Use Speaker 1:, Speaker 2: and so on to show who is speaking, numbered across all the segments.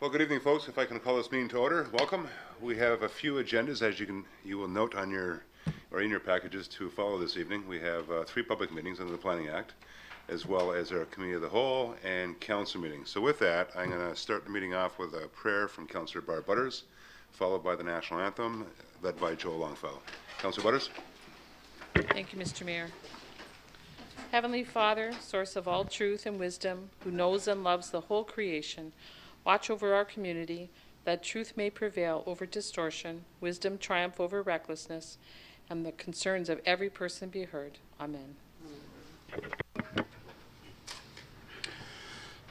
Speaker 1: Well, good evening, folks. If I can call this meeting to order, welcome. We have a few agendas, as you will note on your or in your packages to follow this evening. We have 3 public meetings under the Planning Act, as well as our Committee of the Whole and Council meetings. So with that, I'm going to start the meeting off with a prayer from Councillor Barb Butters, followed by the National Anthem, led by Joel Longfellow. Councillor Butters.
Speaker 2: Thank you, Mr. Mayor. Heavenly Father, source of all truth and wisdom, who knows and loves the whole creation, watch over our community, that truth may prevail over distortion, wisdom triumph over recklessness, and the concerns of every person be heard. Amen.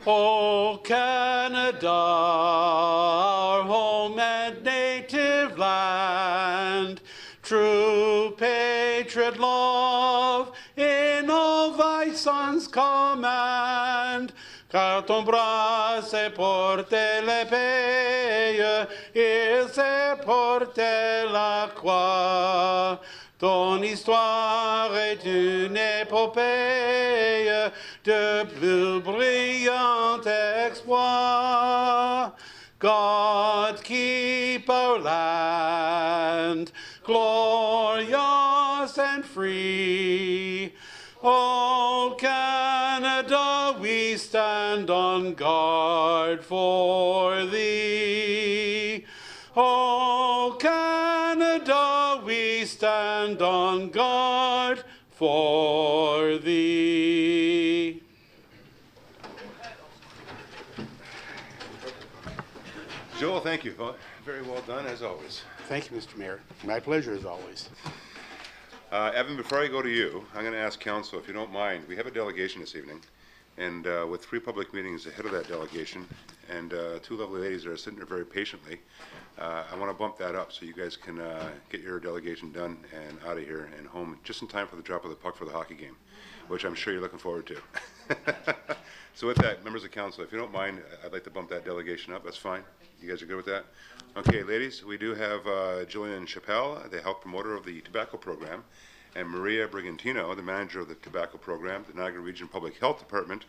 Speaker 3: O Canada, our home and native land, true patriot love in all thy sons' command. Car ton bras s'est porté l'épée, il s'est porté la croix. Ton histoire est une épopée de plus brillants exploits. God keep our land glorious and free. O Canada, we stand on guard for thee. O Canada, we stand on guard for thee.
Speaker 1: Joel, thank you. Very well done, as always.
Speaker 3: Thank you, Mr. Mayor. My pleasure, as always.
Speaker 1: Evan, before I go to you, I'm going to ask Council, if you don't mind, we have a delegation this evening, and with 3 public meetings ahead of that delegation, and 2 lovely ladies that are sitting there very patiently, I want to bump that up so you guys can get your delegation done and out of here and home just in time for the drop of the puck for the hockey game, which I'm sure you're looking forward to. So with that, members of Council, if you don't mind, I'd like to bump that delegation up. That's fine. You guys are good with that? Okay, ladies, we do have Jillian Chappelle, the health promoter of the tobacco program, and Maria Brigantino, the manager of the tobacco program, the Niagara Region Public Health Department,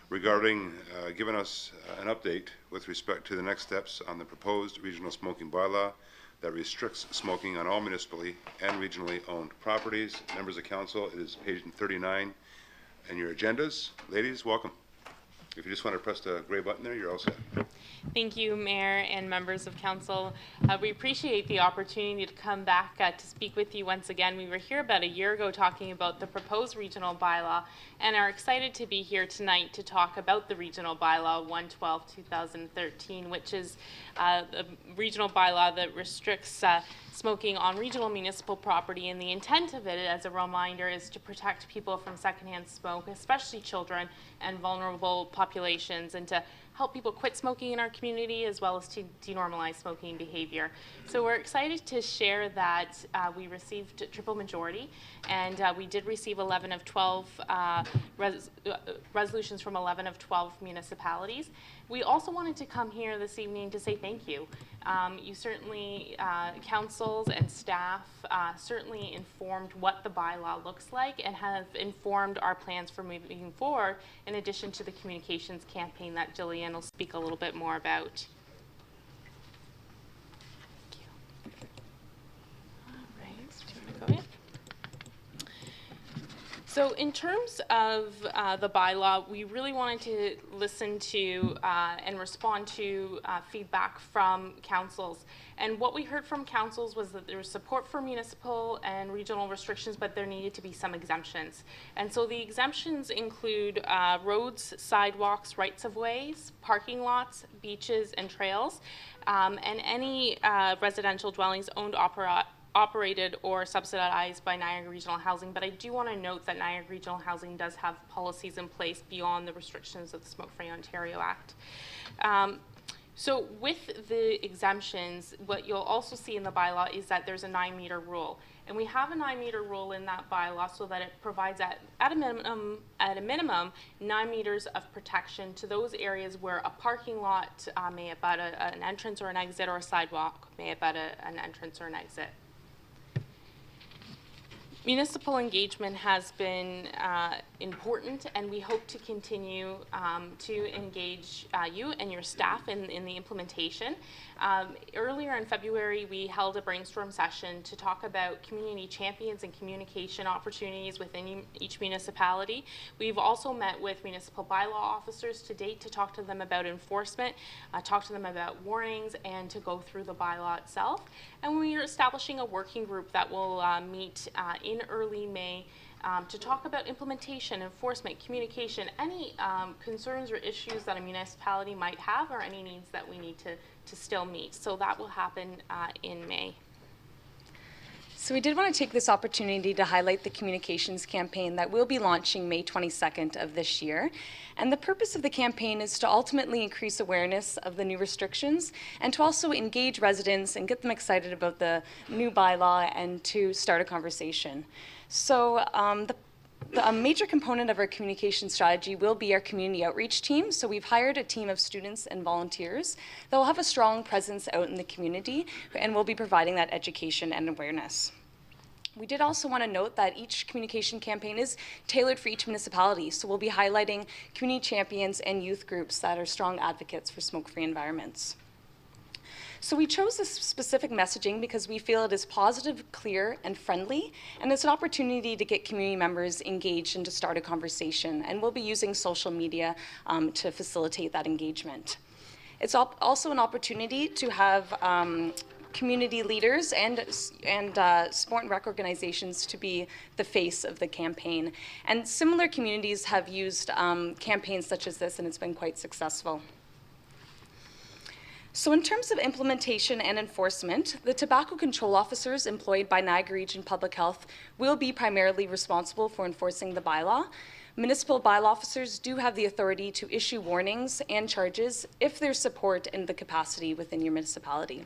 Speaker 1: regarding giving us an update with respect to the next steps on the proposed regional smoking bylaw that restricts smoking on all municipally and regionally owned properties. Members of Council, it is page 39 in your agendas. Ladies, welcome. If you just want to press the gray button there, you're all set.
Speaker 4: Thank you, Mayor and members of Council. We appreciate the opportunity to come back to speak with you once again. We were here about a year ago talking about the proposed regional bylaw and are excited to be here tonight to talk about the regional bylaw 112-2013, which is a regional bylaw that restricts smoking on regional municipal property, and the intent of it, as a reminder, is to protect people from secondhand smoke, especially children and vulnerable populations, and to help people quit smoking in our community, as well as to denormalize smoking behavior. So we're excited to share that we received triple majority, and we did receive 11 of 12 resolutions from 11 of 12 municipalities. We also wanted to come here this evening to say thank you. You certainly, councils and staff, certainly informed what the bylaw looks like and have informed our plans for moving forward, in addition to the communications campaign that Jillian will speak a little bit more about. Thank you. All right, do you want to go in? So in terms of the bylaw, we really wanted to listen to and respond to feedback from councils. And what we heard from councils was that there was support for municipal and regional restrictions, but there needed to be some exemptions. And so the exemptions include roads, sidewalks, rights-of-ways, parking lots, beaches, and trails, and any residential dwellings owned, operated or subsidized by Niagara Regional Housing. But I do want to note that Niagara Regional Housing does have policies in place beyond the restrictions of the Smoke-Free Ontario Act. So with the exemptions, what you'll also see in the bylaw is that there's a 9-meter rule. And we have a 9-meter rule in that bylaw so that it provides at a minimum 9 meters of protection to those areas where a parking lot may abut an entrance or an exit, or a sidewalk may abut an entrance or an exit. Municipal engagement has been important, and we hope to continue to engage you and your staff in the implementation. Earlier in February, we held a brainstorm session to talk about community champions and communication opportunities within each municipality. We've also met with municipal bylaw officers to date to talk to them about enforcement, talk to them about warnings, and to go through the bylaw itself. And we are establishing a working group that will meet in early May to talk about implementation, enforcement, communication, any concerns or issues that a municipality might have, or any needs that we need to still meet. So that will happen in May.
Speaker 5: So we did want to take this opportunity to highlight the communications campaign that we'll be launching May 22nd of this year. And the purpose of the campaign is to ultimately increase awareness of the new restrictions and to also engage residents and get them excited about the new bylaw and to start a conversation. So a major component of our communication strategy will be our community outreach team. So we've hired a team of students and volunteers that will have a strong presence out in the community and will be providing that education and awareness. We did also want to note that each communication campaign is tailored for each municipality. So we'll be highlighting community champions and youth groups that are strong advocates for smoke-free environments. So we chose this specific messaging because we feel it is positive, clear, and friendly, and it's an opportunity to get community members engaged and to start a conversation. And we'll be using social media to facilitate that engagement. It's also an opportunity to have community leaders and sport and rec organizations to be the face of the campaign. And similar communities have used campaigns such as this, and it's been quite successful. So in terms of implementation and enforcement, the tobacco control officers employed by Niagara Region Public Health will be primarily responsible for enforcing the bylaw. Municipal bylaw officers do have the authority to issue warnings and charges if there's support in the capacity within your municipality.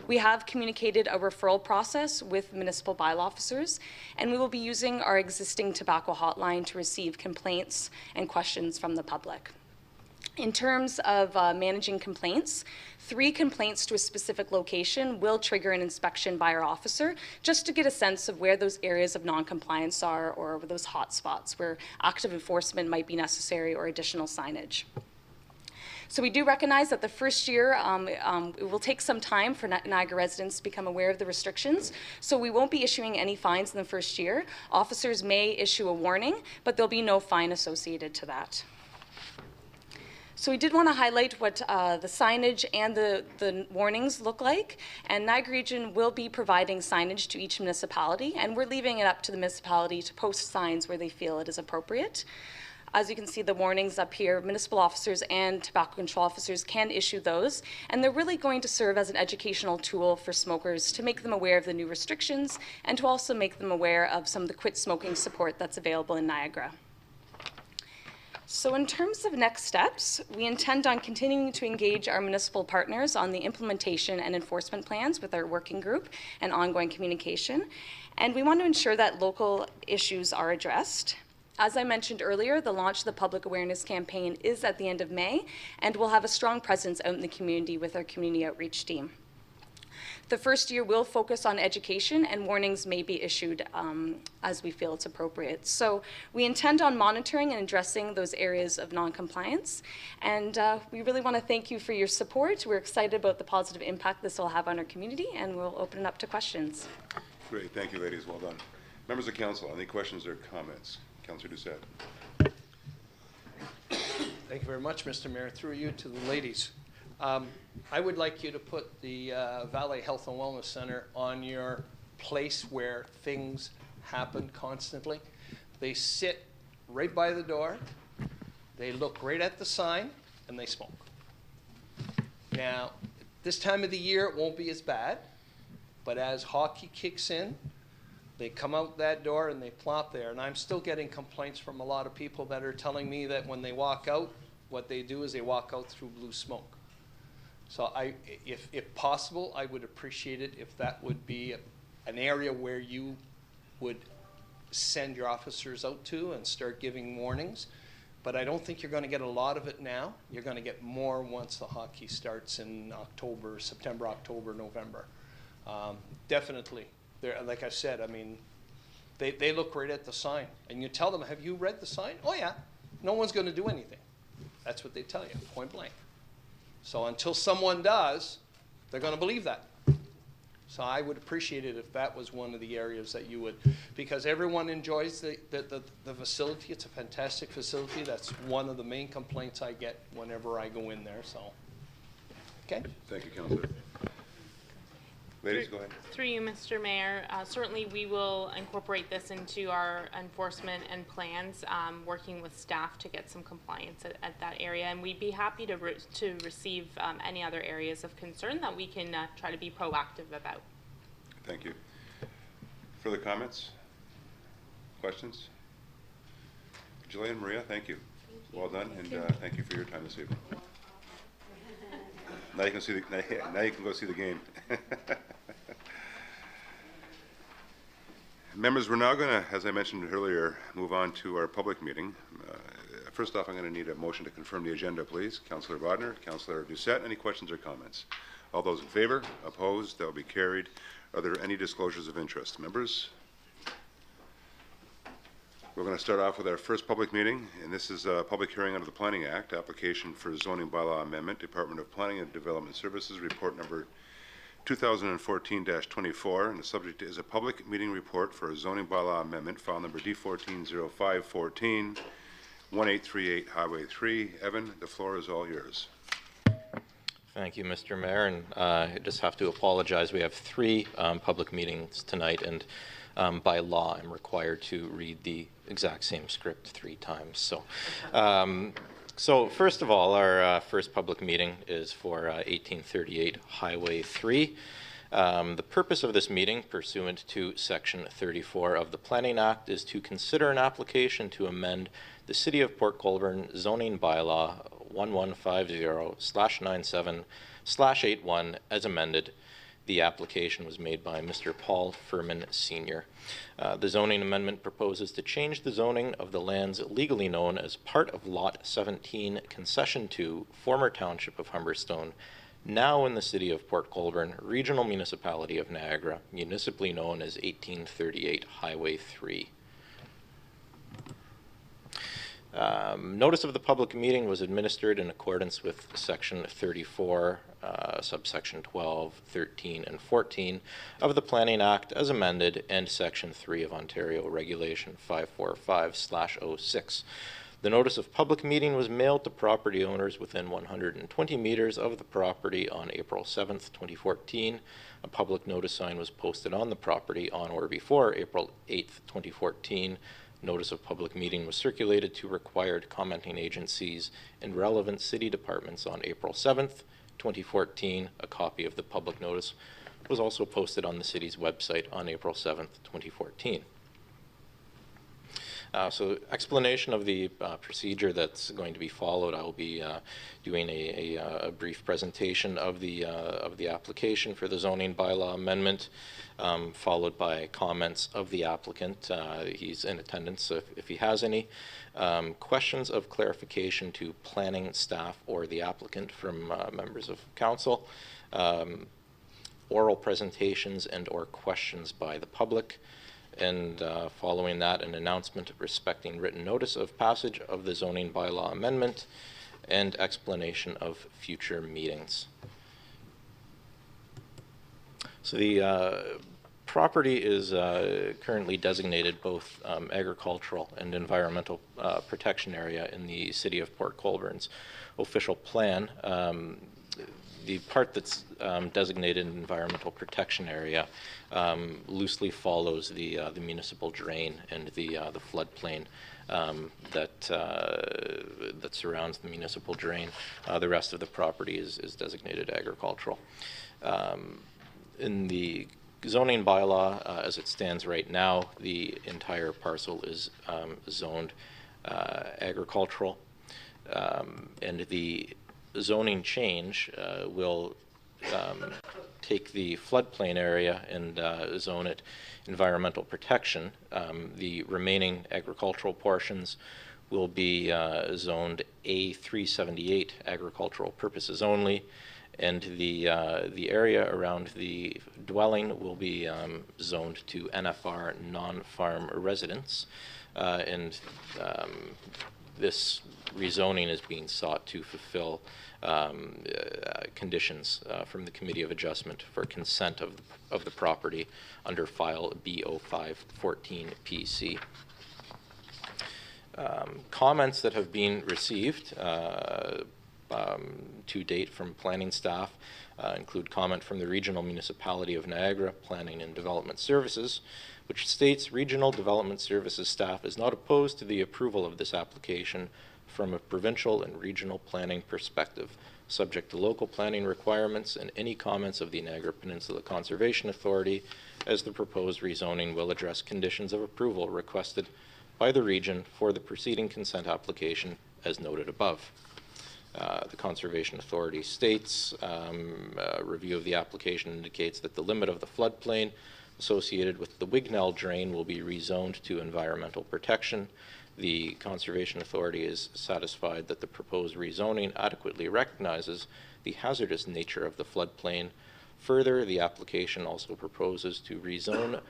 Speaker 5: We have communicated a referral process with municipal bylaw officers, and we will be using our existing tobacco hotline to receive complaints and questions from the public. In terms of managing complaints, 3 complaints to a specific location will trigger an inspection by our officer just to get a sense of where those areas of non-compliance are or those hot spots where active enforcement might be necessary or additional signage. So we do recognize that the first year, it will take some time for Niagara residents to become aware of the restrictions. So we won't be issuing any fines in the first year. Officers may issue a warning, but there'll be no fine associated to that. So we did want to highlight what the signage and the warnings look like. And Niagara Region will be providing signage to each municipality, and we're leaving it up to the municipality to post signs where they feel it is appropriate. As you can see, the warnings up here, municipal officers and tobacco control officers can issue those, and they're really going to serve as an educational tool for smokers to make them aware of the new restrictions and to also make them aware of some of the quit smoking support that's available in Niagara. So in terms of next steps, we intend on continuing to engage our municipal partners on the implementation and enforcement plans with our working group and ongoing communication. And we want to ensure that local issues are addressed. As I mentioned earlier, the launch of the public awareness campaign is at the end of May, and we'll have a strong presence out in the community with our community outreach team. The first year will focus on education, and warnings may be issued as we feel it's appropriate. So we intend on monitoring and addressing those areas of non-compliance, and we really want to thank you for your support. We're excited about the positive impact this will have on our community, and we'll open it up to questions.
Speaker 1: Great, thank you, ladies, well done. Members of council, any questions or comments? Councillor Doucette.
Speaker 6: Thank you very much, Mr. Mayor. Through you to the ladies. I would like you to put the Valley Health and Wellness Center on your place where things happen constantly. They sit right by the door, they look right at the sign, and they smoke. Now, this time of the year it won't be as bad, but as hockey kicks in, they come out that door and they plop there. And I'm still getting complaints from a lot of people that are telling me that when they walk out, what they do is they walk out through blue smoke. So if possible, I would appreciate it if that would be an area where you would send your officers out to and start giving warnings. But I don't think you're going to get a lot of it now. You're going to get more once the hockey starts in October, September, October, November. Definitely. There, like I said, I mean, They look right at the sign, and you tell them, have you read the sign? Oh yeah, no one's going to do anything. That's what they tell you, point blank. So until someone does, they're going to believe that. So I would appreciate it if that was one of the areas that you would, because everyone enjoys the facility. It's a fantastic facility. That's one of the main complaints I get whenever I go in there, so. Okay?
Speaker 1: Thank you, Councillor. Ladies, go ahead.
Speaker 4: Through you, Mr. Mayor, certainly we will incorporate this into our enforcement and plans, working with staff to get some compliance at that area. And we'd be happy to receive any other areas of concern that we can try to be proactive about.
Speaker 1: Thank you. Further comments? Questions? Jillian, Maria, thank you. Well done, and thank you for your time this evening. Now you can see now you can go see the game. Members, we're now going to, as I mentioned earlier, move on to our public meeting. First off, I'm going to need a motion to confirm the agenda, please. Councillor Bodner, Councillor Doucette, any questions or comments? All those in favor? Opposed? That will be carried. Are there any disclosures of interest? Members? We're going to start off with our first public meeting, and this is a public hearing under the Planning Act, application for zoning bylaw amendment, Department of Planning and Development Services, report number 2014-24, and the subject is a public meeting report for a zoning bylaw amendment, file number D140514, 1838 Highway 3. Evan, the floor is all yours.
Speaker 7: Thank you, Mr. Mayor, and I just have to apologize. We have 3 public meetings tonight, and by law, I'm required to read the exact same script 3 times. So first of all, our first public meeting is for 1838 Highway 3. The purpose of this meeting, pursuant to Section 34 of the Planning Act, is to consider an application to amend the City of Port Colborne zoning bylaw 1150/97/81 as amended. The application was made by Mr. Paul Furman Sr. The zoning amendment proposes to change the zoning of the lands legally known as part of Lot 17, Concession 2, former Township of Humberstone, now in the City of Port Colborne, Regional Municipality of Niagara, municipally known as 1838 Highway 3. Notice of the public meeting was administered in accordance with Section 34, subsection 12, 13, and 14 of the Planning Act as amended, and Section 3 of Ontario Regulation 545/06. The notice of public meeting was mailed to property owners within 120 meters of the property on April 7th, 2014. A public notice sign was posted on the property on or before April 8th, 2014. Notice of public meeting was circulated to required commenting agencies and relevant city departments on April 7th, 2014. A copy of the public notice was also posted on the city's website on April 7th, 2014. So explanation of the procedure that's going to be followed. I will be doing a brief presentation of the application for the zoning bylaw amendment, followed by comments of the applicant. He's in attendance, so if he has any questions of clarification to planning staff or the applicant from members of council, oral presentations and or questions by the public. And following that, an announcement respecting written notice of passage of the zoning bylaw amendment and explanation of future meetings. So the property is currently designated both agricultural and environmental protection area in the City of Port Colborne's official plan. The part that's designated environmental protection area loosely follows the municipal drain and the floodplain that surrounds the municipal drain. The rest of the property is designated agricultural. In the zoning bylaw, as it stands right now, the entire parcel is zoned agricultural, and the zoning change will take the floodplain area and zone it environmental protection. The remaining agricultural portions will be zoned A378 agricultural purposes only, and the area around the dwelling will be zoned to NFR non-farm residents, and this rezoning is being sought to fulfill conditions from the Committee of Adjustment for consent of the property under file B0514 PC. Comments that have been received to date from planning staff include comment from the Regional Municipality of Niagara Planning and Development Services, which states Regional Development Services staff is not opposed to the approval of this application from a provincial and regional planning perspective, subject to local planning requirements and any comments of the Niagara Peninsula Conservation Authority, as the proposed rezoning will address conditions of approval requested by the region for the preceding consent application as noted above. The Conservation Authority states a review of the application indicates that the limit of the floodplain associated with the Wignell drain will be rezoned to environmental protection. The Conservation Authority is satisfied that the proposed rezoning adequately recognizes the hazardous nature of the floodplain. Further, the application also proposes to rezone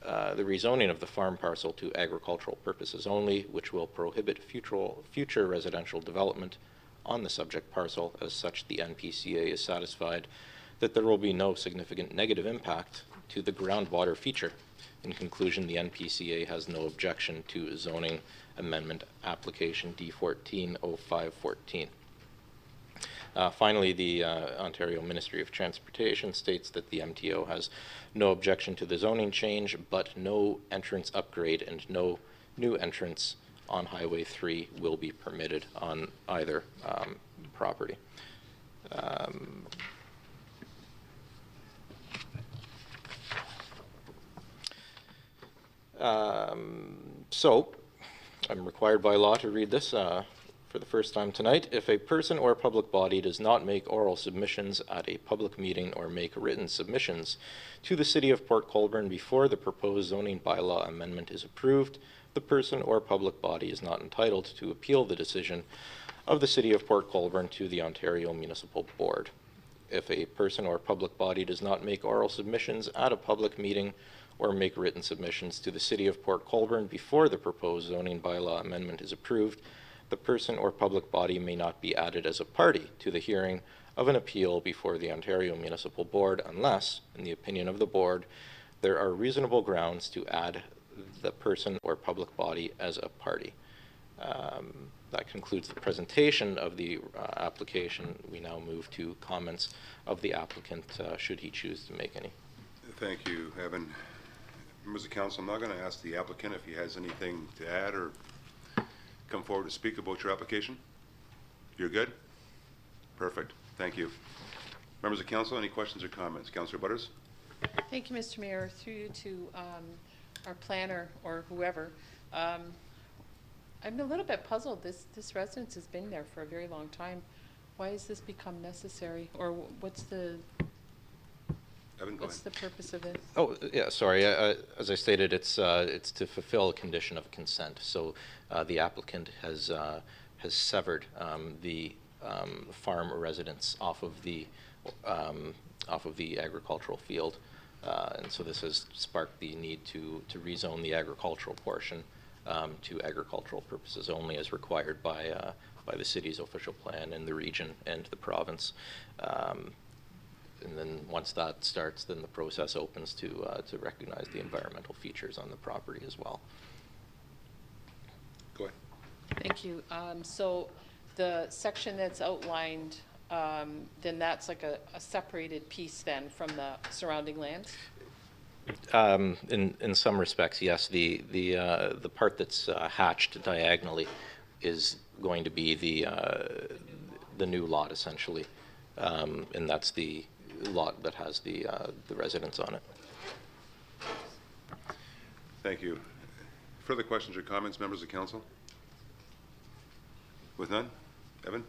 Speaker 7: the rezoning of the farm parcel to agricultural purposes only, which will prohibit future residential development on the subject parcel. As such, the NPCA is satisfied that there will be no significant negative impact to the groundwater feature. In conclusion, the NPCA has no objection to zoning amendment application D14-0514. Finally, the Ontario Ministry of Transportation states that the MTO has no objection to the zoning change, but no entrance upgrade and no new entrance on Highway 3 will be permitted on either property. So, I'm required by law to read this for the first time tonight. If a person or public body does not make oral submissions at a public meeting or make written submissions to the City of Port Colborne before the proposed zoning bylaw amendment is approved, the person or public body is not entitled to appeal the decision of the City of Port Colborne to the Ontario Municipal Board. If a person or public body does not make oral submissions at a public meeting or make written submissions to the City of Port Colborne before the proposed zoning bylaw amendment is approved, the person or public body may not be added as a party to the hearing of an appeal before the Ontario Municipal Board unless, in the opinion of the Board, there are reasonable grounds to add the person or public body as a party. That concludes the presentation of the application. We now move to comments of the applicant, should he choose to make any.
Speaker 1: Thank you, Evan. Members of Council, I'm now going to ask the applicant if he has anything to add or come forward to speak about your application. You're good? Perfect. Thank you. Members of Council, any questions or comments? Councillor Butters?
Speaker 2: Thank you, Mr. Mayor. Through you to our planner or whoever. I'm a little bit puzzled. This residence has been there for a very long time. Why has this become necessary? Or what's the purpose of it?
Speaker 7: Oh, yeah, sorry. As I stated, it's to fulfill a condition of consent. So the applicant has severed the farm residence off of the agricultural field, and so this has sparked the need to rezone the agricultural portion to agricultural purposes only, as required by the city's official plan and the region and the province. And then once that starts, then the process opens to recognize the environmental features on the property as well.
Speaker 1: Go ahead.
Speaker 2: Thank you. So the section that's outlined, then that's like a separated piece then from the surrounding lands?
Speaker 7: In some respects, yes. The part that's hatched diagonally is going to be the new lot essentially, and that's the lot that has the residence on it.
Speaker 1: Thank you. Further questions or comments, members of Council? With none? Evan?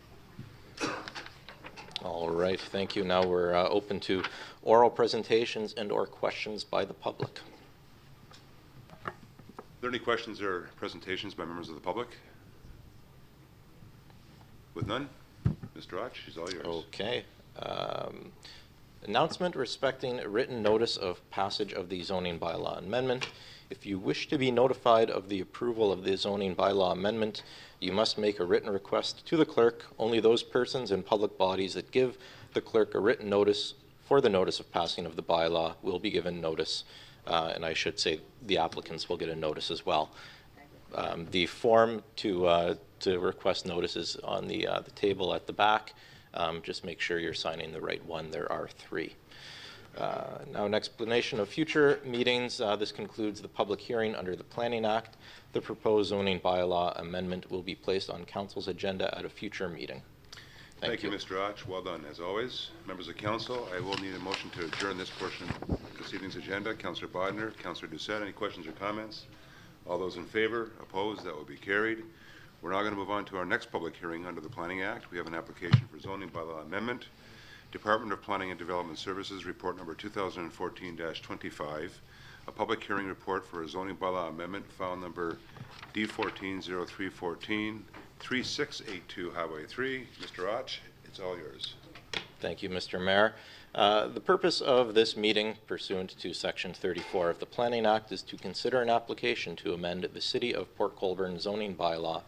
Speaker 7: All right, thank you. Now we're open to oral presentations and or questions by the public.
Speaker 1: Are there any questions or presentations by members of the public? With none? Mr. Och, it's all yours.
Speaker 7: Okay. Announcement respecting written notice of passage of the zoning bylaw amendment. If you wish to be notified of the approval of the zoning bylaw amendment, you must make a written request to the clerk. Only those persons in public bodies that give the clerk a written notice for the notice of passing of the bylaw will be given notice, and I should say the applicants will get a notice as well. The form to request notice is on the table at the back. Just make sure you're signing the right one. There are 3. Now, an explanation of future meetings. This concludes the public hearing under the Planning Act. The proposed zoning bylaw amendment will be placed on Council's agenda at a future meeting.
Speaker 1: Thank you, Mr. Och. Well done, as always. Members of Council, I will need a motion to adjourn this portion of this evening's agenda. Councillor Bodner, Councillor Doucette, any questions or comments? All those in favor? Opposed? That will be carried. We're now going to move on to our next public hearing under the Planning Act. We have an application for zoning bylaw amendment. Department of Planning and Development Services, report number 2014-25. A public hearing report for a zoning bylaw amendment, file number D140314, 3682 Highway 3. Mr. Och, it's all yours.
Speaker 7: Thank you, Mr. Mayor. The purpose of this meeting, pursuant to Section 34 of the Planning Act, is to consider an application to amend the City of Port Colborne zoning bylaw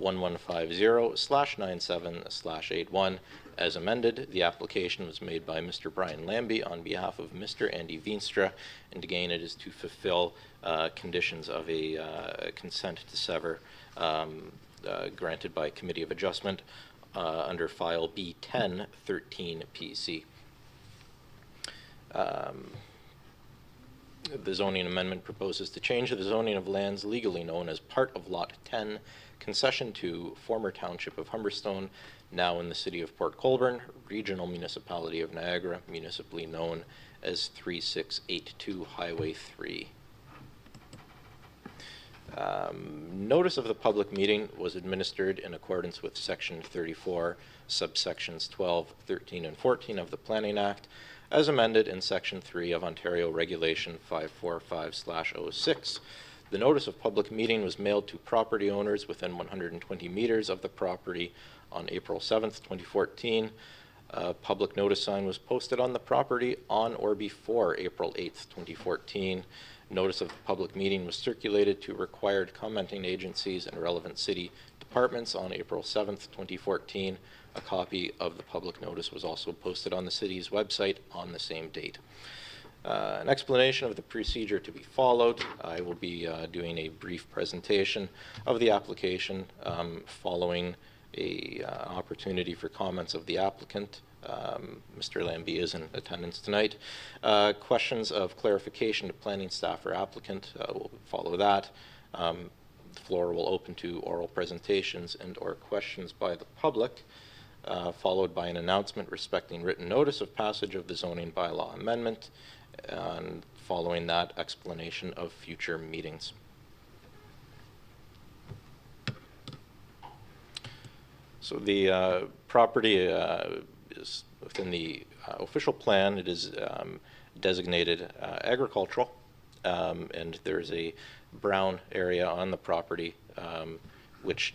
Speaker 7: 1150/97/81 as amended. The application was made by Mr. Brian Lambie on behalf of Mr. Andy Veenstra, and again, it is to fulfill conditions of a consent to sever granted by Committee of Adjustment under file B1013 PC. The zoning amendment proposes to change the zoning of lands legally known as part of Lot 10, concession to former township of Humberstone, now in the City of Port Colborne, Regional Municipality of Niagara, municipally known as 3682 Highway 3. Notice of the public meeting was administered in accordance with Section 34, subsections 12, 13, and 14 of the Planning Act, as amended in Section 3 of Ontario Regulation 545/06. The notice of public meeting was mailed to property owners within 120 meters of the property on April 7th, 2014. A public notice sign was posted on the property on or before April 8th, 2014. Notice of the public meeting was circulated to required commenting agencies and relevant city departments on April 7th, 2014. A copy of the public notice was also posted on the city's website on the same date. An explanation of the procedure to be followed. I will be doing a brief presentation of the application following an opportunity for comments of the applicant. Mr. Lambie is in attendance tonight. Questions of clarification to planning staff or applicant will follow that. The floor will open to oral presentations and or questions by the public, followed by an announcement respecting written notice of passage of the zoning bylaw amendment, and following that, explanation of future meetings. So the property is within the official plan. It is designated agricultural, and there's a brown area on the property which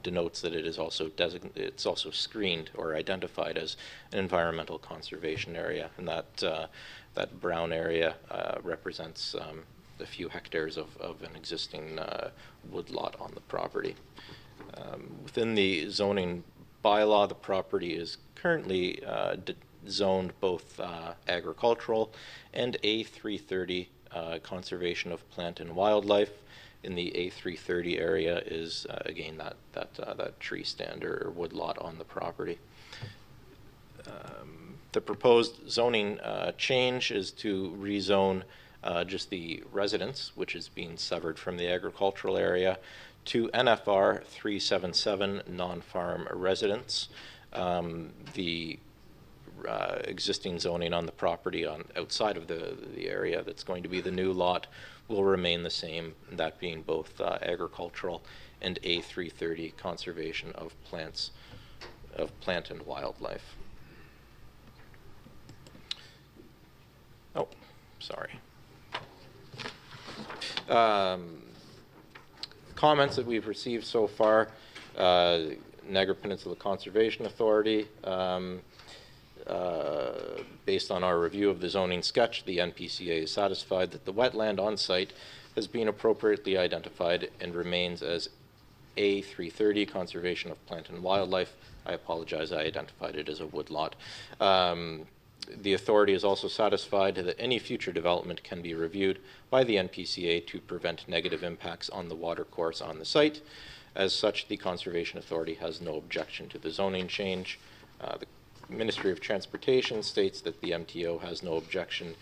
Speaker 7: denotes that it is also it's also screened or identified as an environmental conservation area, and that that brown area represents a few hectares of an existing woodlot on the property. Within the zoning bylaw, the property is currently zoned both agricultural and A330 conservation of plant and wildlife. In the A330 area is again that tree stand or woodlot on the property. The proposed zoning change is to rezone just the residence, which is being severed from the agricultural area, to NFR 377 non-farm residents. The existing zoning on the property outside of the area that's going to be the new lot will remain the same, that being both agricultural and A330 conservation of plant and wildlife. Oh, sorry. Comments that we've received so far: Niagara Peninsula Conservation Authority based on our review of the zoning sketch, the NPCA is satisfied that the wetland on site has been appropriately identified and remains as A330, Conservation of Plant and Wildlife. I apologize, I identified it as a woodlot. The authority is also satisfied that any future development can be reviewed by the NPCA to prevent negative impacts on the watercourse on the site. As such, the Conservation Authority has no objection to the zoning change. The Ministry of Transportation states that the MTO has no objection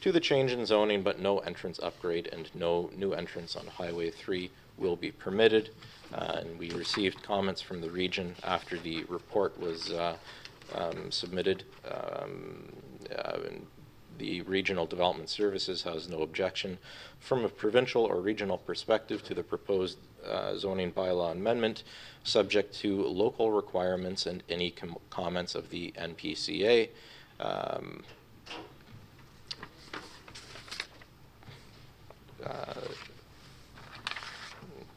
Speaker 7: to the change in zoning, but no entrance upgrade and no new entrance on Highway 3 will be permitted. And we received comments from the region after the report was submitted. The Regional Development Services has no objection from a provincial or regional perspective to the proposed zoning bylaw amendment, subject to local requirements and any comments of the NPCA.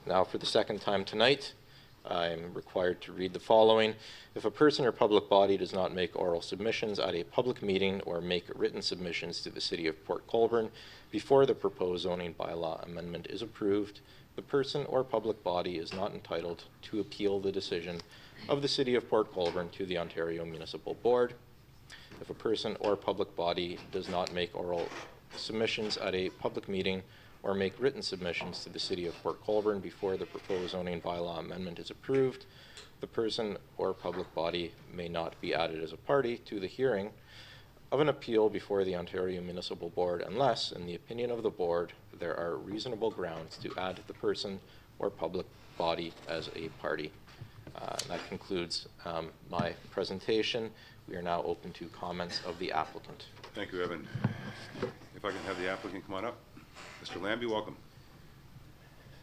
Speaker 7: Now, for the second time tonight, I'm required to read the following. If a person or public body does not make oral submissions at a public meeting or make written submissions to the City of Port Colborne before the proposed zoning bylaw amendment is approved, the person or public body is not entitled to appeal the decision of the City of Port Colborne to the Ontario Municipal Board. If a person or public body does not make oral submissions at a public meeting or make written submissions to the City of Port Colborne before the proposed zoning bylaw amendment is approved, the person or public body may not be added as a party to the hearing of an appeal before the Ontario Municipal Board unless, in the opinion of the Board, there are reasonable grounds to add the person or public body as a party. That concludes my presentation. We are now open to comments of the applicant.
Speaker 1: Thank you, Evan. If I can have the applicant come on up. Mr. Lambie, welcome.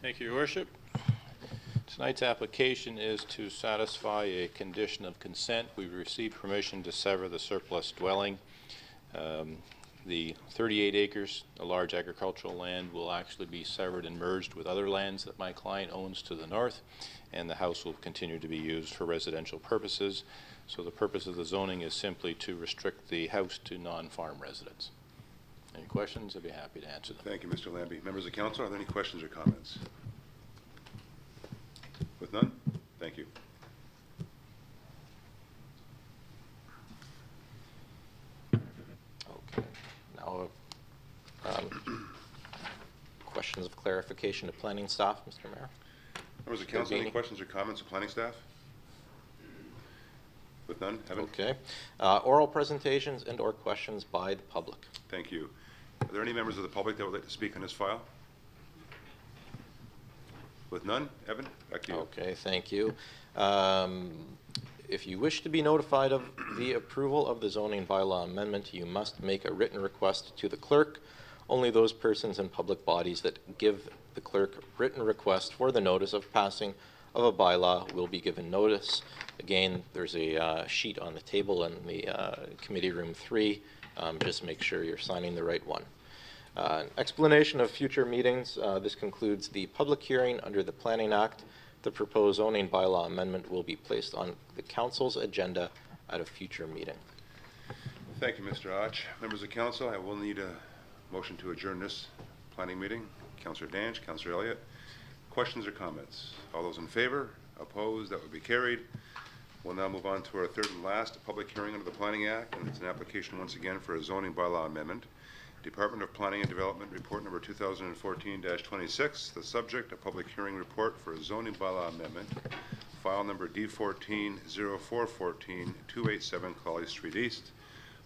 Speaker 8: Thank you, Your Worship. Tonight's application is to satisfy a condition of consent. We've received permission to sever the surplus dwelling. The 38 acres, a large agricultural land, will actually be severed and merged with other lands that my client owns to the north, and the house will continue to be used for residential purposes. So the purpose of the zoning is simply to restrict the house to non-farm residents. Any questions? I'd be happy to answer them.
Speaker 1: Thank you, Mr. Lambie. Members of council, are there any questions or comments? With none, thank you.
Speaker 7: Okay. Now, questions of clarification to planning staff, Mr. Mayor?
Speaker 1: Members of council, any questions or comments of planning staff? With none, Evan?
Speaker 7: Okay. Oral presentations and or questions by the public.
Speaker 1: Thank you. Are there any members of the public that would like to speak on this file? With none, Evan, back to you.
Speaker 7: Okay, thank you. If you wish to be notified of the approval of the zoning bylaw amendment, you must make a written request to the clerk. Only those persons and public bodies that give the clerk written request for the notice of passing of a bylaw will be given notice. Again, there's a sheet on the table in the committee room 3. Just make sure you're signing the right one. Explanation of future meetings. This concludes the public hearing under the Planning Act. The proposed zoning bylaw amendment will be placed on the council's agenda at a future meeting.
Speaker 1: Thank you, Mr. Och. Members of council, I will need a motion to adjourn this planning meeting. Councillor Dange, Councillor Elliott. Questions or comments? All those in favor? Opposed? That would be carried. We'll now move on to our third and last public hearing under the Planning Act, and it's an application once again for a zoning bylaw amendment. Department of Planning and Development Report number 2014-26. The subject, a public hearing report for a zoning bylaw amendment. File number D14-0414, 287 Colley Street East.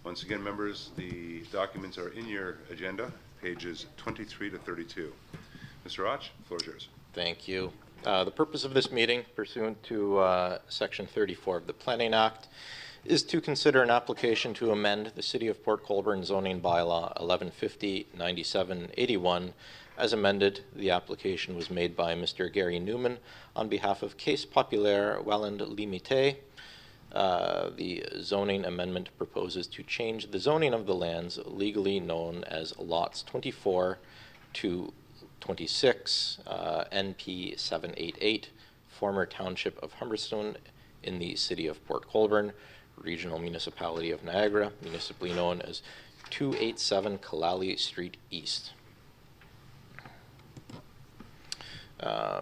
Speaker 1: Once again, members, the documents are in your agenda, pages 23 to 32. Mr. Och, the floor is yours.
Speaker 7: Thank you. The purpose of this meeting, pursuant to Section 34 of the Planning Act, is to consider an application to amend the City of Port Colborne zoning bylaw 1150-9781 as amended. The application was made by Mr. Gary Newman on behalf of Caisse Populaire Welland Limité. The zoning amendment proposes to change the zoning of the lands legally known as lots 24 to 26, NP 788, former township of Humberstone in the City of Port Colborne, Regional Municipality of Niagara, municipally known as 287 Kalali Street East.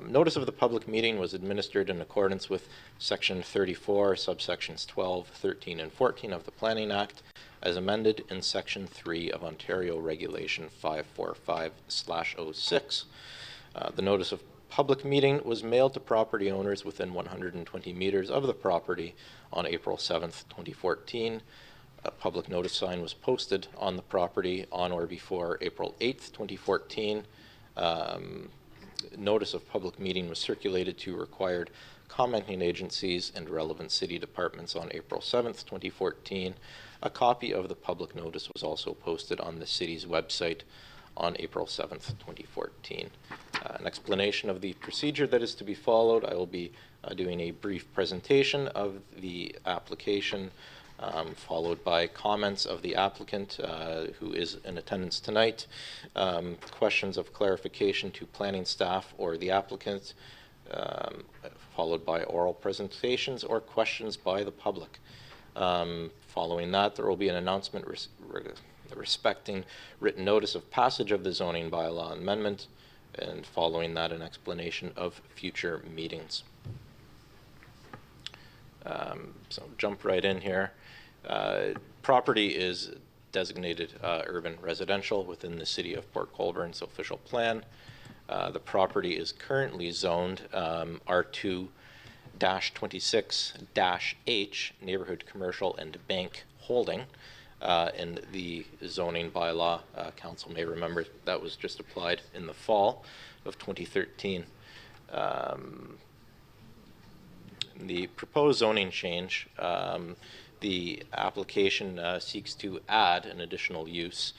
Speaker 7: Notice of the public meeting was administered in accordance with Section 34, subsections 12, 13, and 14 of the Planning Act, as amended in Section 3 of Ontario Regulation 545/06. The notice of public meeting was mailed to property owners within 120 meters of the property on April 7th, 2014. A public notice sign was posted on the property on or before April 8th, 2014. Notice of public meeting was circulated to required commenting agencies and relevant city departments on April 7th, 2014. A copy of the public notice was also posted on the city's website on April 7th, 2014. An explanation of the procedure that is to be followed. I will be doing a brief presentation of the application, followed by comments of the applicant who is in attendance tonight, questions of clarification to planning staff or the applicant, followed by oral presentations or questions by the public. Following that, there will be an announcement respecting written notice of passage of the zoning bylaw amendment, and following that, an explanation of future meetings. So jump right in here. Property is designated urban residential within the city of Port Colborne's official plan. The property is currently zoned R2-26-H, neighborhood commercial and bank holding. And the zoning bylaw, council may remember, that was just applied in the fall of 2013. The proposed zoning change, the application seeks to add an additional use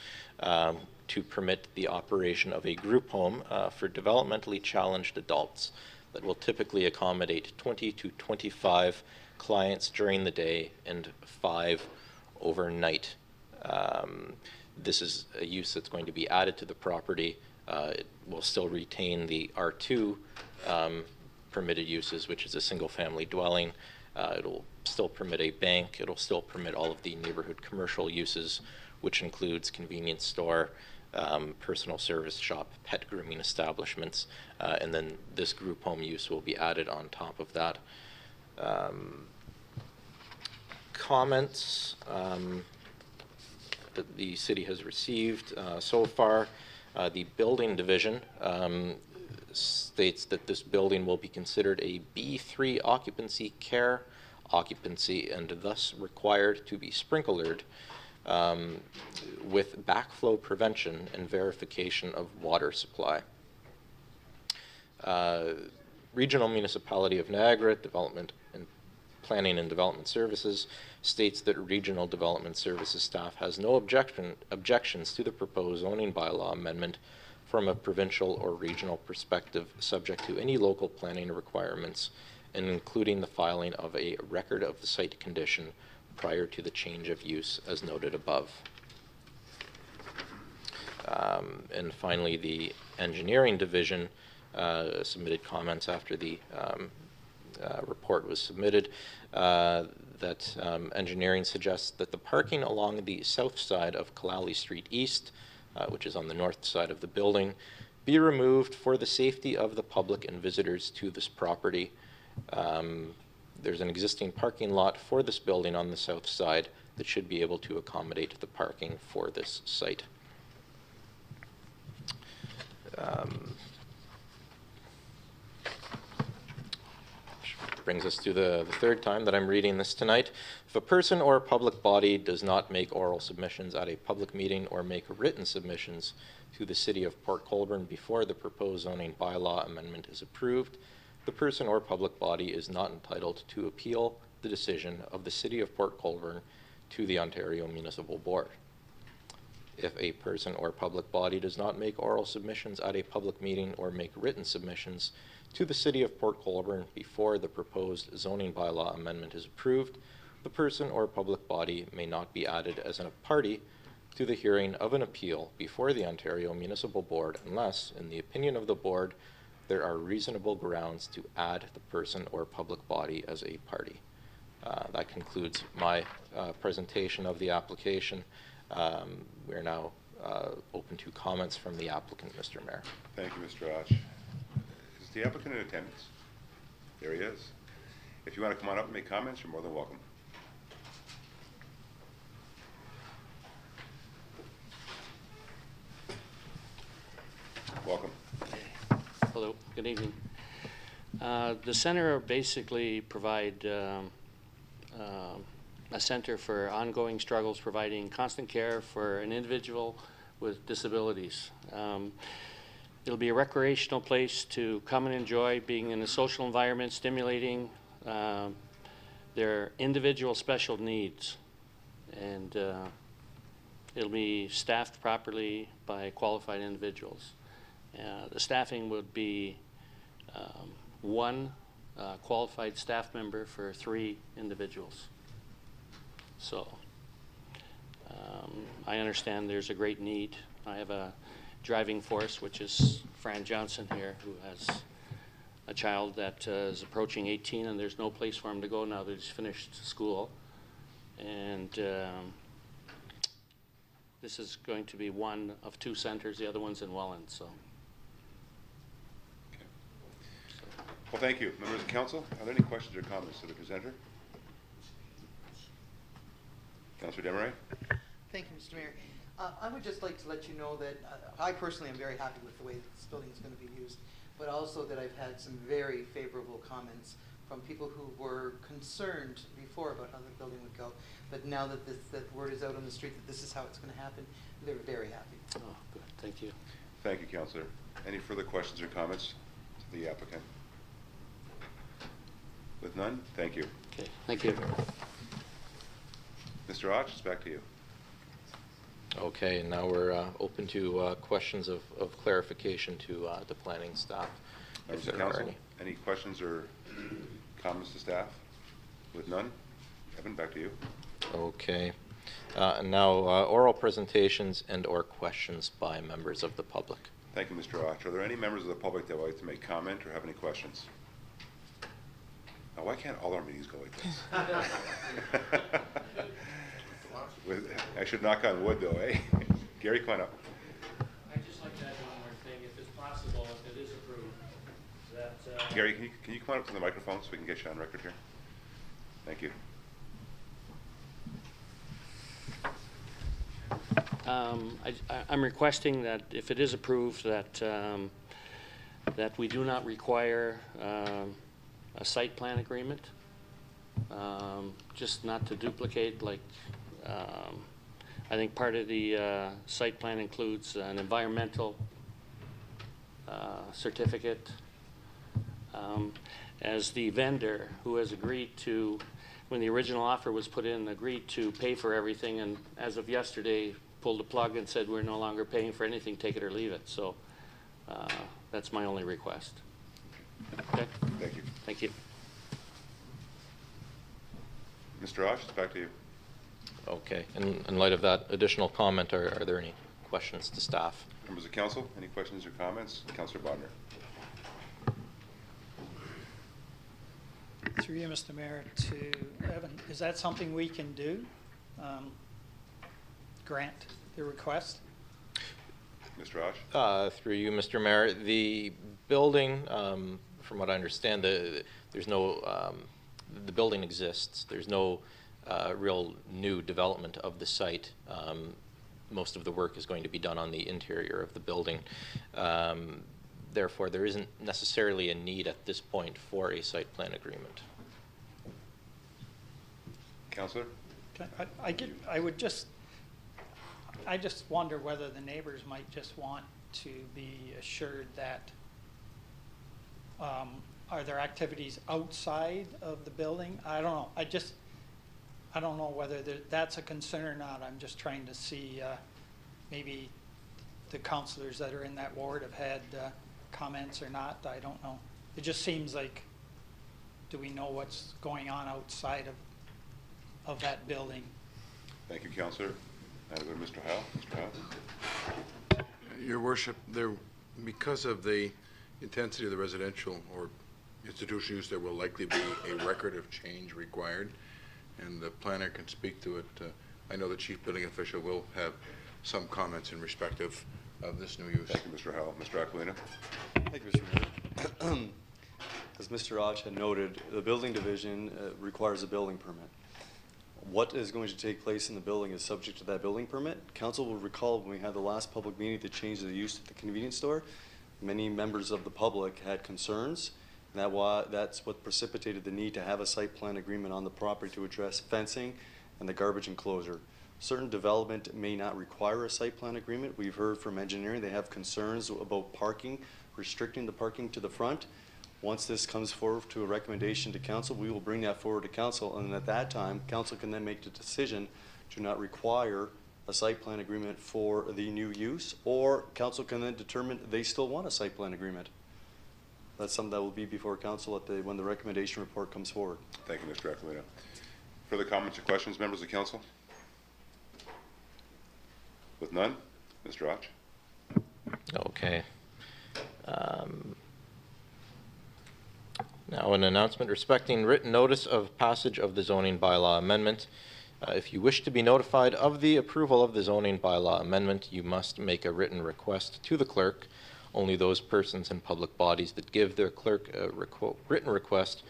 Speaker 7: to permit the operation of a group home for developmentally challenged adults that will typically accommodate 20 to 25 clients during the day and 5 overnight. This is a use that's going to be added to the property. It will still retain the R2 permitted uses, which is a single-family dwelling. It'll still permit a bank. It'll still permit all of the neighborhood commercial uses, which includes convenience store, personal service shop, pet grooming establishments, and then this group home use will be added on top of that. Comments that the city has received so far. The building division states that this building will be considered a B3 occupancy care occupancy and thus required to be sprinklered with backflow prevention and verification of water supply. Regional Municipality of Niagara Development and Planning and Development Services states that Regional Development Services staff has no objections to the proposed zoning bylaw amendment from a provincial or regional perspective, subject to any local planning requirements, and including the filing of a record of the site condition prior to the change of use as noted above. And finally, the engineering division submitted comments after the report was submitted that engineering suggests that the parking along the south side of Kalali Street East, which is on the north side of the building, be removed for the safety of the public and visitors to this property. There's an existing parking lot for this building on the south side that should be able to accommodate the parking for this site. Brings us to the third time that I'm reading this tonight. If a person or a public body does not make oral submissions at a public meeting or make written submissions to the City of Port Colborne before the proposed zoning bylaw amendment is approved, the person or public body is not entitled to appeal the decision of the City of Port Colborne to the Ontario Municipal Board. If a person or public body does not make oral submissions at a public meeting or make written submissions to the City of Port Colborne before the proposed zoning bylaw amendment is approved, the person or public body may not be added as a party to the hearing of an appeal before the Ontario Municipal Board unless, in the opinion of the Board, there are reasonable grounds to add the person or public body as a party. That concludes my presentation of the application. We are now open to comments from the applicant, Mr. Mayor.
Speaker 1: Thank you, Mr. Och. Is the applicant in attendance? There he is. If you want to come on up and make comments, you're more than welcome. Welcome.
Speaker 9: Hello, good evening. The center basically provide a center for ongoing struggles, providing constant care for an individual with disabilities. It'll be a recreational place to come and enjoy being in a social environment, stimulating their individual special needs. And it'll be staffed properly by qualified individuals. The staffing would be one qualified staff member for 3 individuals. So I understand there's a great need. I have a driving force, which is Fran Johnson here, who has a child that is approaching 18, and there's no place for him to go now that he's finished school. And this is going to be one of 2 centers. The other one's in Welland. So.
Speaker 1: Well, thank you. Members of council, are there any questions or comments to the presenter? Councillor Desmarais?
Speaker 10: Thank you, Mr. Mayor. I would just like to let you know that I personally am very happy with the way this building is going to be used, but also that I've had some very favorable comments from people who were concerned before about how the building would go. But now that that word is out on the street that this is how it's going to happen, they're very happy.
Speaker 9: Oh, good. Thank you.
Speaker 1: Thank you, Councillor. Any further questions or comments to the applicant? With none, thank you.
Speaker 9: Okay, thank you.
Speaker 1: Mr. Och, it's back to you.
Speaker 7: Okay, now we're open to questions of clarification to the planning staff.
Speaker 1: Members
Speaker 7: If
Speaker 1: of
Speaker 7: there are
Speaker 1: council, any questions or comments to staff? With none, Evan, back to you.
Speaker 7: Okay. And now oral presentations and or questions by members of the public.
Speaker 1: Thank you, Mr. Och. Are there any members of the public that would like to make comment or have any questions? Now, why can't all our meetings go like this? I should knock on wood, though, eh? Gary, come on up.
Speaker 11: I'd just like to add one more thing, if it's possible, if it is approved, that...
Speaker 1: Gary, can you come on up to the microphone so we can get you on record here? Thank you.
Speaker 9: I'm requesting that if it is approved, that that we do not require a site plan agreement, just not to duplicate. Like I think part of the site plan includes an environmental certificate. As the vendor who has agreed to, when the original offer was put in, agreed to pay for everything, and as of yesterday pulled the plug and said we're no longer paying for anything, take it or leave it. So that's my only request. Okay?
Speaker 1: Thank you.
Speaker 9: Thank you.
Speaker 1: Mr. Osh, it's back to you.
Speaker 7: Okay. In light of that additional comment, are there any questions to staff?
Speaker 1: Members of council, any questions or comments? Councillor Bodner.
Speaker 12: Through you, Mr. Mayor, to Evan, is that something we can do? Grant the request?
Speaker 1: Mr. Osh?
Speaker 7: Through you, Mr. Mayor, the building, from what I understand, there's no, the building exists. There's no real new development of the site. Most of the work is going to be done on the interior of the building. Therefore, there isn't necessarily a need at this point for a site plan agreement.
Speaker 1: Councillor?
Speaker 12: I just wonder whether the neighbors might just want to be assured that are there activities outside of the building? I don't know. I don't know whether that's a concern or not. I'm just trying to see maybe the councillors that are in that ward have had comments or not. I don't know. It just seems like, do we know what's going on outside of that building?
Speaker 1: Thank you, Councillor. Now we go to Mr. Howe. Mr. Howe?
Speaker 13: Your Worship, because of the intensity of the residential or institutional use, there will likely be a record of change required. and the planner can speak to it. I know the chief building official will have some comments in respect of this new use.
Speaker 1: Thank you, Mr. Howell. Mr. Aquilino?
Speaker 14: Thank you, Mr. Mayor. As Mr. Roch had noted, the building division requires a building permit. What is going to take place in the building is subject to that building permit. Council will recall when we had the last public meeting to change the use of the convenience store, many members of the public had concerns. And that's what precipitated the need to have a site plan agreement on the property to address fencing and the garbage enclosure. Certain development may not require a site plan agreement. We've heard from engineering they have concerns about parking, restricting the parking to the front. Once this comes forward to a recommendation to council, we will bring that forward to council, and at that time, council can then make the decision to not require a site plan agreement for the new use, or council can then determine they still want a site plan agreement. That's something that will be before council when the recommendation report comes forward.
Speaker 1: Thank you, Mr. Aquilino. Further comments or questions, members of council? With none, Mr. Roch?
Speaker 7: Okay. Now, an announcement respecting written notice of passage of the zoning bylaw amendment. If you wish to be notified of the approval of the zoning bylaw amendment, you must make a written request to the clerk. Only those persons and public bodies that give their clerk a written request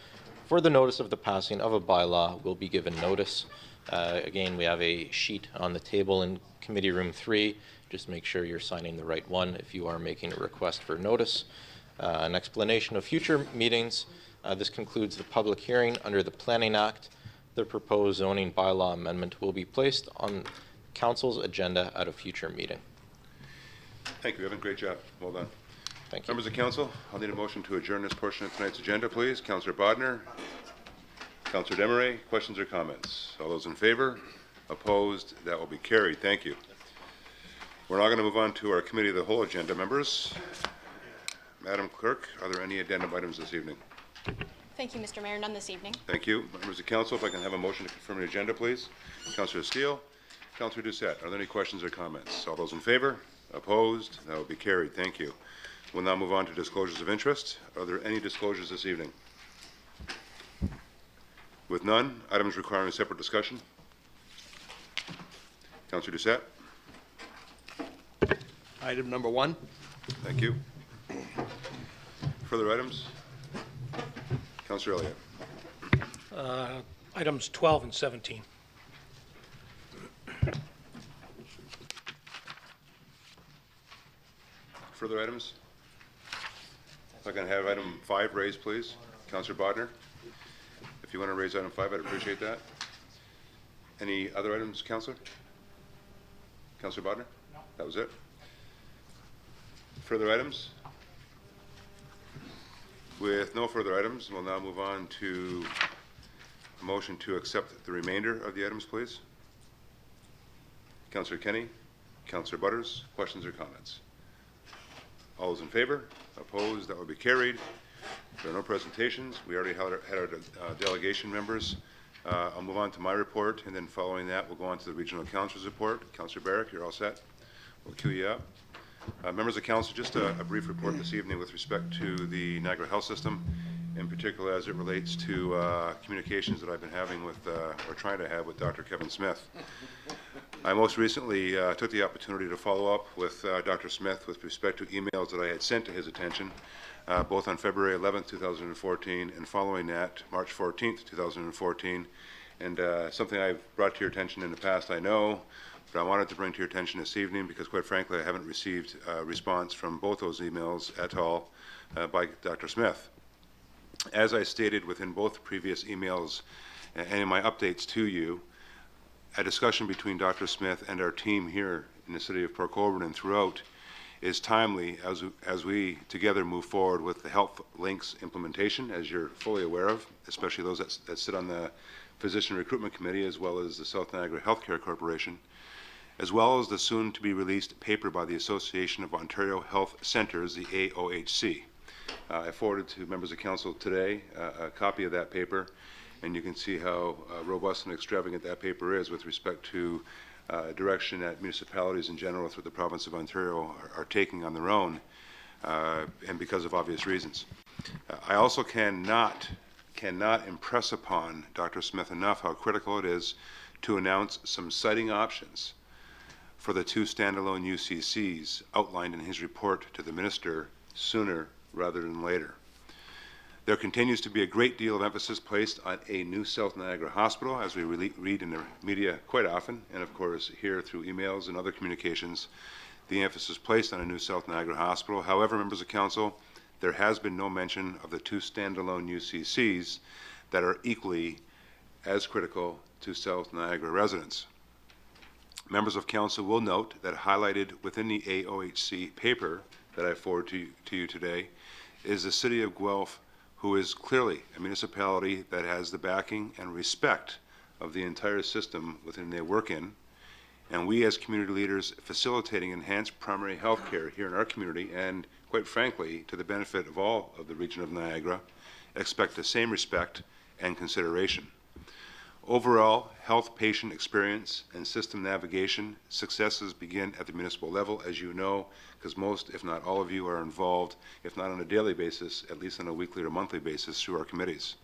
Speaker 7: for the notice of the passing of a bylaw will be given notice. Again, we have a sheet on the table in Committee Room 3. Just make sure you're signing the right one if you are making a request for notice. An explanation of future meetings. This concludes the public hearing under the Planning Act. The proposed zoning bylaw amendment will be placed on Council's agenda at a future meeting.
Speaker 1: Thank you, Evan. Great job. Well done.
Speaker 7: Thank you.
Speaker 1: Members of council, I'll need a motion to adjourn this portion of tonight's agenda, please. Councillor Bodnar, Councillor Desmarais, questions or comments? All those in favor? Opposed? That will be carried. Thank you. We're now going to move on to our Committee of the Whole agenda, members. Madam Clerk, are there any addendum items this evening?
Speaker 15: Thank you, Mr. Mayor. None this evening.
Speaker 1: Thank you. Members of council, if I can have a motion to confirm the agenda, please. Councillor Steele, Councillor Doucette, are there any questions or comments? All those in favor? Opposed? That will be carried. Thank you. We'll now move on to disclosures of interest. Are there any disclosures this evening? With none, items requiring separate discussion. Councillor Doucette.
Speaker 6: Item number 1.
Speaker 1: Thank you. Further items? Councillor Elliott.
Speaker 11: Items 12 and 17.
Speaker 1: Further items? If I can have item 5 raised, please. Councillor Bodnar. If you want to raise item 5, I'd appreciate that. Any other items, Councillor? Councillor Bodnar? No. That was it? Further items? With no further items, we'll now move on to a motion to accept the remainder of the items, please. Councillor Kenny, Councillor Butters, questions or comments? All those in favor? Opposed? That will be carried. There are no presentations. We already had our delegation members. I'll move on to my report, and then following that, we'll go on to the Regional Council's report. Councillor Barrick, you're all set. We'll queue you up. Members of council, just a brief report this evening with respect to the Niagara Health System, in particular as it relates to communications that I've been having with, or trying to have with Dr. Kevin Smith. I most recently took the opportunity to follow up with Dr. Smith with respect to emails that I had sent to his attention, both on February 11th, 2014, and following that, March 14th, 2014. And something I've brought to your attention in the past, I know, but I wanted to bring to your attention this evening because, quite frankly, I haven't received a response from both those emails at all by Dr. Smith. As I stated within both previous emails and in my updates to you, a discussion between Dr. Smith and our team here in the city of Port Colborne and throughout is timely as we together move forward with the Health Links implementation, as you're fully aware of, especially those that sit on the Physician Recruitment Committee as well as the South Niagara Healthcare Corporation, as well as the soon-to-be-released paper by the Association of Ontario Health Centres, the AOHC. I forwarded to members of council today a copy of that paper, and you can see how robust and extravagant that paper is with respect to direction that municipalities in general through the province of Ontario are taking on their own, and because of obvious reasons. I also cannot cannot impress upon Dr. Smith enough how critical it is to announce some siting options for the 2 standalone UCCs outlined in his report to the Minister sooner rather than later. There continues to be a great deal of emphasis placed on a new South Niagara Hospital, as we read in the media quite often, and of course here through emails and other communications, the emphasis placed on a new South Niagara Hospital. However, members of council, there has been no mention of the 2 standalone UCCs that are equally as critical to South Niagara residents. Members of council will note that highlighted within the AOHC paper that I forward to you today is the City of Guelph, who is clearly a municipality that has the backing and respect of the entire system within they work in. And we as community leaders facilitating enhanced primary health care here in our community, and quite frankly, to the benefit of all of the region of Niagara, expect the same respect and consideration. Overall, health patient experience and system navigation successes begin at the municipal level, as you know, because most, if not all of you, are involved, if not on a daily basis, at least on a weekly or monthly basis through our committees.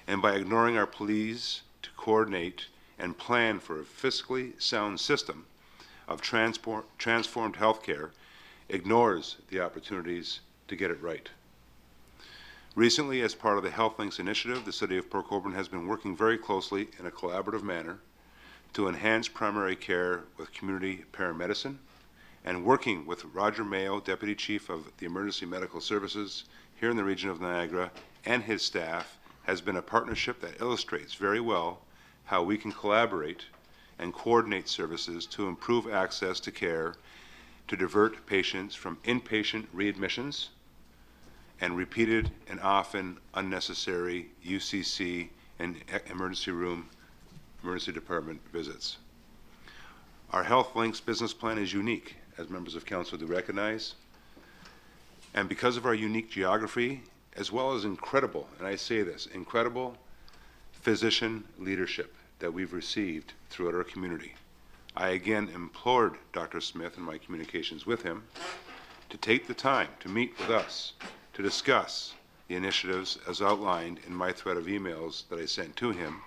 Speaker 1: And by ignoring our pleas to coordinate and plan for a fiscally sound system of transformed health care, ignores the opportunities to get it right. Recently, as part of the Health Links initiative, the City of Port Colborne has been working very closely in a collaborative manner to enhance primary care with community paramedicine, and working with Roger Mayo, Deputy Chief of the Emergency Medical Services here in the region of Niagara, and his staff, has been a partnership that illustrates very well how we can collaborate and coordinate services to improve access to care, to divert patients from inpatient readmissions and repeated and often unnecessary UCC and emergency department visits. Our Health Links business plan is unique, as members of council do recognize, and because of our unique geography, as well as incredible, and I say this, incredible physician leadership that we've received throughout our community, I again implored Dr. Smith in my communications with him to take the time to meet with us to discuss the initiatives as outlined in my thread of emails that I sent to him,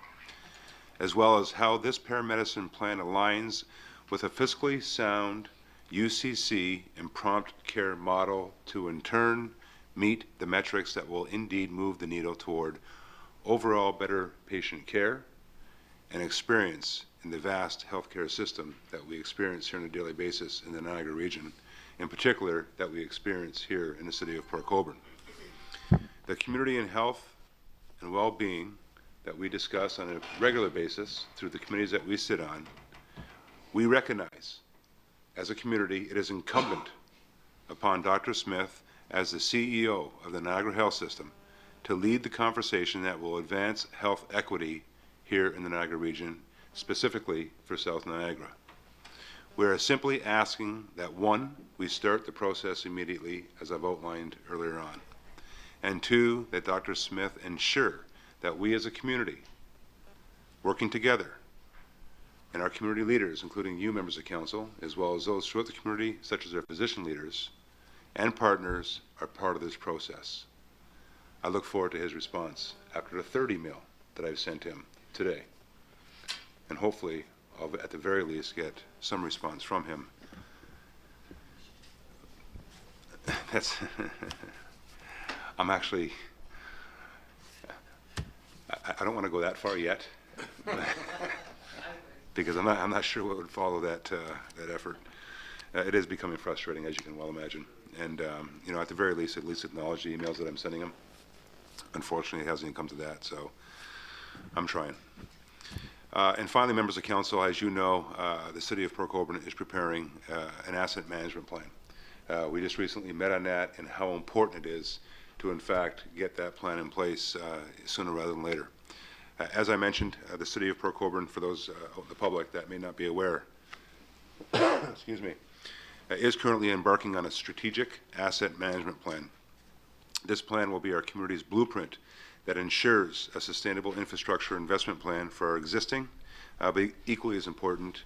Speaker 1: as well as how this paramedicine plan aligns with a fiscally sound UCC and prompt care model to in turn meet the metrics that will indeed move the needle toward overall better patient care and experience in the vast healthcare system that we experience here on a daily basis in the Niagara region, in particular that we experience here in the City of Port Colborne. The community and health and well-being that we discuss on a regular basis through the committees that we sit on, we recognize as a community it is incumbent upon Dr. Smith as the CEO of the Niagara Health System to lead the conversation that will advance health equity here in the Niagara region, specifically for South Niagara. We are simply asking that, one, we start the process immediately, as I've outlined earlier on, and two, that Dr. Smith ensure that we as a community, working together, and our community leaders, including you members of council, as well as those throughout the community, such as our physician leaders and partners, are part of this process. I look forward to his response after the third email that I've sent him today, and hopefully I'll at the very least get some response from him. That's I'm actually, I don't want to go that far yet, because I'm not sure what would follow that effort. It is becoming frustrating, as you can well imagine. And you know, at the very least, at least acknowledge the emails that I'm sending him. Unfortunately, it hasn't even come to that, so I'm trying. And finally, members of council, as you know, the City of Port Colborne is preparing an asset management plan. We just recently met on that and how important it is to, in fact, get that plan in place sooner rather than later. As I mentioned, the City of Port Colborne, for those of the public that may not be aware, excuse me, is currently embarking on a strategic asset management plan. This plan will be our community's blueprint that ensures a sustainable infrastructure investment plan for our existing, but equally as important,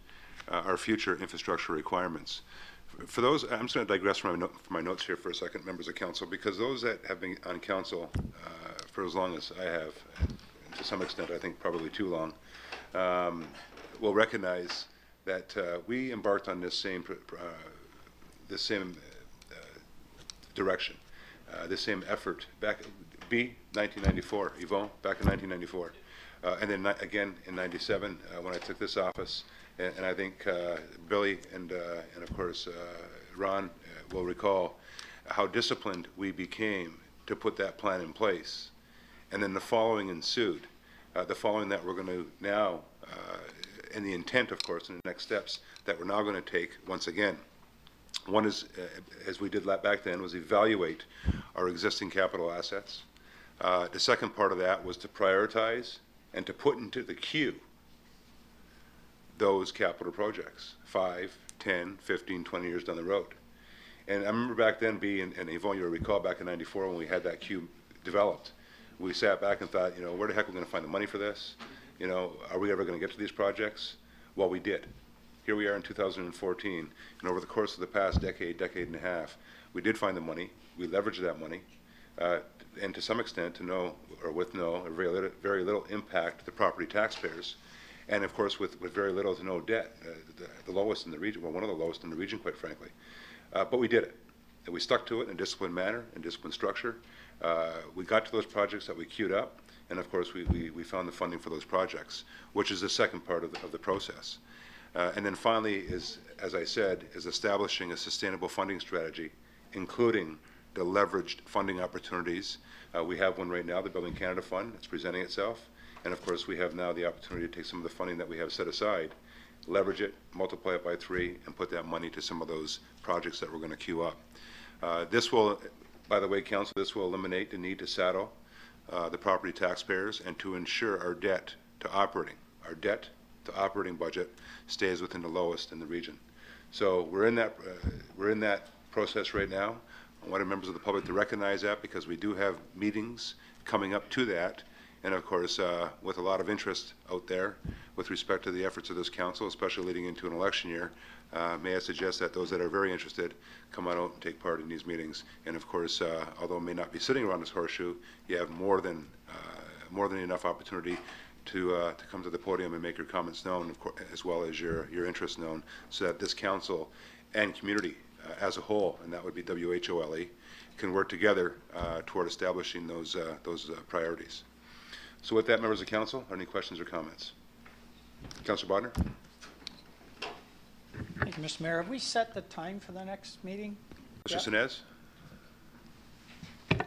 Speaker 1: our future infrastructure requirements. For those, I'm just going to digress from my notes here for a second, members of council, because those that have been on council for as long as I have, and to some extent I think probably too long, will recognize that we embarked on this same direction, this same effort back, 1994, Yvon, back in 1994. And then again in 97 when I took this office, and I think Billy and of course Ron will recall how disciplined we became to put that plan in place. And then the following ensued. The following that we're going to now, and the intent, of course, in the next steps that we're now going to take once again. One is, as we did back then, was evaluate our existing capital assets. The second part of that was to prioritize and to put into the queue those capital projects, 5, 10, 15, 20 years down the road. And I remember back then and Yvonne, you'll recall back in 94 when we had that queue developed, we sat back and thought, where the heck are we going to find the money for this? Are we ever going to get to these projects? Well, we did. Here we are in 2014, and over the course of the past decade and a half, we did find the money. We leveraged that money, and to some extent, with no or very little impact to the property taxpayers, and of course with very little to no debt, the lowest in the region, well, one of the lowest in the region, quite frankly. But we did it, and we stuck to it in a disciplined manner, in disciplined structure. We got to those projects that we queued up, and of course we found the funding for those projects, which is the second part of the process. And then finally, as I said, is establishing a sustainable funding strategy, including the leveraged funding opportunities. We have one right now, the Building Canada Fund, that's presenting itself. And of course, we have now the opportunity to take some of the funding that we have set aside, leverage it, multiply it by 3, and put that money to some of those projects that we're going to queue up. This will, by the way, Council, this will eliminate the need to saddle the property taxpayers and to ensure our debt to operating budget stays within the lowest in the region. So we're in that process right now. I want members of the public to recognize that, because we do have meetings coming up to that, and of course with a lot of interest out there with respect to the efforts of this council, especially leading into an election year. May I suggest that those that are very interested come on out and take part in these meetings. And of course, although it may not be sitting around this horseshoe, you have more than enough opportunity to come to the podium and make your comments known, of course, as well as your interest known, so that this council and community as a whole, and that would be WHOLE, can work together toward establishing those priorities. So with that, members of council, are any questions or comments? Councillor Bodner?
Speaker 12: Thank you, Mr. Mayor. Have we set the time for the next meeting?
Speaker 1: Mr. Sinez?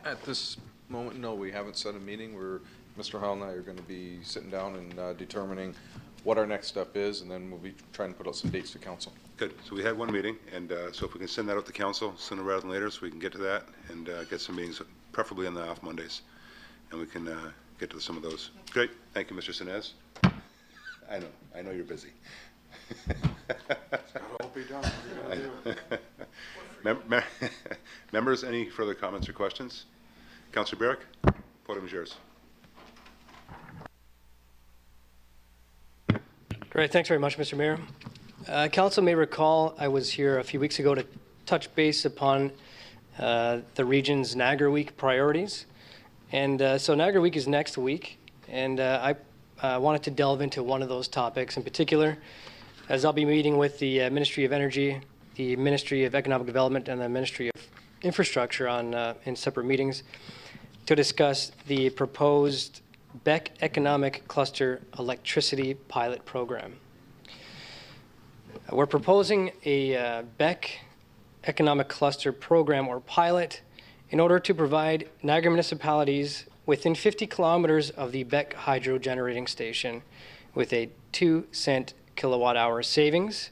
Speaker 13: At this moment, no, we haven't set a meeting. Mr. Howell and I are going to be sitting down and determining what our next step is, and then we'll be trying to put out some dates to council. Good. So we had one meeting, and so if we can send that out to council sooner rather than later, so we can get to that and get some meetings, preferably on the off Mondays, and we can get to some of those. Great. Thank you, Mr. Sinez. I know you're busy. It's got to all be done. What are you going to do?
Speaker 1: Members, any further comments or questions? Councillor Barrick, podium is yours.
Speaker 16: Great, thanks very much, Mr. Mayor. Council may recall I was here a few weeks ago to touch base upon the region's Niagara Week priorities. And so Niagara Week is next week, and I wanted to delve into one of those topics in particular, as I'll be meeting with the Ministry of Energy, the Ministry of Economic Development, and the Ministry of Infrastructure in separate meetings to discuss the proposed BEC Economic Cluster Electricity Pilot Program. We're proposing a BEC Economic Cluster Program or pilot in order to provide Niagara municipalities within 50 kilometers of the BEC hydro generating station with a 2-cent kilowatt-hour savings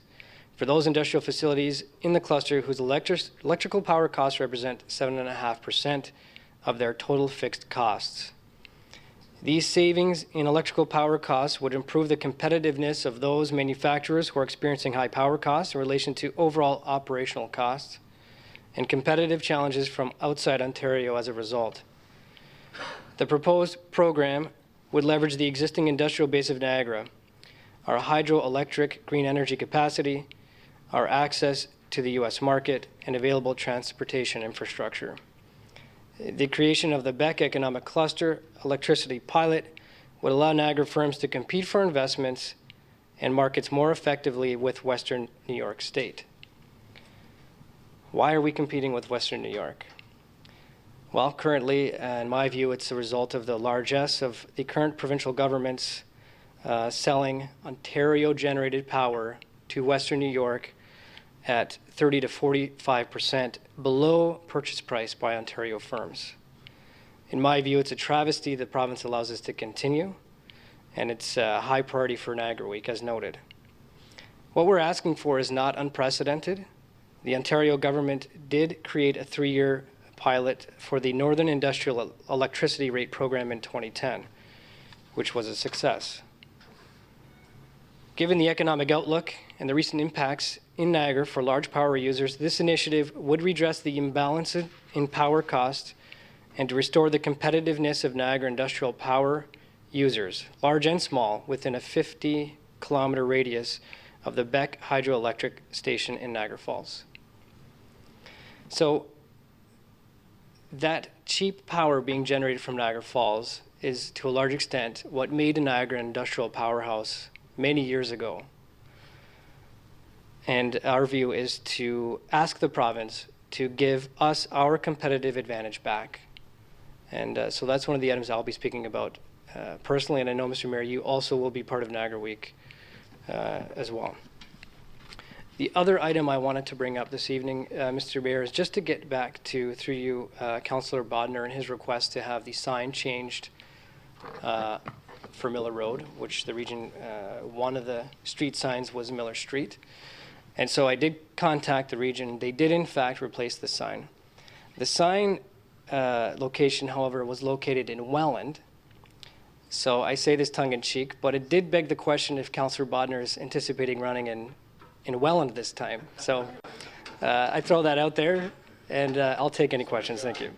Speaker 16: for those industrial facilities in the cluster whose electrical power costs represent 7.5% of their total fixed costs. These savings in electrical power costs would improve the competitiveness of those manufacturers who are experiencing high power costs in relation to overall operational costs and competitive challenges from outside Ontario as a result. The proposed program would leverage the existing industrial base of Niagara, our hydroelectric green energy capacity, our access to the U.S. market and available transportation infrastructure. The creation of the BEC Economic Cluster Electricity Pilot would allow Niagara firms to compete for investments and markets more effectively with Western New York State. Why are we competing with Western New York? Well, currently, in my view, it's a result of the largesse of the current provincial governments selling Ontario-generated power to Western New York at 30 to 45% below purchase price by Ontario firms. In my view, it's a travesty the province allows this to continue, and it's a high priority for Niagara Week, as noted. What we're asking for is not unprecedented. The Ontario government did create a 3-year pilot for the Northern Industrial Electricity Rate Program in 2010, which was a success. Given the economic outlook and the recent impacts in Niagara for large power users, this initiative would redress the imbalance in power cost and to restore the competitiveness of Niagara industrial power users, large and small, within a 50-kilometer radius of the BEC hydroelectric station in Niagara Falls. So that cheap power being generated from Niagara Falls is, to a large extent, what made Niagara an industrial powerhouse many years ago. And our view is to ask the province to give us our competitive advantage back. And so that's one of the items I'll be speaking about personally, and I know, Mr. Mayor, you also will be part of Niagara Week as well. The other item I wanted to bring up this evening, Mr. Mayor, is just to get back to, through you, Councillor Bodner and his request to have the sign changed for Miller Road, which the region, one of the street signs was Miller Street. And so I did contact the region. They did, in fact, replace the sign. The sign location, however, was located in Welland. So I say this tongue-in-cheek, but it did beg the question if Councillor Bodner is anticipating running in Welland this time. So I throw that out there, and I'll take any questions. Thank you.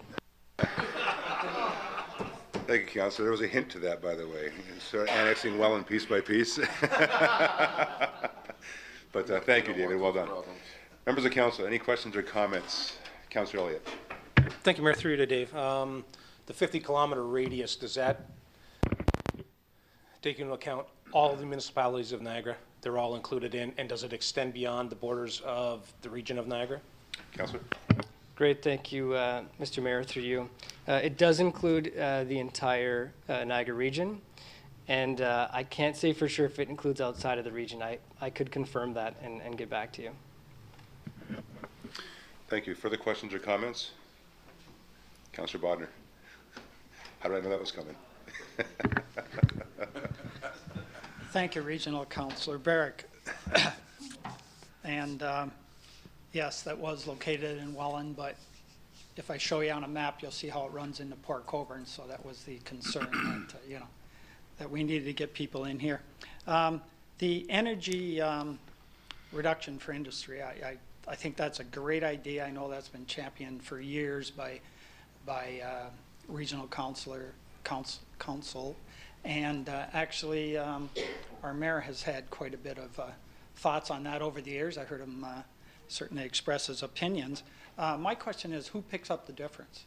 Speaker 1: Thank you, Councillor. There was a hint to that, by the way. So annexing Welland piece by piece. But thank you, David. Well done. Members of council, any questions or comments? Councillor Elliott.
Speaker 17: Thank you, Mayor. Through you to Dave. The 50-kilometer radius, does that take into account all of the municipalities of Niagara? They're all included in, and does it extend beyond the borders of the region of Niagara?
Speaker 1: Councillor.
Speaker 16: Great, thank you, Mr. Mayor, through you. It does include the entire Niagara region, and I can't say for sure if it includes outside of the region. I could confirm that and get back to you.
Speaker 1: Thank you. Further questions or comments? Councillor Bodner. How did I know that was coming?
Speaker 12: Thank you, Regional Councillor Barrick. And yes, that was located in Welland, but if I show you on a map, you'll see how it runs into Port Colborne. So that was the concern that, that we needed to get people in here. The energy reduction for industry, I think that's a great idea. I know that's been championed for years by Regional Council. And actually, our mayor has had quite a bit of thoughts on that over the years. I heard him certainly express his opinions. My question is, who picks up the difference?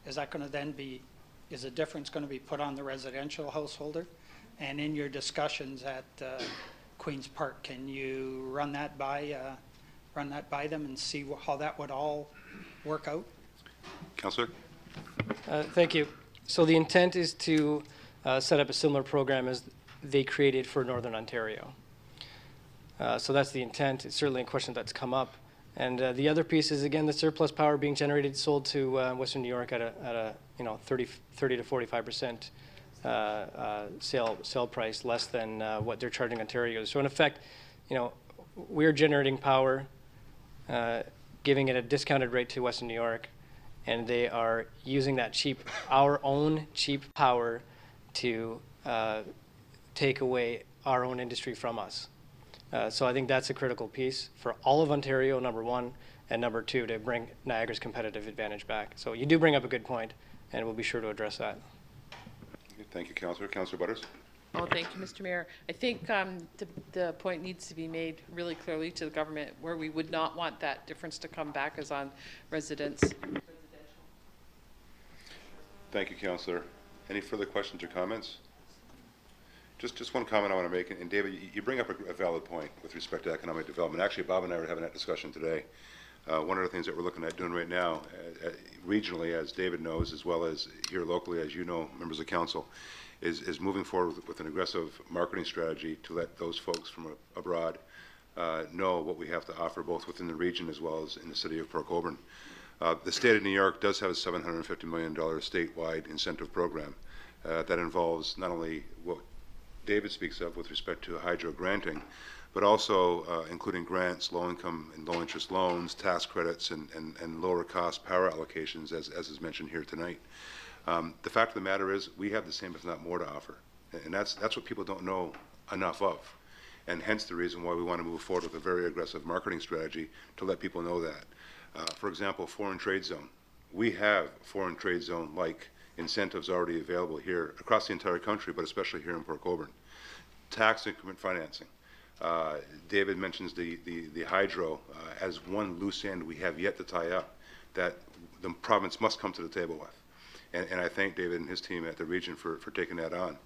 Speaker 12: Is that going to then be, is the difference going to be put on the residential householder? And in your discussions at Queen's Park, can you run that by them and see how that would all work out?
Speaker 1: Councillor.
Speaker 16: Thank you. So the intent is to set up a similar program as they created for Northern Ontario. So that's the intent. It's certainly a question that's come up. And the other piece is, again, the surplus power being generated, sold to Western New York at a 30 to 45% sale price, less than what they're charging Ontario. So in effect, we're generating power, giving it a discounted rate to Western New York, and they are using that our own cheap power to take away our own industry from us. So I think that's a critical piece for all of Ontario, number one, and number two, to bring Niagara's competitive advantage back. So you do bring up a good point, and we'll be sure to address that.
Speaker 1: Thank you, Councillor. Councillor Butters.
Speaker 2: Oh, thank you, Mr. Mayor. I think the point needs to be made really clearly to the government where we would not want that difference to come back as on residents.
Speaker 1: Thank you, Councillor. Any further questions or comments? Just one comment I want to make, and David, you bring up a valid point with respect to economic development. Actually, Bob and I were having that discussion today. One of the things that we're looking at doing right now, regionally, as David knows, as well as here locally, as you know, members of council, is moving forward with an aggressive marketing strategy to let those folks from abroad know what we have to offer, both within the region as well as in the city of Port Colborne. The state of New York does have a $750 million statewide incentive program that involves not only what David speaks of with respect to hydro granting, but also including grants, low-income and low-interest loans, tax credits, and lower-cost power allocations, as is mentioned here tonight. The fact of the matter is, we have the same, if not more, to offer, and that's what people don't know enough of, and hence the reason why we want to move forward with a very aggressive marketing strategy to let people know that. For example, foreign trade zone. We have foreign trade zone-like incentives already available here across the entire country, but especially here in Port Colborne. Tax increment financing. David mentions the hydro as one loose end we have yet to tie up that the province must come to the table with. And I thank David and his team at the region for taking that on.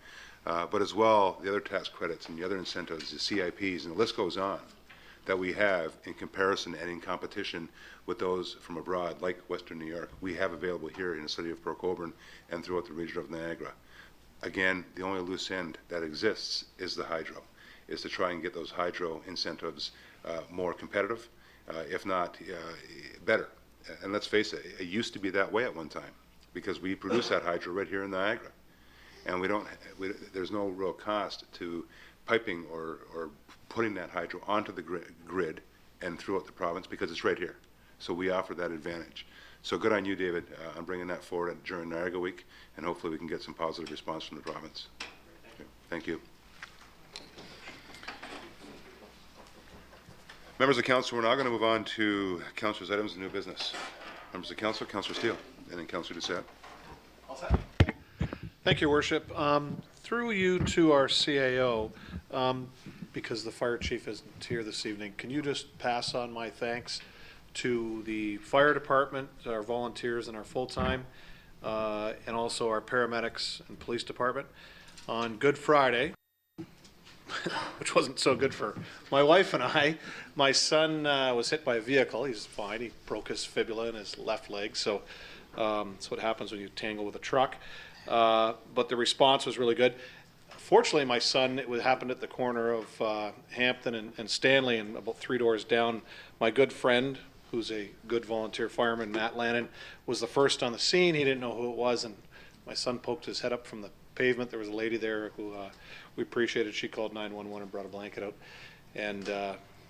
Speaker 1: But as well, the other tax credits and the other incentives, the CIPs, and the list goes on, that we have in comparison and in competition with those from abroad, like Western New York, we have available here in the city of Port Colborne and throughout the region of Niagara. Again, the only loose end that exists is the hydro, is to try and get those hydro incentives more competitive, if not better. And let's face it, it used to be that way at one time, because we produce that hydro right here in Niagara. And there's no real cost to piping or putting that hydro onto the grid and throughout the province, because it's right here. So we offer that advantage. So good on you, David, on bringing that forward during Niagara Week, and hopefully we can get some positive response from the province. Okay. Thank you. Members of council, we're now going to move on to councilors' items of new business. Members of council, Councillor Steele, and then Councillor Doucette.
Speaker 18: Thank you, Worship. Through you to our CAO, because the fire chief isn't here this evening, can you just pass on my thanks to the fire department, our volunteers and our full-time, and also our paramedics and police department. On Good Friday, which wasn't so good for my wife and I, my son was hit by a vehicle. He's fine. He broke his fibula in his left leg, so that's what happens when you tangle with a truck. But the response was really good. Fortunately, my son, it happened at the corner of Hampton and Stanley, and about 3 doors down. My good friend, who's a good volunteer fireman, Matt Lannon, was the first on the scene. He didn't know who it was, and my son poked his head up from the pavement. There was a lady there who we appreciated. She called 911 and brought a blanket out, and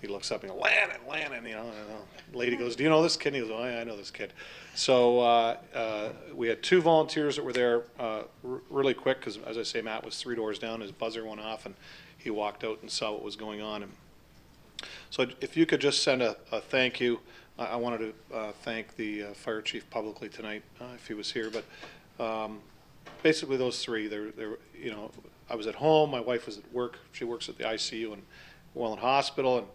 Speaker 18: he looks up and goes, Lannon, you know. And the lady goes, do you know this kid? And he goes, oh, yeah, I know this kid. So we had 2 volunteers that were there really quick, because, as I say, Matt was 3 doors down. His buzzer went off, and he walked out and saw what was going on. And so if you could just send a thank you. I wanted to thank the fire chief publicly tonight, if he was here. But basically, those 3. You know, I was at home. My wife was at work. She works at the ICU in Welland Hospital, and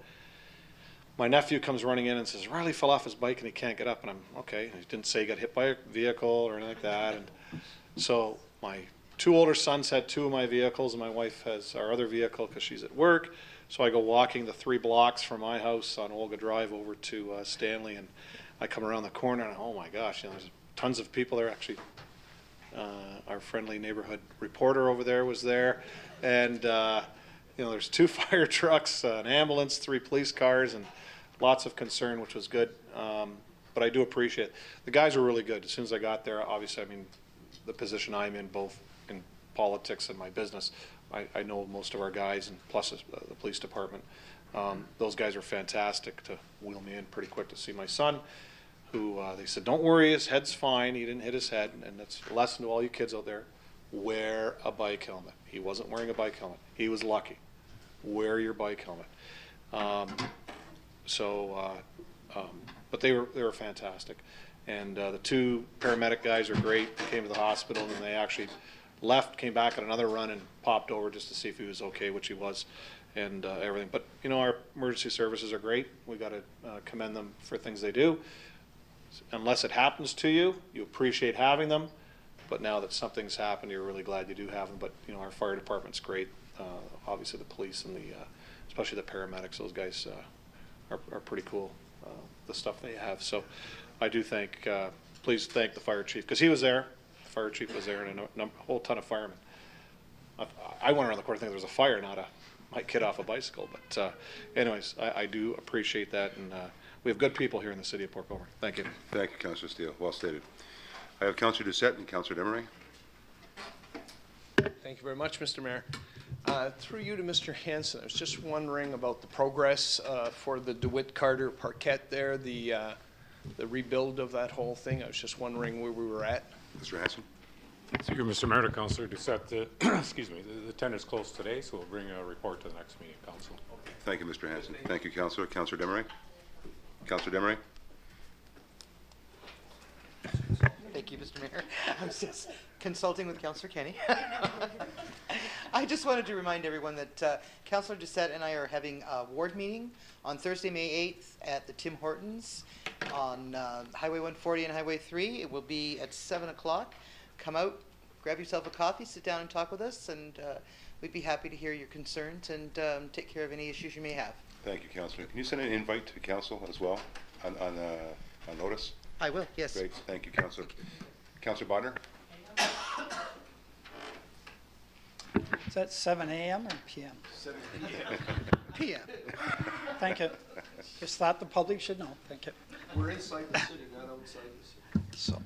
Speaker 18: my nephew comes running in and says, Riley fell off his bike and he can't get up. And I'm, okay. He didn't say he got hit by a vehicle or anything like that. And so my 2 older sons had 2 of my vehicles, and my wife has our other vehicle because she's at work. So I go walking the 3 blocks from my house on Olga Drive over to Stanley, and I come around the corner, and oh my gosh, you know, there's tons of people there. Actually, our friendly neighborhood reporter over there was there, and you know, there's 2 fire trucks, an ambulance, 3 police cars, and lots of concern, which was good. But I do appreciate it. The guys were really good. As soon as I got there, obviously, I mean, the position I'm in, both in politics and my business, I know most of our guys, and plus the police department. Those guys are fantastic to wheel me in pretty quick to see my son, who they said, don't worry, his head's fine. He didn't hit his head. And that's a lesson to all you kids out there. Wear a bike helmet. He wasn't wearing a bike helmet. He was lucky. Wear your bike helmet. But they were fantastic. And the 2 paramedic guys are great. They came to the hospital, and they actually left, came back on another run and popped over just to see if he was okay, which he was, and everything. But, you know, our emergency services are great. We got to commend them for things they do. Unless it happens to you, you appreciate having them. But now that something's happened, you're really glad you do have them. But, you know, our fire department's great. Obviously the police and especially the paramedics, those guys are pretty cool, the stuff they have. So I do please thank the fire chief, because he was there. The fire chief was there, and a whole ton of firemen. I went around the corner thinking there was a fire, not my kid off a bicycle. But anyways, I do appreciate that, and we have good people here in the city of Port Colborne. Thank you.
Speaker 1: Thank you, Councillor Steele. Well stated. I have Councillor Doucette and Councillor Demery.
Speaker 6: Thank you very much, Mr. Mayor. Through you to Mr. Hanson, I was just wondering about the progress for the DeWitt Carter Parquet there, the rebuild of that whole thing. I was just wondering where we were at.
Speaker 1: Mr. Hanson.
Speaker 19: Thank you, Mr. Mayor, to Councillor Doucette. Excuse me, the tender's closed today, so we'll bring a report to the next meeting, Council.
Speaker 1: Thank you, Mr. Hanson. Thank you, Councillor. Councillor Demery. Councillor Demery.
Speaker 10: Thank you, Mr. Mayor. I was just consulting with Councillor Kenny. I just wanted to remind everyone that Councillor Doucette and I are having a ward meeting on Thursday, May 8th at the Tim Hortons on Highway 140 and Highway 3. It will be at 7 o'clock. Come out, grab yourself a coffee, sit down and talk with us, and we'd be happy to hear your concerns and take care of any issues you may have.
Speaker 1: Thank you, Councillor. Can you send an invite to council as well on notice?
Speaker 10: I will, yes.
Speaker 1: Great. Thank you, Councillor. Councillor Bodner.
Speaker 12: Is that 7 a.m. or p.m.?
Speaker 10: 7 p.m. p.m.
Speaker 12: Thank you. Just thought the public should know. Thank you.
Speaker 6: We're inside the city, not outside the city.
Speaker 12: So.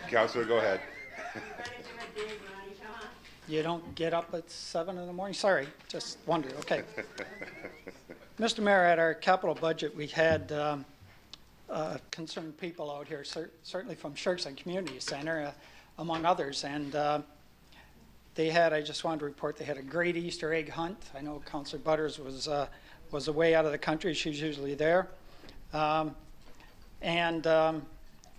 Speaker 1: Councillor, go ahead.
Speaker 12: You don't get up at 7 in the morning? Sorry, just wondered. Okay. Mr. Mayor, at our capital budget, we had concerned people out here, certainly from Sherkson Community Center, among others, and they had, I just wanted to report, they had a great Easter egg hunt. I know Councillor Butters was away out of the country. She's usually there.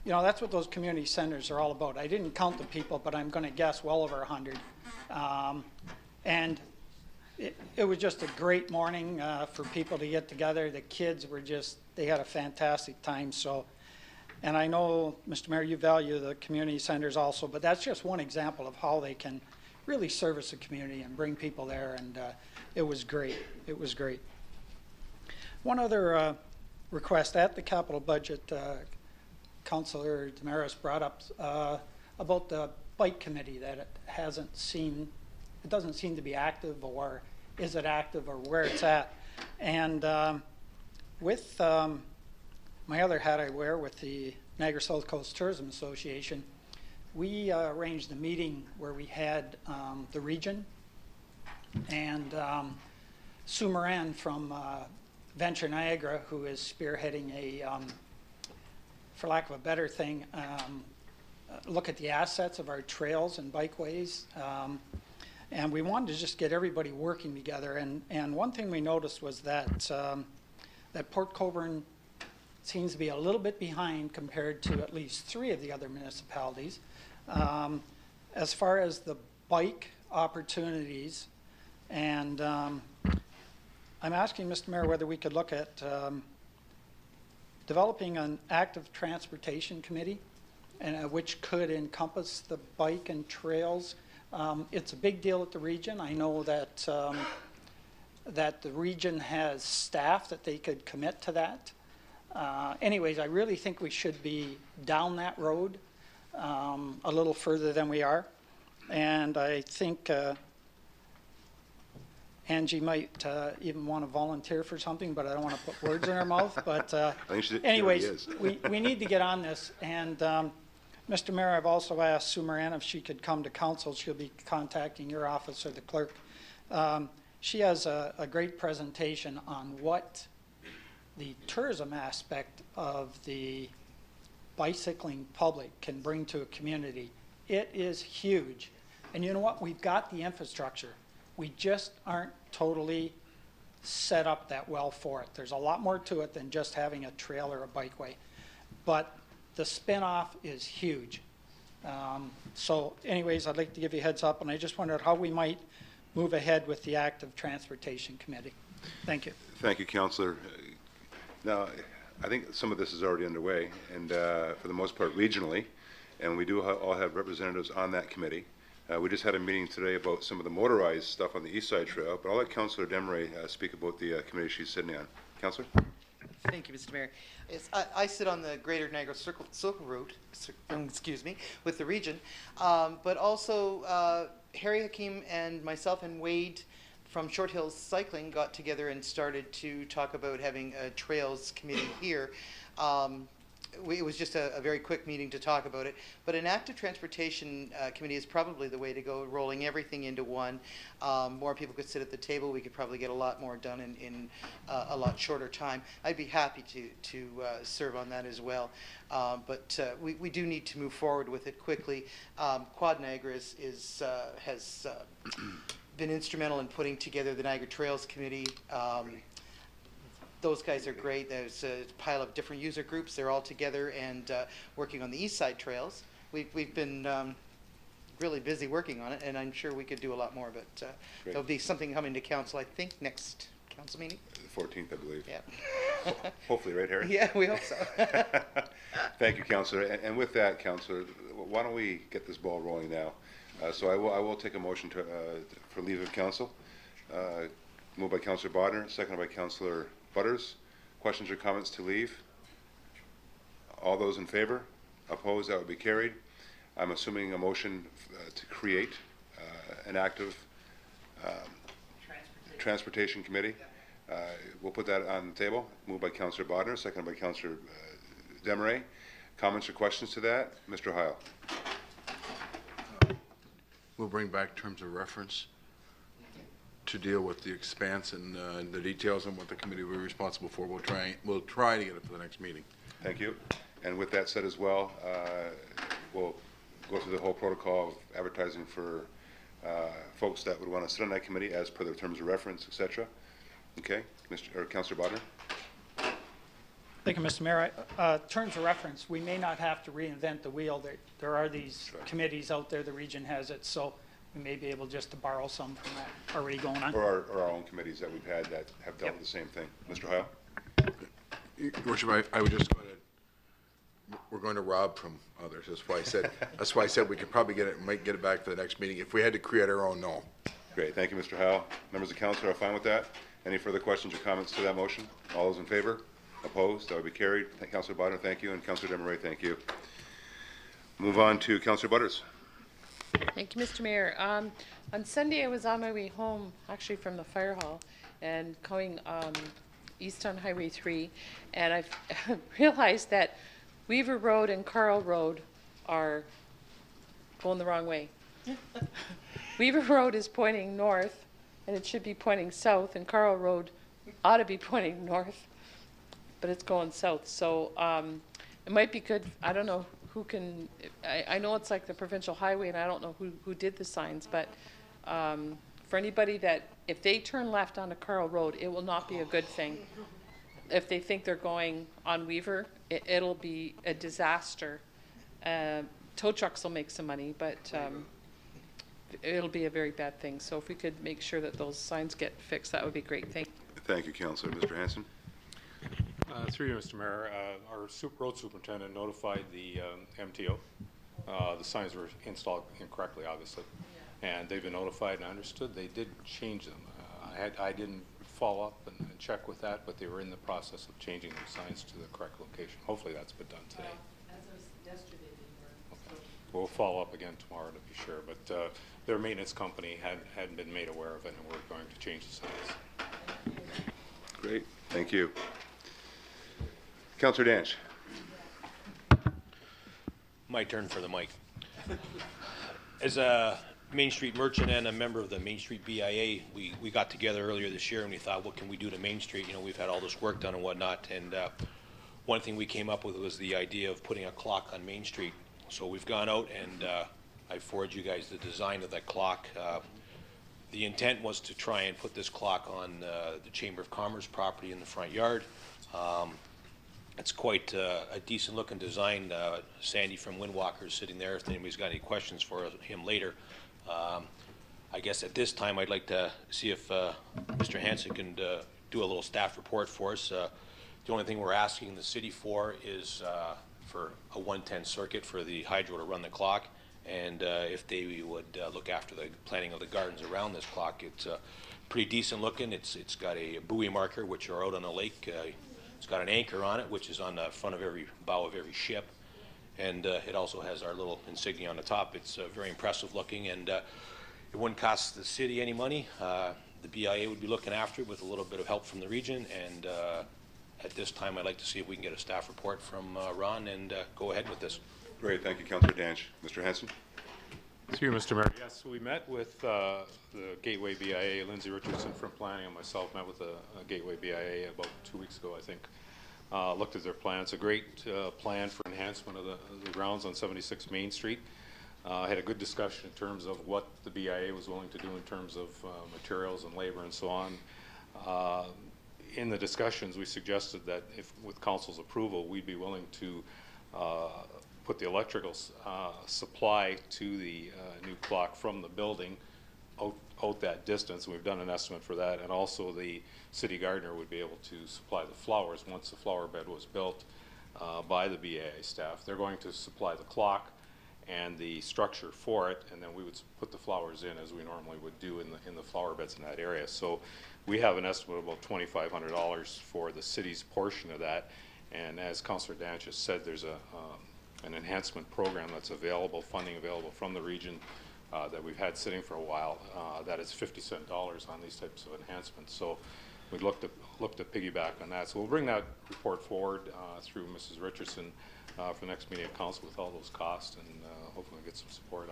Speaker 12: You know, that's what those community centers are all about. I didn't count the people, but I'm going to guess well over 100. And it was just a great morning for people to get together. The kids were they had a fantastic time. So, and I know, Mr. Mayor, you value the community centers also, but that's just one example of how they can really service the community and bring people there. And it was great. It was great. One other request at the capital budget, Councillor Damaris brought up about the bike committee, that it doesn't seem to be active, or is it active, or where it's at. And with my other hat I wear with the Niagara South Coast Tourism Association, we arranged a meeting where we had the region and Sue Moran from Venture Niagara, who is spearheading a for lack of a better thing, look at the assets of our trails and bikeways. And we wanted to just get everybody working together. And one thing we noticed was that that Port Colborne seems to be a little bit behind compared to at least 3 of the other municipalities. As far as the bike opportunities, and I'm asking Mr. Mayor whether we could look at developing an active transportation committee, and which could encompass the bike and trails. It's a big deal at the region. I know that that the region has staff that they could commit to that. Anyways, I really think we should be down that road a little further than we are. And I think Angie might even want to volunteer for something, but I don't want to put words in her mouth. But anyways, we need to get on this. And Mr. Mayor, I've also asked Sue Moran if she could come to council. She'll be contacting your office or the clerk. She has a great presentation on what the tourism aspect of the bicycling public can bring to a community. It is huge. And you know what? We've got the infrastructure. We just aren't totally set up that well for it. There's a lot more to it than just having a trail or a bikeway. But the spin-off is huge. So anyways, I'd like to give you a heads up, and I just wondered how we might move ahead with the active transportation committee. Thank you.
Speaker 1: Thank you, Councillor. Now, I think some of this is already underway, and for the most part regionally, and we do all have representatives on that committee. We just had a meeting today about some of the motorized stuff on the East Side Trail, but I'll let Councillor Desmarais speak about the committee she's sitting on. Councillor?
Speaker 10: Thank you, Mr. Mayor. Yes, I sit on the Greater Niagara Circle Route, excuse me, with the region, but also Harry Hakeem and myself and Wade from Short Hills Cycling got together and started to talk about having a trails committee here. It was just a very quick meeting to talk about it, but an active transportation committee is probably the way to go, rolling everything into one. More people could sit at the table. We could probably get a lot more done in a lot shorter time. I'd be happy to serve on that as well, but we do need to move forward with it quickly. Quad Niagara has been instrumental in putting together the Niagara Trails Committee. Those guys are great. There's a pile of different user groups. They're all together and working on the East Side trails. We've been really busy working on it, and I'm sure we could do a lot more, but there'll be something coming to council, I think, next council meeting.
Speaker 1: The 14th, I believe.
Speaker 10: Yeah.
Speaker 1: Hopefully, right, Harry?
Speaker 10: Yeah, we hope so.
Speaker 1: Thank you, Councillor. And with that, Councillor, why don't we get this ball rolling now? So I will take a motion for leave of council. Moved by Councillor Bodner, seconded by Councillor Butters. Questions or comments to leave? All those in favor? Opposed? That would be carried. I'm assuming a motion to create an active transportation committee. We'll put that on the table. Moved by Councillor Bodner, seconded by Councillor Desmarais. Comments or questions to that? Mr. Heil.
Speaker 20: We'll bring back terms of reference to deal with the expanse and the details on what the committee will be responsible for. We'll try to get it for the next meeting.
Speaker 1: Thank you. And with that said as well, we'll go through the whole protocol of advertising for folks that would want to sit on that committee as per their terms of reference, etc. Okay, Councillor Bodner.
Speaker 12: Thank you, Mr. Mayor. Terms of reference, we may not have to reinvent the wheel. There are these committees out there, the region has it, so we may be able just to borrow some from that already going on.
Speaker 1: Or our own committees that we've had that have dealt with the same thing. Mr. Heil?
Speaker 20: Your Worship, I would just go to, we're going to rob from others. That's why I said we could probably might get it back for the next meeting. If we had to create our own, no.
Speaker 1: Great, thank you, Mr. Heil. Members of council are fine with that? Any further questions or comments to that motion? All those in favor? Opposed? That would be carried. Councillor Bodner, thank you, and Councillor Desmarais, thank you. Move on to Councillor Butters.
Speaker 2: Thank you, Mr. Mayor. On Sunday, I was on my way home, actually from the fire hall, and going east on Highway 3, and I realized that Weaver Road and Carl Road are going the wrong way. Weaver Road is pointing north, and it should be pointing south, and Carl Road ought to be pointing north, but it's going south. So it might be good, I don't know who can, I know it's like the provincial highway, and I don't know who did the signs, but for anybody that, if they turn left onto Carl Road, it will not be a good thing. If they think they're going on Weaver, it'll be a disaster. Tow trucks will make some money, but it'll be a very bad thing. So if we could make sure that those signs get fixed, that would be great. Thank you.
Speaker 1: Thank you, Councillor. Mr. Hanson?
Speaker 19: Through you, Mr. Mayor, our road superintendent notified the MTO. The signs were installed incorrectly, obviously, and they've been notified and understood they did change them. I didn't follow up and check with that, but they were in the process of changing the signs to the correct location. Hopefully that's been done today.
Speaker 2: As of yesterday, they were.
Speaker 19: Okay. We'll follow up again tomorrow to be sure, but their maintenance company hadn't been made aware of it, and we're going to change the signs.
Speaker 1: Great, thank you. Councillor Danch.
Speaker 21: My turn for the mic. As a Main Street merchant and a member of the Main Street BIA, we got together earlier this year and we thought, what can we do to Main Street? You know, we've had all this work done and whatnot, and one thing we came up with was the idea of putting a clock on Main Street. So we've gone out and I forwarded you guys the design of that clock. The intent was to try and put this clock on the Chamber of Commerce property in the front yard. It's quite a decent looking design. Sandy from Windwalker is sitting there if anybody's got any questions for him later. I guess at this time I'd like to see if Mr. Hansen can do a little staff report for us. The only thing we're asking the city for is for a 110 circuit for the hydro to run the clock, and if they would look after the planning of the gardens around this clock. It's pretty decent looking. It's got a buoy marker, which are out on the lake. It's got an anchor on it, which is on the front of every bow of every ship, and it also has our little insignia on the top. It's very impressive looking, and it wouldn't cost the city any money. The BIA would be looking after it with a little bit of help from the region, and at this time I'd like to see if we can get a staff report from Ron and go ahead with this.
Speaker 1: Great, thank you, Councillor Danch. Mr. Hansen?
Speaker 19: Through you, Mr. Mayor. Yes, we met with the Gateway BIA, Lindsay Richardson from Planning and myself met with the Gateway BIA about 2 weeks ago, I think. Looked at their plan. It's a great plan for enhancement of the grounds on 76 Main Street. Had a good discussion in terms of what the BIA was willing to do in terms of materials and labor and so on. In the discussions, we suggested that if, with council's approval, we'd be willing to put the electrical supply to the new clock from the building out that distance. We've done an estimate for that, and also the city gardener would be able to supply the flowers once the flower bed was built by the BIA staff. They're going to supply the clock and the structure for it, and then we would put the flowers in as we normally would do in the flower beds in that area. So we have an estimate of about $2,500 for the city's portion of that, and as Councillor Danch has said, there's an enhancement program that's available, funding available from the region that we've had sitting for a while. That is 50-cent dollars on these types of enhancements. So we looked to piggyback on that. So we'll bring that report forward through Mrs. Richardson for the next meeting of council with all those costs, and hopefully get some support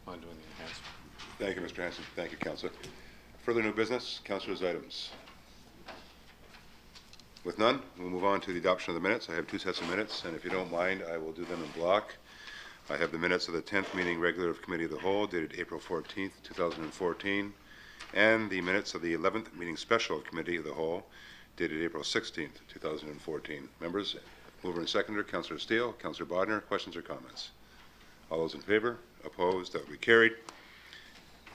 Speaker 19: on doing the enhancement.
Speaker 1: Thank you, Mr. Hansen. Thank you, Councillor. Further new business, Councillor's items. With none, we'll move on to the adoption of the minutes. I have 2 sets of minutes, and if you don't mind, I will do them in block. I have the minutes of the 10th meeting regular of Committee of the Whole, dated April 14th, 2014, and the minutes of the 11th meeting special of Committee of the Whole, dated April 16th, 2014. Members, mover and seconder, Councillor Steele, Councillor Bodner, questions or comments? All those in favor? Opposed? That will be carried.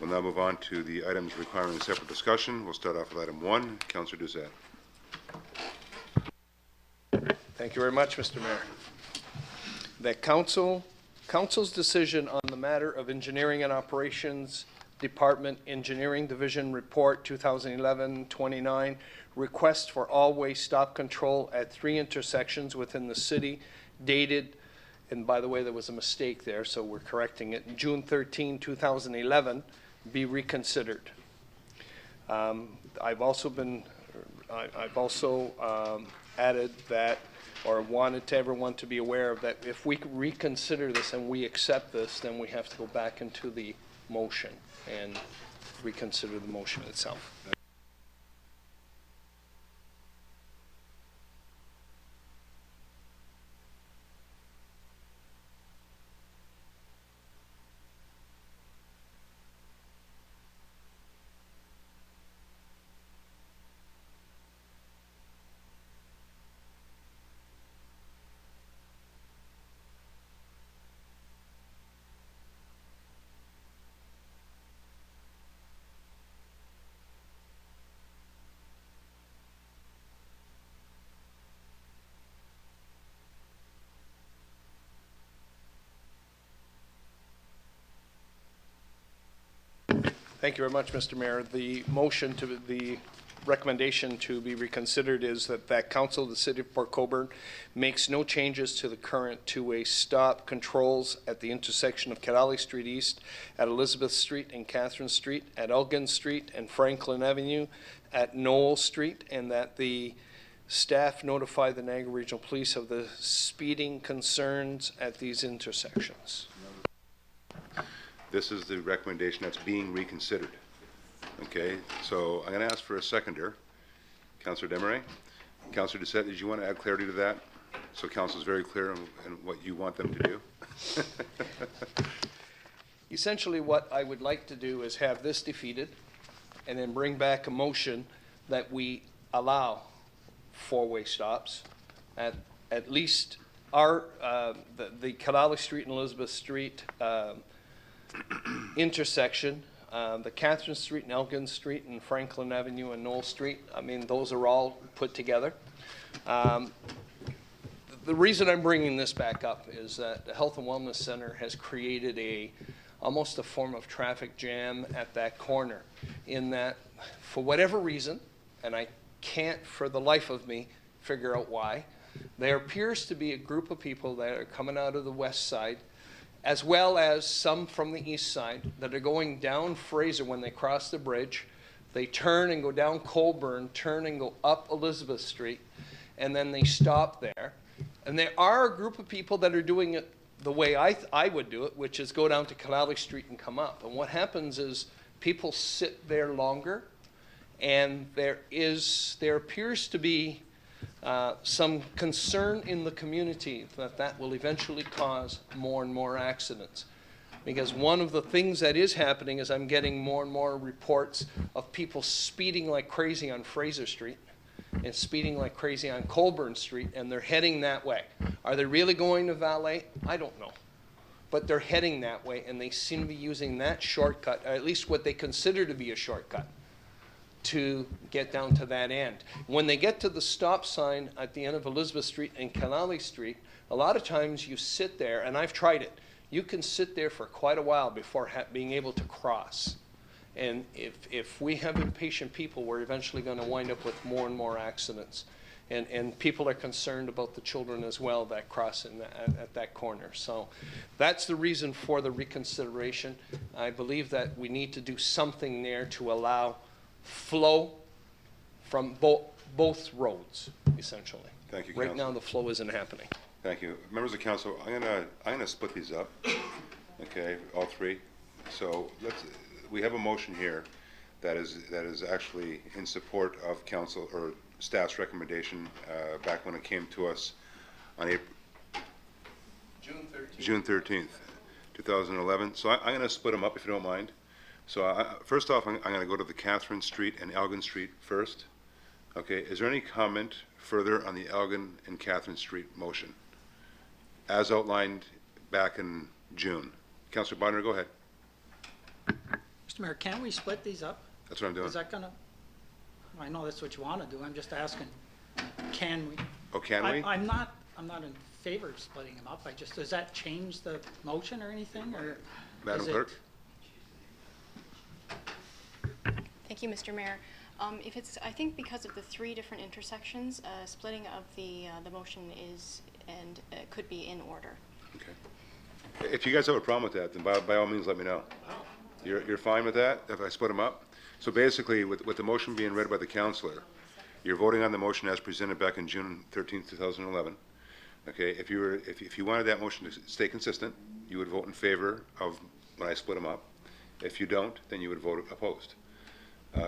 Speaker 1: We'll now move on to the items requiring a separate discussion. We'll start off with item 1. Councillor Doucette.
Speaker 6: Thank you very much, Mr. Mayor. That Council's decision on the matter of Engineering and Operations Department Engineering Division Report 2011-29, request for all-way stop control at 3 intersections within the city, dated, and by the way, there was a mistake there, so we're correcting it, June 13, 2011, be reconsidered. I've also added that, or wanted to everyone to be aware of that if we reconsider this and we accept this, then we have to go back into the motion and reconsider the motion itself. Thank you very much, Mr. Mayor. The motion to the recommendation to be reconsidered is that Council of the City of Port Colborne makes no changes to the current two-way stop controls at the intersection of Cadali Street East, at Elizabeth Street and Catherine Street, at Elgin Street and Franklin Avenue, at Knoll Street, and that the staff notify the Niagara Regional Police of the speeding concerns at these intersections.
Speaker 1: This is the recommendation that's being reconsidered. Okay, so I'm going to ask for a seconder. Councillor Desmarais. Councillor Doucette, did you want to add clarity to that? So council is very clear on what you want them to do.
Speaker 6: Essentially, what I would like to do is have this defeated and then bring back a motion that we allow four-way stops at at least our, the Canale Street and Elizabeth Street intersection, the Catherine Street and Elgin Street and Franklin Avenue and Knoll Street, I mean, those are all put together. The reason I'm bringing this back up is that the Health and Wellness Center has created almost a form of traffic jam at that corner, in that, for whatever reason, and I can't for the life of me figure out why, there appears to be a group of people that are coming out of the west side, as well as some from the east side, that are going down Fraser when they cross the bridge. They turn and go down Colborne, turn and go up Elizabeth Street, and then they stop there. And there are a group of people that are doing it the way I would do it, which is go down to Canale Street and come up. And what happens is people sit there longer, and there appears to be some concern in the community that will eventually cause more and more accidents. Because one of the things that is happening is I'm getting more and more reports of people speeding like crazy on Fraser Street and speeding like crazy on Colborne Street, and they're heading that way. Are they really going to valet? I don't know. But they're heading that way, and they seem to be using that shortcut, or at least what they consider to be a shortcut, to get down to that end. When they get to the stop sign at the end of Elizabeth Street and Canale Street, a lot of times you sit there, and I've tried it, you can sit there for quite a while before being able to cross. And if we have impatient people, we're eventually going to wind up with more and more accidents. And people are concerned about the children as well that cross at that corner. So that's the reason for the reconsideration. I believe that we need to do something there to allow flow from both roads, essentially.
Speaker 1: Thank you,
Speaker 6: Right
Speaker 1: Councilor.
Speaker 6: now, the flow isn't happening.
Speaker 1: Thank you. Members of council, I'm gonna split these up, okay, all three. So we have a motion here that is actually in support of council or staff's recommendation back when it came to us on June 13th, 2011. So I'm gonna split them up if you don't mind. So first off, I'm gonna go to the Catherine Street and Elgin Street first. Okay, is there any comment further on the Elgin and Catherine Street motion as outlined back in June? Councillor Bodnar, go ahead.
Speaker 12: Mr. Mayor, can't we split these up?
Speaker 1: That's what I'm doing.
Speaker 12: Is that gonna, I know that's what you want to do, I'm just asking, can we?
Speaker 1: Oh, can we?
Speaker 12: I'm not in favor of splitting them up, does that change the motion or anything, or?
Speaker 1: Madam
Speaker 12: is it-
Speaker 1: Clerk?
Speaker 15: Thank you, Mr. Mayor. If it's, I think because of the three different intersections, splitting of the motion is, and could be in order.
Speaker 1: Okay. If you guys have a problem with that, then by all means, let me know. You're fine with that, if I split them up? So basically, with the motion being read by the councillor, you're voting on the motion as presented back in June 13th, 2011. Okay, if you wanted that motion to stay consistent, you would vote in favor of when I split them up. If you don't, then you would vote opposed.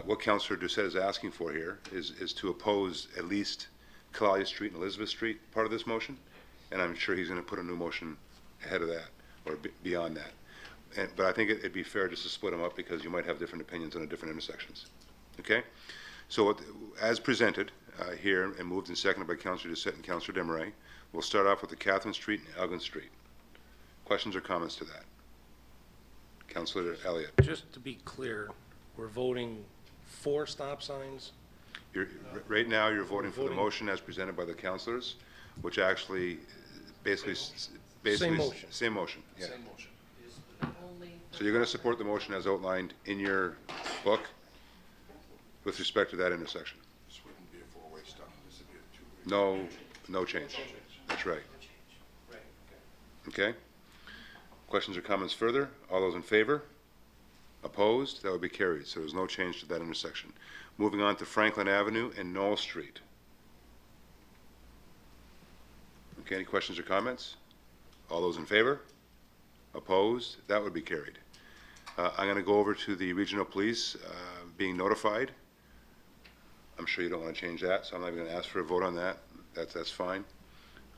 Speaker 1: What Councillor Doucette is asking for here is to oppose at least Claudia Street and Elizabeth Street part of this motion, and I'm sure he's going to put a new motion ahead of that or beyond that. But I think it'd be fair just to split them up because you might have different opinions on the different intersections. Okay? So as presented here and moved and seconded by Councillor Doucette and Councillor Desmarais, we'll start off with the Catherine Street and Elgin Street. Questions or comments to that? Councillor Elliott.
Speaker 17: Just to be clear, we're voting for stop signs?
Speaker 1: Right now, you're voting for the motion as presented by the councillors, which actually basically.
Speaker 17: Same motion.
Speaker 1: Same motion, yeah.
Speaker 17: Same motion.
Speaker 1: So you're going to support the motion as outlined in your book with respect to that intersection?
Speaker 20: This wouldn't be a four-way stop, this would be a two-way.
Speaker 1: No change. That's right. Okay? Questions or comments further? All those in favor? Opposed? That would be carried. So there's no change to that intersection. Moving on to Franklin Avenue and Knoll Street. Okay, any questions or comments? All those in favor? Opposed? That would be carried. I'm going to go over to the regional police being notified. I'm sure you don't want to change that, so I'm not even going to ask for a vote on that. That's fine.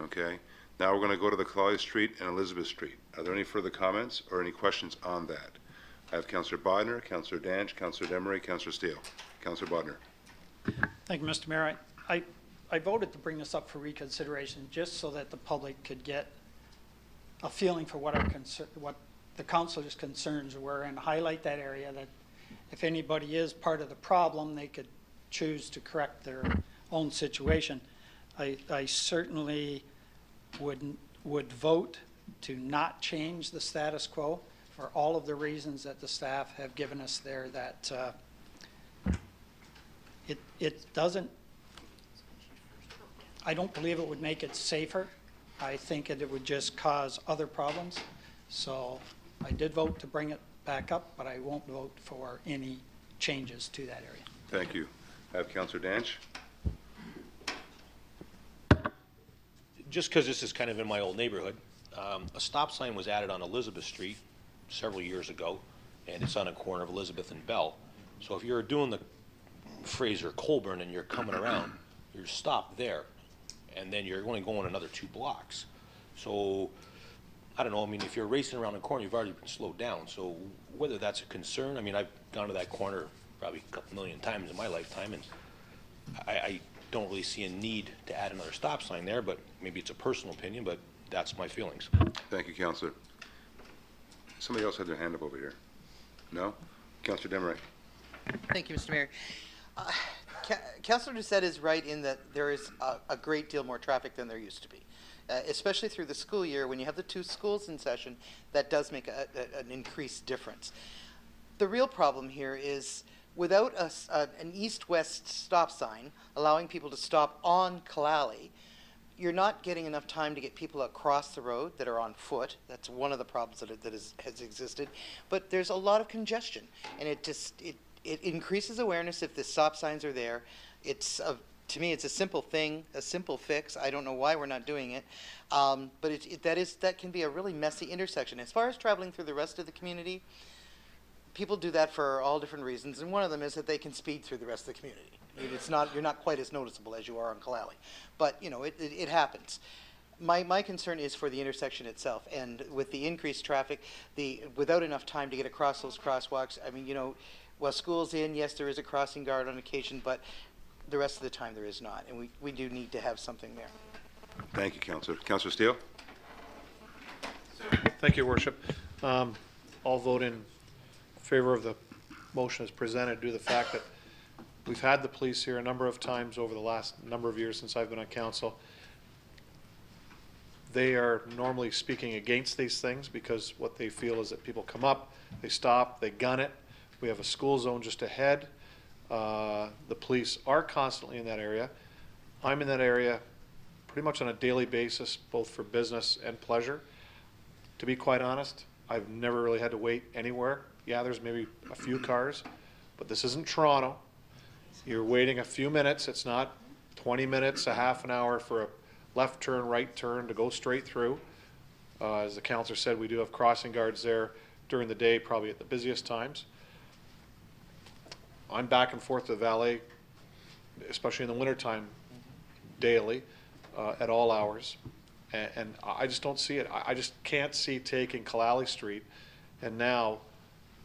Speaker 1: Okay. Now we're going to go to the Claudia Street and Elizabeth Street. Are there any further comments or any questions on that? I have Councillor Bodnar, Councillor Dange, Councillor Desmarais, Councillor Steele. Councillor Bodnar.
Speaker 12: Thank you, Mr. Mayor. I I voted to bring this up for reconsideration just so that the public could get a feeling for what what the councilors' concerns were, and highlight that area, that if anybody is part of the problem, they could choose to correct their own situation. I certainly would vote to not change the status quo for all of the reasons that the staff have given us there, that it doesn't, I don't believe it would make it safer. I think it would just cause other problems. So I did vote to bring it back up, but I won't vote for any changes to that area.
Speaker 1: Thank you. I have Councillor Danch.
Speaker 21: Just because this is kind of in my old neighborhood, a stop sign was added on Elizabeth Street several years ago, and it's on a corner of Elizabeth and Bell. So if you're doing the Fraser Colborne and you're coming around, you're stopped there, and then you're only going another 2 blocks. So I don't know, I mean, if you're racing around the corner, you've already been slowed down. So whether that's a concern, I mean, I've gone to that corner probably a couple million times in my lifetime, and I don't really see a need to add another stop sign there, but maybe it's a personal opinion, but that's my feelings.
Speaker 1: Thank you, Councillor. Somebody else had their hand up over here. No? Councillor Demeray.
Speaker 10: Thank you, Mr. Mayor. Councillor Doucette is right in that there is a great deal more traffic than there used to be. Especially through the school year, when you have the 2 schools in session, that does make an increased difference. The real problem here is without an east-west stop sign allowing people to stop on Kalali, you're not getting enough time to get people across the road that are on foot. That's one of the problems that has existed. But there's a lot of congestion, and it increases awareness if the stop signs are there. To me, it's a simple thing, a simple fix. I don't know why we're not doing it, but that can be a really messy intersection. As far as traveling through the rest of the community, people do that for all different reasons, and one of them is that they can speed through the rest of the community. You're not quite as noticeable as you are on Kalali, but you know it happens. My concern is for the intersection itself, and with the increased traffic, without enough time to get across those crosswalks. I mean, while school's in, yes, there is a crossing guard on occasion, but the rest of the time there is not, and we do need to have something there.
Speaker 1: Thank you, Councillor. Councillor Steele?
Speaker 18: Thank you, Your Worship. I'll vote in favor of the motion as presented due to the fact that we've had the police here a number of times over the last number of years since I've been on council. They are normally speaking against these things because what they feel is that people come up, they stop, they gun it. We have a school zone just ahead. The police are constantly in that area. I'm in that area pretty much on a daily basis, both for business and pleasure. To be quite honest, I've never really had to wait anywhere. Yeah, there's maybe a few cars, but this isn't Toronto. You're waiting a few minutes. It's not 20 minutes, a half an hour for a left turn, right turn to go straight through. As the councillor said, we do have crossing guards there during the day, probably at the busiest times. I'm back and forth to the valet, especially in the wintertime, daily, at all hours. And I just don't see it. I just can't see taking Kalali Street and now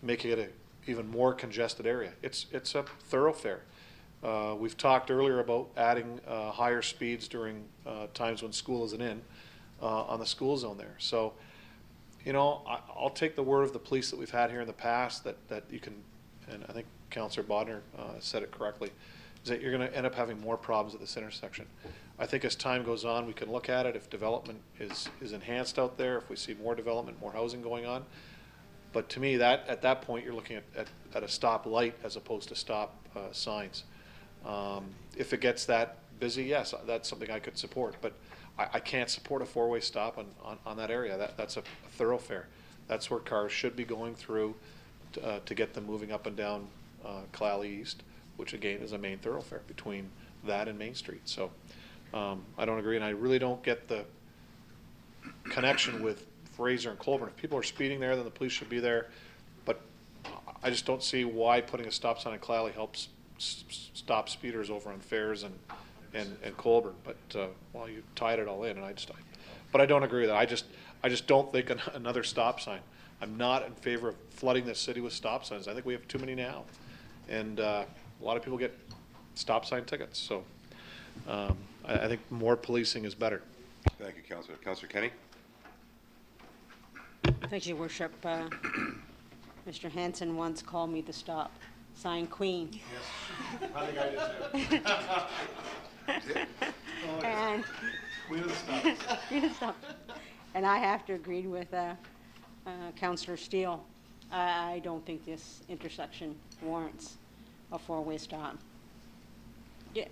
Speaker 18: making it an even more congested area. It's a thoroughfare. We've talked earlier about adding higher speeds during times when school isn't in on the school zone there. So, I'll take the word of the police that we've had here in the past that you can, and I think Councillor Bodner said it correctly, is that you're going to end up having more problems at this intersection. I think as time goes on, we can look at it if development is enhanced out there, if we see more development, more housing going on. But to me, at that point, you're looking at a stop light as opposed to stop signs. If it gets that busy, yes, that's something I could support. But I can't support a 4-way stop on that area. That's a thoroughfare. That's where cars should be going through to get them moving up and down Kalali East, which again is a main thoroughfare between that and Main Street. So I don't agree, and I really don't get the connection with Fraser and Colborne. If people are speeding there, then the police should be there. But I just don't see why putting a stop sign in Kalali helps stop speeders over on Fairs and Colborne. But well, you tied it all in, and but I don't agree with that. I just don't think another stop sign. I'm not in favor of flooding the city with stop signs. I think we have too many now, and a lot of people get stop sign tickets. So I think more policing is better.
Speaker 1: Thank you, Councillor. Councillor Kenny?
Speaker 3: Thank you, Worship. Mr. Hanson once called me the stop sign queen.
Speaker 18: Yes, I think I did too.
Speaker 3: And
Speaker 18: Queen of the stops.
Speaker 3: Queen of the stops. And I have to agree with Councillor Steele. I don't think this intersection warrants a four-way stop. Yeah,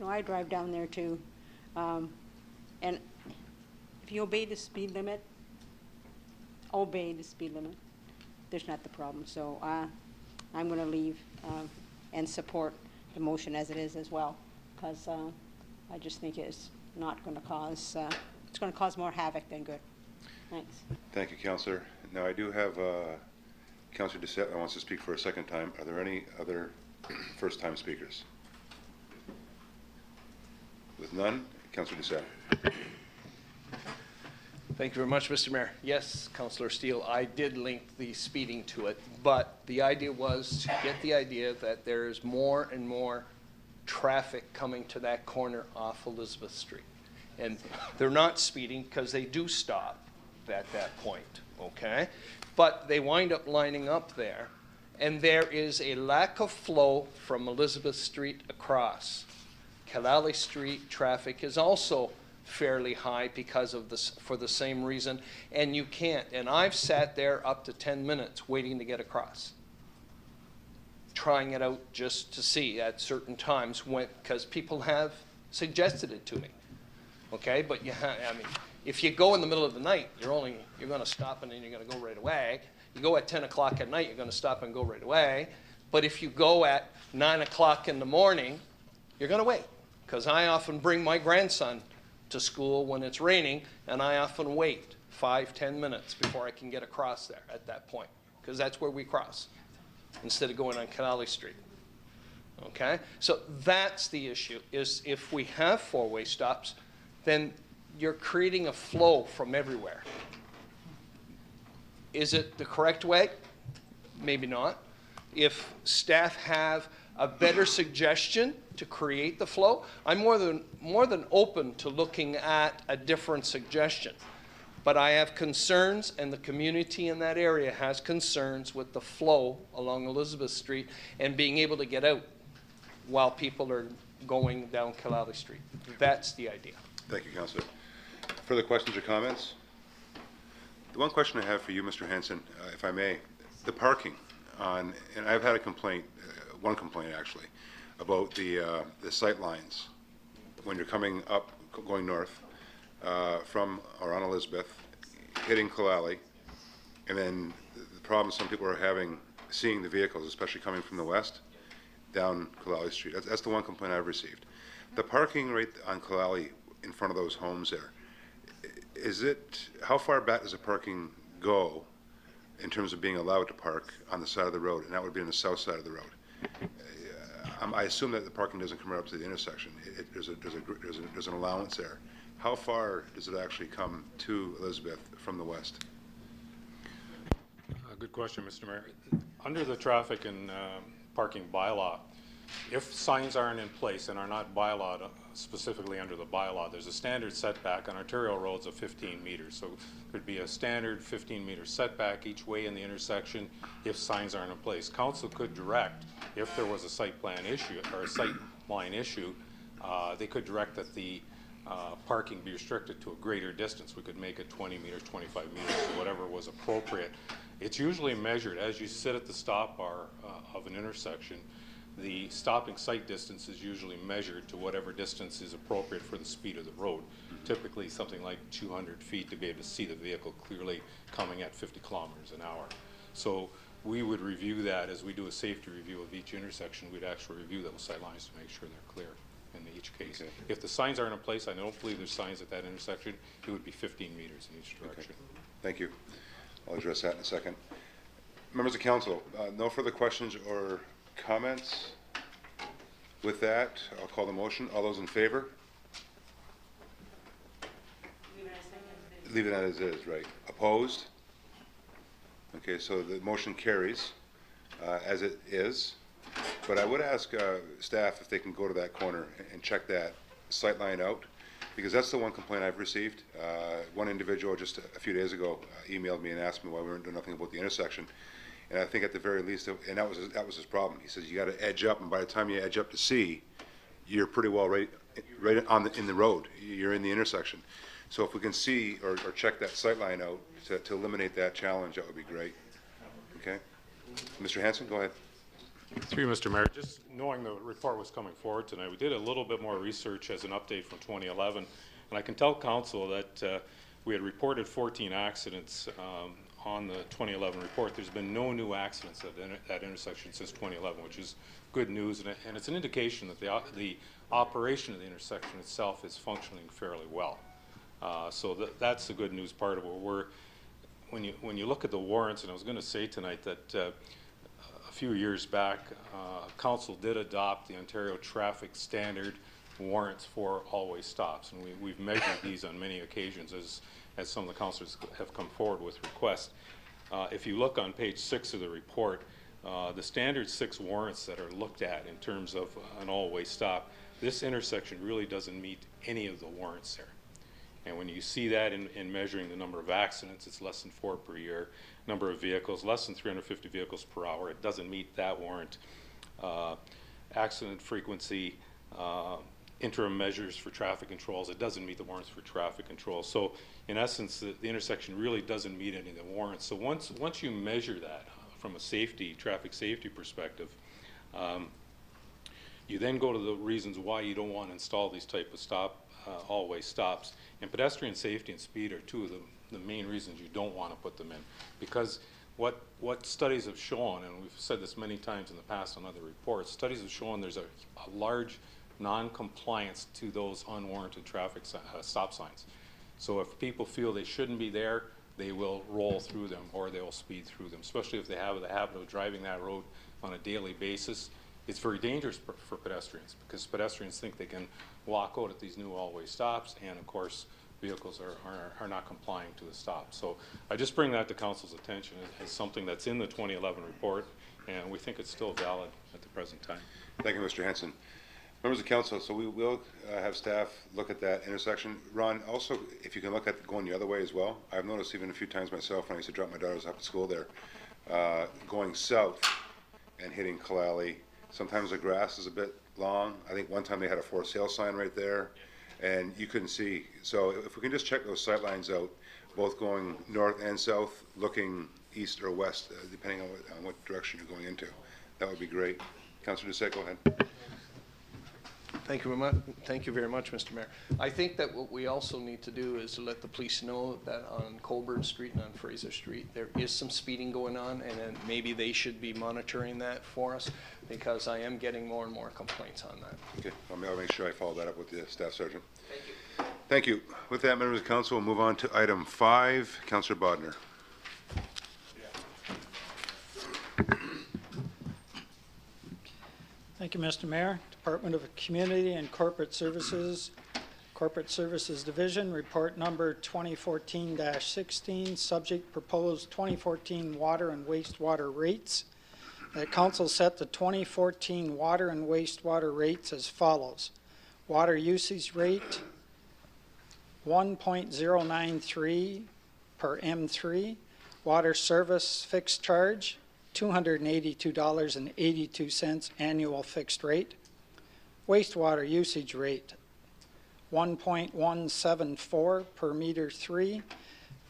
Speaker 3: I drive down there too, and if you obey the speed limit, there's not the problem. So I'm going to leave and support the motion as it is as well, because I just think it's not going to cause it's going to cause more havoc than good. Thanks.
Speaker 1: Thank you, Councillor. Now, I do have Councillor Doucette that wants to speak for a second time. Are there any other first-time speakers? With none, Councillor Doucette.
Speaker 6: Thank you very much, Mr. Mayor. Yes, Councillor Steele, I did link the speeding to it, but the idea was to get the idea that there is more and more traffic coming to that corner off Elizabeth Street. And they're not speeding because they do stop at that point, okay? But they wind up lining up there, and there is a lack of flow from Elizabeth Street across. Kalali Street traffic is also fairly high because of this, for the same reason, and you can't. And I've sat there up to 10 minutes waiting to get across, trying it out just to see at certain times when, because people have suggested it to me. Okay, but I mean, if you go in the middle of the night, you're going to stop and then you're going to go right away. You go at 10 o'clock at night, you're going to stop and go right away. But if you go at 9 o'clock in the morning, you're going to wait. Because I often bring my grandson to school when it's raining, and I often wait 5-10 minutes before I can get across there at that point, because that's where we cross, instead of going on Canali Street. Okay? So that's the issue, is if we have four-way stops, then you're creating a flow from everywhere. Is it the correct way? Maybe not. If staff have a better suggestion to create the flow, I'm more than open to looking at a different suggestion. But I have concerns, and the community in that area has concerns with the flow along Elizabeth Street and being able to get out while people are going down Kalali Street. That's the idea.
Speaker 1: Thank you, Councillor. Further questions or comments? The one question I have for you, Mr. Hanson, if I may, the parking on, and I've had a complaint, one complaint actually, about the sight lines when you're coming up, going north from or on Elizabeth, hitting Kalali, and then the problem some people are having seeing the vehicles, especially coming from the west, down Kalali Street. That's the one complaint I've received. The parking right on Kalali in front of those homes there, is it, how far back does the parking go in terms of being allowed to park on the side of the road? And that would be on the south side of the road. I assume that the parking doesn't come right up to the intersection. There's an allowance there. How far does it actually come to Elizabeth from the west?
Speaker 19: Good question, Mr. Mayor. Under the traffic and parking bylaw, if signs aren't in place and are not bylawed specifically under the bylaw, there's a standard setback on arterial roads of 15 meters. So there'd be a standard 15-meter setback each way in the intersection if signs aren't in place. Council could direct, if there was a site plan issue or a sight line issue, they could direct that the parking be restricted to a greater distance. We could make it 20 meters, 25 meters, or whatever was appropriate. It's usually measured as you sit at the stop bar of an intersection. The stopping sight distance is usually measured to whatever distance is appropriate for the speed of the road. Typically something like 200 feet to be able to see the vehicle clearly coming at 50 kilometers an hour. So we would review that as we do a safety review of each intersection. We'd actually review those sight lines to make sure they're clear in each case. Okay. If the signs aren't in place, I don't believe there's signs at that intersection, it would be 15 meters in each direction.
Speaker 1: Okay. Thank you. I'll address that in a second. Members of council, no further questions or comments? With that, I'll call the motion. All those in favor? Leave it as is, right. Opposed? Okay, so the motion carries as it is. But I would ask staff if they can go to that corner and check that sight line out, because that's the one complaint I've received. One individual just a few days ago emailed me and asked me why we weren't doing nothing about the intersection. And I think at the very least, and that was his problem. He says you got to edge up, and by the time you edge up to C, you're pretty well right in the road. You're in the intersection. So if we can see or check that sight line out to eliminate that challenge, that would be great. Okay, Mr. Hanson, go ahead.
Speaker 19: Through you, Mr. Mayor, just knowing the report was coming forward tonight, we did a little bit more research as an update from 2011, and I can tell council that we had reported 14 accidents on the 2011 report. There's been no new accidents at that intersection since 2011, which is good news, and it's an indication that the operation of the intersection itself is functioning fairly well. So that's the good news part of it. When you look at the warrants, and I was going to say tonight that a few years back, council did adopt the Ontario Traffic Standard warrants for all-way stops, and we've measured these on many occasions as some of the councillors have come forward with requests. If you look on page 6 of the report, the standard 6 warrants that are looked at in terms of an all-way stop, this intersection really doesn't meet any of the warrants there. And when you see that in measuring the number of accidents, it's less than 4 per year. Number of vehicles, less than 350 vehicles per hour. It doesn't meet that warrant. Accident frequency, interim measures for traffic controls, it doesn't meet the warrants for traffic control. So in essence, the intersection really doesn't meet any of the warrants. So once you measure that from a traffic safety perspective, you then go to the reasons why you don't want to install these type of all-way stops. And pedestrian safety and speed are two of the main reasons you don't want to put them in. Because what studies have shown, and we've said this many times in the past on other reports, studies have shown there's a large non-compliance to those unwarranted traffic stop signs. So if people feel they shouldn't be there, they will roll through them or they will speed through them, especially if they have the habit of driving that road on a daily basis. It's very dangerous for pedestrians because pedestrians think they can walk out at these new all-way stops, and of course vehicles are not complying to the stop. So I just bring that to council's attention as something that's in the 2011 report, and we think it's still valid at the present time.
Speaker 1: Thank you, Mr. Henson. Members of council, so we will have staff look at that intersection. Ron, also, if you can look at going the other way as well. I've noticed even a few times myself when I used to drop my daughters off at school there, going south and hitting Kalali. Sometimes the grass is a bit long. I think one time they had a for sale sign right there, and you couldn't see. So if we can just check those sight lines out, both going north and south, looking east or west, depending on what direction you're going into, that would be great. Councillor Doucette, go ahead.
Speaker 6: Thank you very much, Mr. Mayor. I think that what we also need to do is to let the police know that on Colborne Street and on Fraser Street, there is some speeding going on, and then maybe they should be monitoring that for us, because I am getting more and more complaints on that.
Speaker 1: Okay, I'll make sure I follow that up with the staff sergeant. Thank you. Thank you. With that, members of council, we'll move on to item 5. Councillor Bodnar.
Speaker 12: Thank you, Mr. Mayor. Department of Community and Corporate Services Division, report number 2014-16, subject proposed 2014 water and wastewater rates. The council set the 2014 water and wastewater rates as follows. Water usage rate 1.093 per M3. Water service fixed charge $282.82 annual fixed rate. Wastewater usage rate 1.174 per meter 3.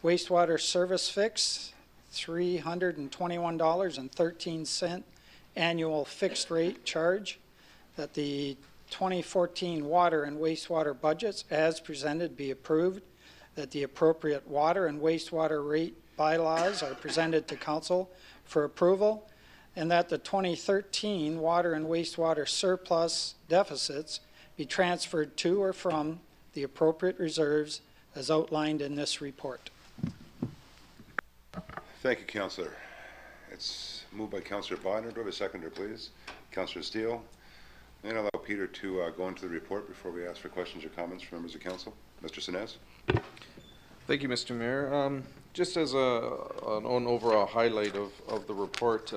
Speaker 12: Wastewater service fix $321.13 annual fixed rate charge. That the 2014 water and wastewater budgets as presented be approved. That the appropriate water and wastewater rate bylaws are presented to council for approval, and that the 2013 water and wastewater surplus deficits be transferred to or from the appropriate reserves as outlined in this report.
Speaker 1: Thank you, Councillor. It's moved by Councillor Bodnar. Do I have a seconder, please? Councillor Steele. I'm going to allow Peter to go into the report before we ask for questions or comments from members of council. Mr. Sinez.
Speaker 13: Thank you, Mr. Mayor. Just as an overall highlight of the report,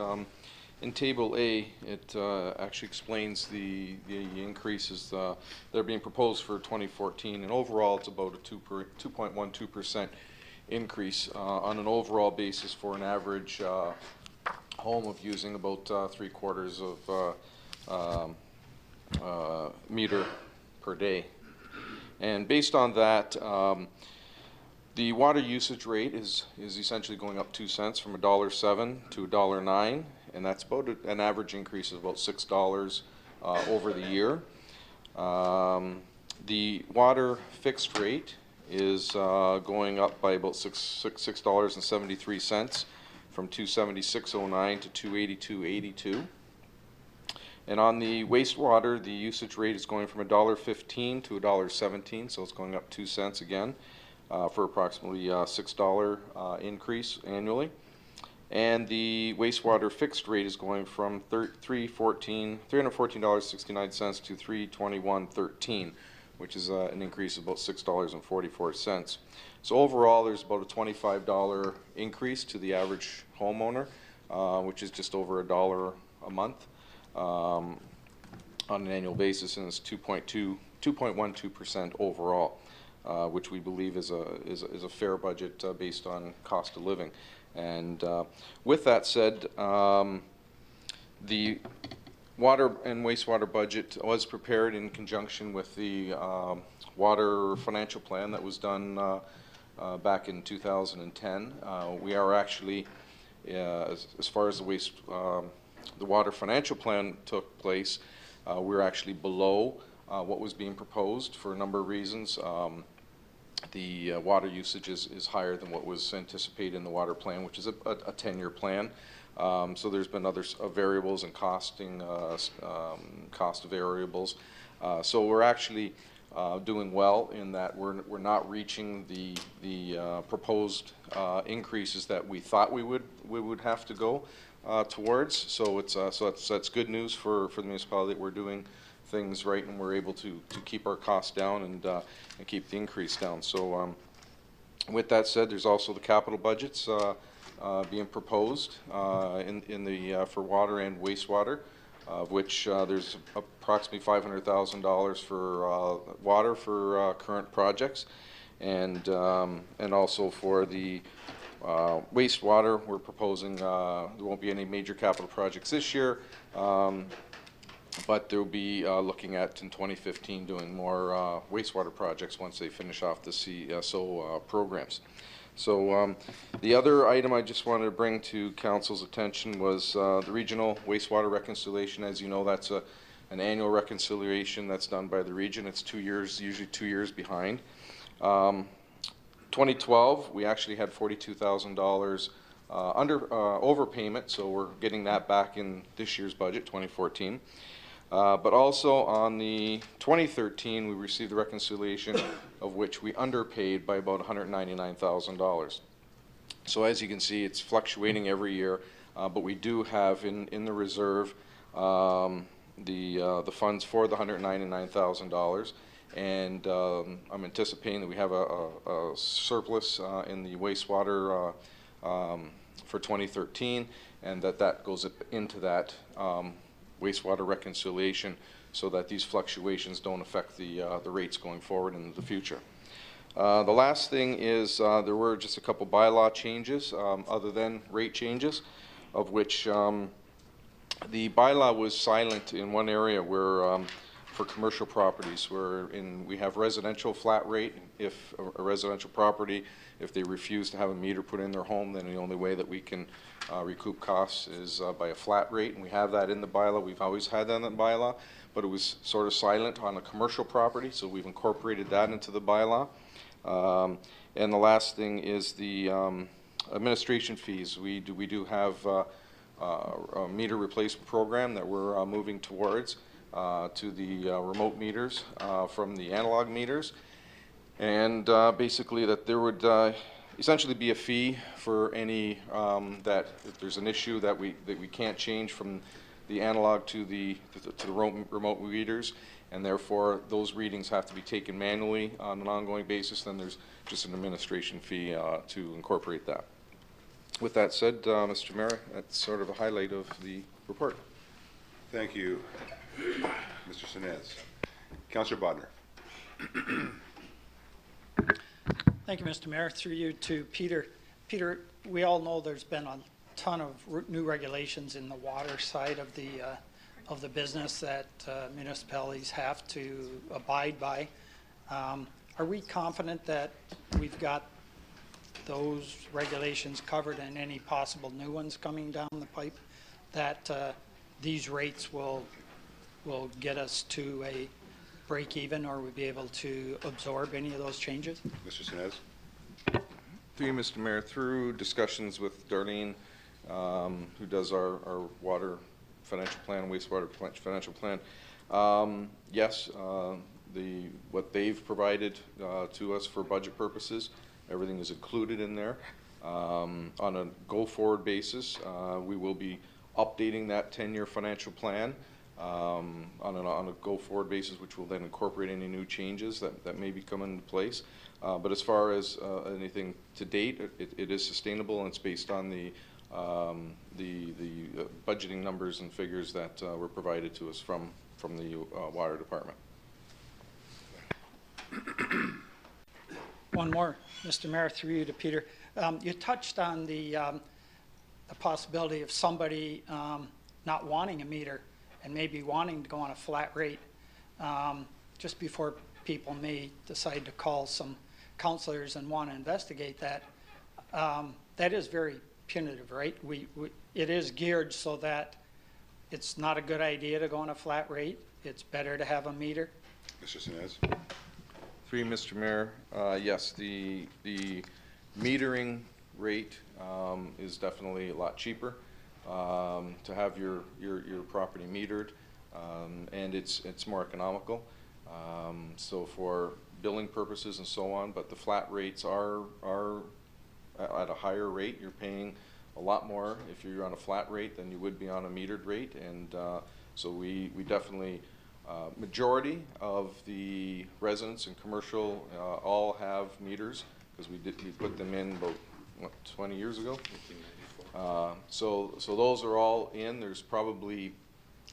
Speaker 13: in Table A, it actually explains the increases that are being proposed for 2014, and overall it's about a 2.12% increase on an overall basis for an average home of using about 3/4 of meter per day. And based on that, the water usage rate is essentially going up 2 cents from $1.07 to $1.09, and that's about an average increase of about $6 over the year. The water fixed rate is going up by about $6.73 from $276.09 to $282.82. And on the wastewater, the usage rate is going from $1.15 to $1.17, so it's going up 2 cents again for approximately $6 increase annually. And the wastewater fixed rate is going from $314.69 to $321.13, which is an increase of about $6.44. So overall, there's about a $25 increase to the average homeowner, which is just over $1 a month on an annual basis, and it's 2.12% overall, which we believe is a fair budget based on cost of living. And with that said, the water and wastewater budget was prepared in conjunction with the water financial plan that was done back in 2010. We are actually, as far as the water financial plan took place, we're actually below what was being proposed for a number of reasons. The water usage is higher than what was anticipated in the water plan, which is a 10-year plan. So there's been other variables and cost variables. So we're actually doing well in that we're not reaching the proposed increases that we thought we would have to go towards. So that's good news for the municipality that we're doing things right and we're able to keep our costs down and keep the increase down. So with that said, there's also the capital budgets being proposed in the for water and wastewater, of which there's approximately $500,000 for water for current projects, and also for the wastewater, we're proposing there won't be any major capital projects this year, but they'll be looking at in 2015 doing more wastewater projects once they finish off the CSO programs. So the other item I just wanted to bring to Council's attention was the regional wastewater reconciliation. As you know, that's an annual reconciliation that's done by the region. It's 2 years, usually 2 years behind. 2012, we actually had $42,000 overpayment, so we're getting that back in this year's budget, 2014. But also on the 2013, we received the reconciliation of which we underpaid by about $199,000. So as you can see, it's fluctuating every year, but we do have in the reserve the funds for the $199,000, and I'm anticipating that we have a surplus in the wastewater for 2013, and that goes into that wastewater reconciliation so that these fluctuations don't affect the rates going forward in the future. The last thing is there were just a couple bylaw changes other than rate changes, of which the bylaw was silent in one area where for commercial properties where we have residential flat rate. If a residential property, if they refuse to have a meter put in their home, then the only way that we can recoup costs is by a flat rate, and we have that in the bylaw. We've always had that in the bylaw, but it was sort of silent on a commercial property, so we've incorporated that into the bylaw. And the last thing is the administration fees. We do have a meter replacement program that we're moving towards to the remote meters from the analog meters, and basically that there would essentially be a fee for any that if there's an issue that we can't change from the analog to the remote readers, and therefore those readings have to be taken manually on an ongoing basis, then there's just an administration fee to incorporate that. With that said, Mr. Mayor, that's sort of a highlight of the report.
Speaker 1: Thank you, Mr. Sinez. Councillor Bodnar.
Speaker 12: Thank you, Mr. Mayor. Through you to Peter. Peter, we all know there's been a ton of new regulations in the water side of the business that municipalities have to abide by. Are we confident that we've got those regulations covered and any possible new ones coming down the pipe, that these rates will get us to a break even, or we'll be able to absorb any of those changes?
Speaker 1: Mr. Sinez.
Speaker 13: Through you, Mr. Mayor, through discussions with Darlene, who does our water financial plan, wastewater financial plan, yes, what they've provided to us for budget purposes, everything is included in there. On a go-forward basis, we will be updating that 10-year financial plan on a go-forward basis, which will then incorporate any new changes that may be coming into place. But as far as anything to date, it is sustainable, and it's based on the budgeting numbers and figures that were provided to us from the water department.
Speaker 12: One more, Mr. Mayor, through you to Peter. You touched on the possibility of somebody not wanting a meter and maybe wanting to go on a flat rate just before people may decide to call some counselors and want to investigate that. That is very punitive, right? It is geared so that it's not a good idea to go on a flat rate. It's better to have a meter.
Speaker 1: Mr. Sinez.
Speaker 13: Through you, Mr. Mayor, yes, the metering rate is definitely a lot cheaper to have your property metered, and it's more economical. So for billing purposes and so on, but the flat rates are at a higher rate. You're paying a lot more if you're on a flat rate than you would be on a metered rate, and so we definitely, majority of the residents and commercial all have meters, because we put them in about, what, 20 years ago? So those are all in. There's probably,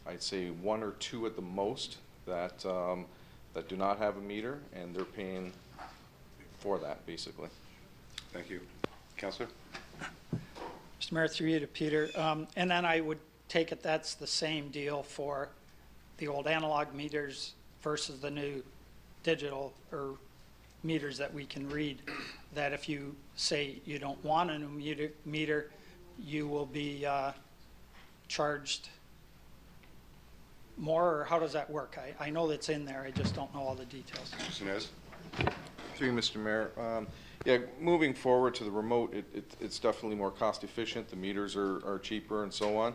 Speaker 13: I'd say, 1 or 2 at the most that do not have a meter, and they're paying for that, basically.
Speaker 1: Thank you. Councillor?
Speaker 12: Mr. Mayor, through you to Peter. And then I would take it that's the same deal for the old analog meters versus the new digital or meters that we can read, that if you say you don't want a new meter, you will be charged more, or how does that work? I know that's in there, I just don't know all the details.
Speaker 1: Mr. Sinez.
Speaker 13: Through you, Mr. Mayor. Yeah, moving forward to the remote, it's definitely more cost efficient. The meters are cheaper and so on.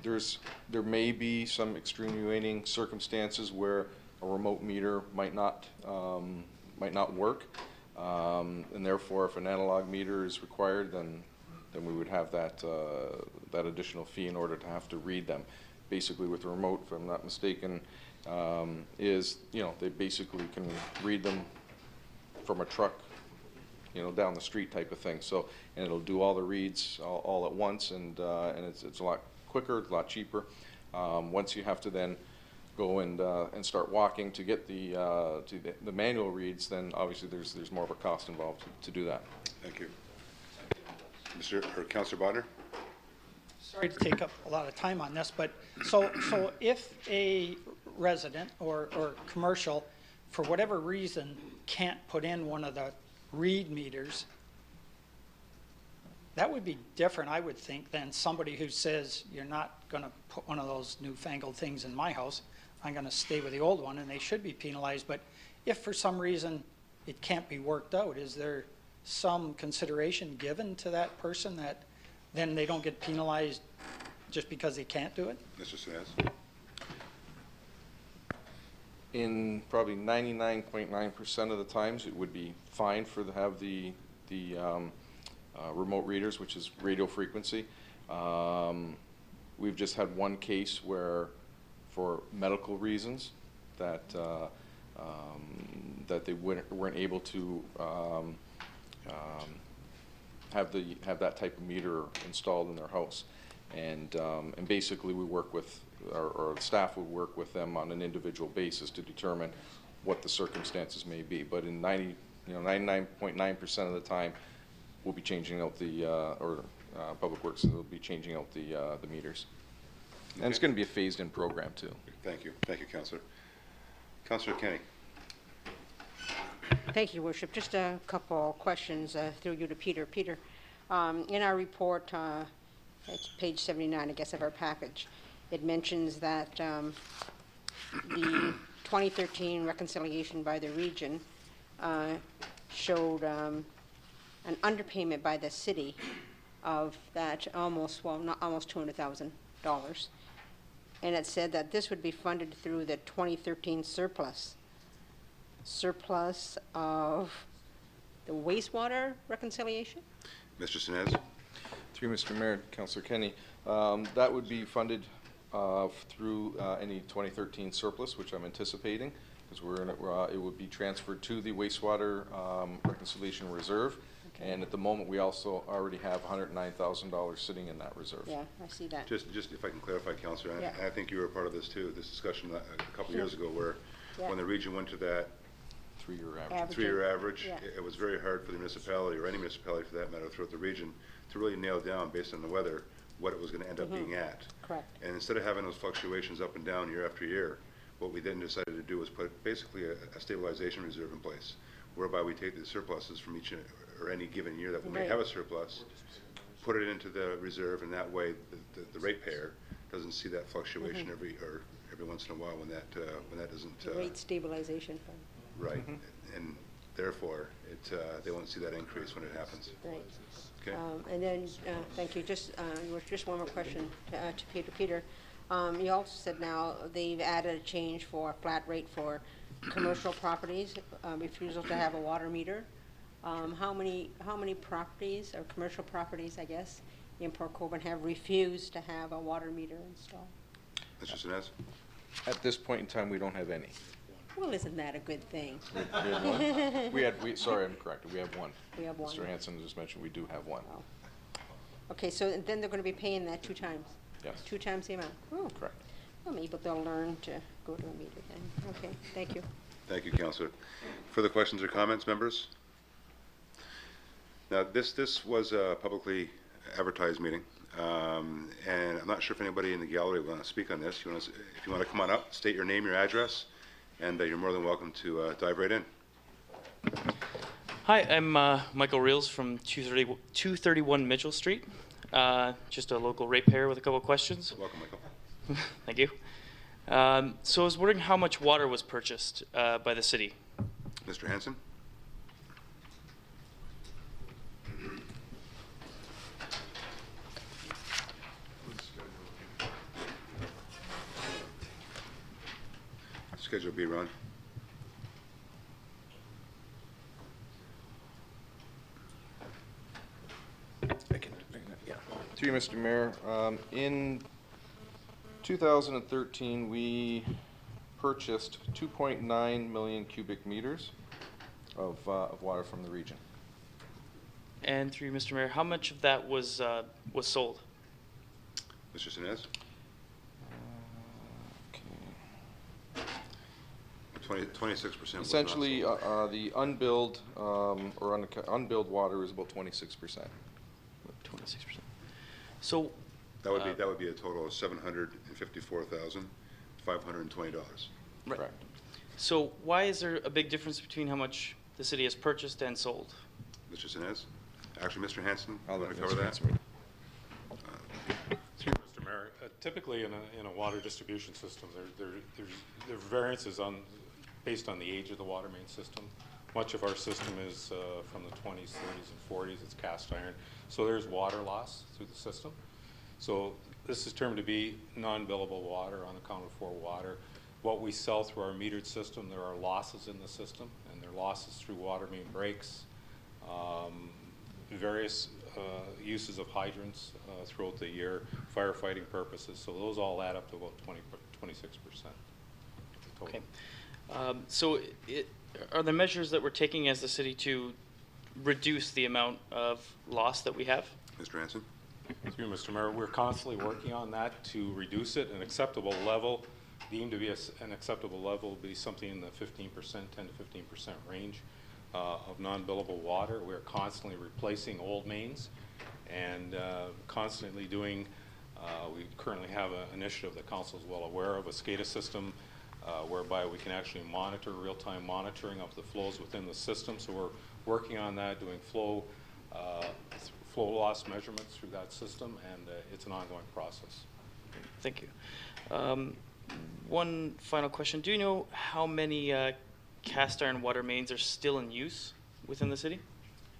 Speaker 13: There may be some extenuating circumstances where a remote meter might not work, and therefore, if an analog meter is required, then we would have that additional fee in order to have to read them. Basically, with the remote, if I'm not mistaken, is they basically can read them from a truck, down the street type of thing. So, and it'll do all the reads all at once, and it's a lot quicker, a lot cheaper. Once you have to then go and start walking to get the manual reads, then obviously there's more of a cost involved to do that.
Speaker 1: Thank you. Councillor Bodnar?
Speaker 12: Sorry to take up a lot of time on this, but so if a resident or commercial, for whatever reason, can't put in one of the read meters, that would be different, I would think, than somebody who says, you're not going to put one of those newfangled things in my house, I'm going to stay with the old one, and they should be penalized. But if for some reason it can't be worked out, is there some consideration given to that person that then they don't get penalized just because they can't do it?
Speaker 1: Mr. Sinez.
Speaker 13: In probably 99.9% of the times, it would be fine for to have the remote readers, which is radio frequency. We've just had one case where, for medical reasons, that they weren't able to have that type of meter installed in their house, And basically we work with, our staff would work with them on an individual basis to determine what the circumstances may be. But in 99.9% of the time, we'll be changing out Public Works will be changing out the meters. And it's going to be a phased-in program too.
Speaker 1: Thank you. Thank you, Councillor. Councillor Kenny.
Speaker 3: Thank you, Your Worship. Just a couple questions through you to Peter. Peter, in our report, it's page 79, I guess, of our package, it mentions that the 2013 reconciliation by the region showed an underpayment by the city of that almost $200,000. And it said that this would be funded through the 2013 surplus of the wastewater reconciliation?
Speaker 1: Mr. Sinez.
Speaker 13: Through Mr. Mayor, Councillor Kenny, that would be funded through any 2013 surplus, which I'm anticipating, because it would be transferred to the wastewater reconciliation reserve. Okay. And at the moment, we also already have $109,000 sitting in that reserve.
Speaker 3: Yeah, I see that.
Speaker 1: Just if I can clarify, Councillor,
Speaker 3: yeah.
Speaker 1: I think you were a part of this too, this discussion a couple years ago, where when the region went to that three-year average,
Speaker 3: yeah.
Speaker 1: it was very hard for the municipality, or any municipality for that matter, throughout the region, to really nail down, based on the weather, what it was going to end up being at.
Speaker 3: Correct.
Speaker 1: And instead of having those fluctuations up and down year after year, what we then decided to do was put basically a stabilization reserve in place, whereby we take the surpluses from each or any given year that we may have a surplus, put it into the reserve, and that way the ratepayer doesn't see that fluctuation every once in a while when that doesn't.
Speaker 3: The rate stabilization fund.
Speaker 1: Right, and therefore they won't see that increase when it happens.
Speaker 3: Right.
Speaker 1: Okay.
Speaker 3: And then, thank you. Just one more question to Peter. You also said now they've added a change for a flat rate for commercial properties, refusal to have a water meter. How many properties, or commercial properties, I guess, in Port Colborne have refused to have a water meter installed?
Speaker 1: Mr. Sinez?
Speaker 13: At this point in time, we don't have any.
Speaker 3: Well, isn't that a good thing?
Speaker 13: Sorry, I'm corrected. We have one.
Speaker 3: We have one.
Speaker 13: Mr. Hanson just mentioned we do have one.
Speaker 3: Oh. Okay, so then they're going to be paying that 2 times?
Speaker 13: Yes.
Speaker 3: 2 times the amount? Oh.
Speaker 13: Correct.
Speaker 3: Well, maybe they'll learn to go to a meter then. Okay, thank you.
Speaker 1: Thank you, Councillor. Further questions or comments, members? Now, this was a publicly advertised meeting, and I'm not sure if anybody in the gallery will want to speak on this. If you want to come on up, state your name, your address, and you're more than welcome to dive right in.
Speaker 5: Hi, I'm Michael Reels from 231 Mitchell Street. Just a local ratepayer with a couple of questions.
Speaker 1: Welcome, Michael.
Speaker 5: Thank you. So I was wondering how much water was purchased by the city.
Speaker 1: Mr. Hanson? Schedule B, Ron.
Speaker 13: To you, Mr. Mayor, in 2013, we purchased 2.9 million cubic meters of water from the region.
Speaker 5: And through you, Mr. Mayor, how much of that was sold?
Speaker 1: Mr. Sinez? 26%.
Speaker 13: Essentially, the unbilled unbilled water is about 26%.
Speaker 5: 26%. So
Speaker 1: that would be a total of $754,520.
Speaker 5: Right. Correct. So why is there a big difference between how much the city has purchased and sold?
Speaker 1: Mr. Sinez? Actually, Mr. Hanson,
Speaker 13: I'll
Speaker 1: want
Speaker 13: let
Speaker 1: to cover that?
Speaker 19: Through Mr. Mayor, typically in a water distribution system, there are variances based on the age of the water main system. Much of our system is from the 20s, 30s, and 40s. It's cast iron. So there's water loss through the system. So this is termed to be non-billable water, unaccounted for water. What we sell through our metered system, there are losses in the system, and there are losses through water main breaks, various uses of hydrants throughout the year, firefighting purposes. So those all add up to about 26%.
Speaker 5: Okay. So are there measures that we're taking as the city to reduce the amount of loss that we have?
Speaker 1: Mr. Hanson?
Speaker 19: Through you, Mr. Mayor, we're constantly working on that to reduce it. An acceptable level, deemed to be an acceptable level, will be something in the 15%, 10 to 15% range of non-billable water. We're constantly replacing old mains and constantly doing, we currently have an initiative that council is well aware of, a SCADA system whereby we can actually monitor, real-time monitoring of the flows within the system. So we're working on that, doing flow loss measurements through that system, and it's an ongoing process.
Speaker 5: Thank you. One final question. Do you know how many cast iron water mains are still in use within the city?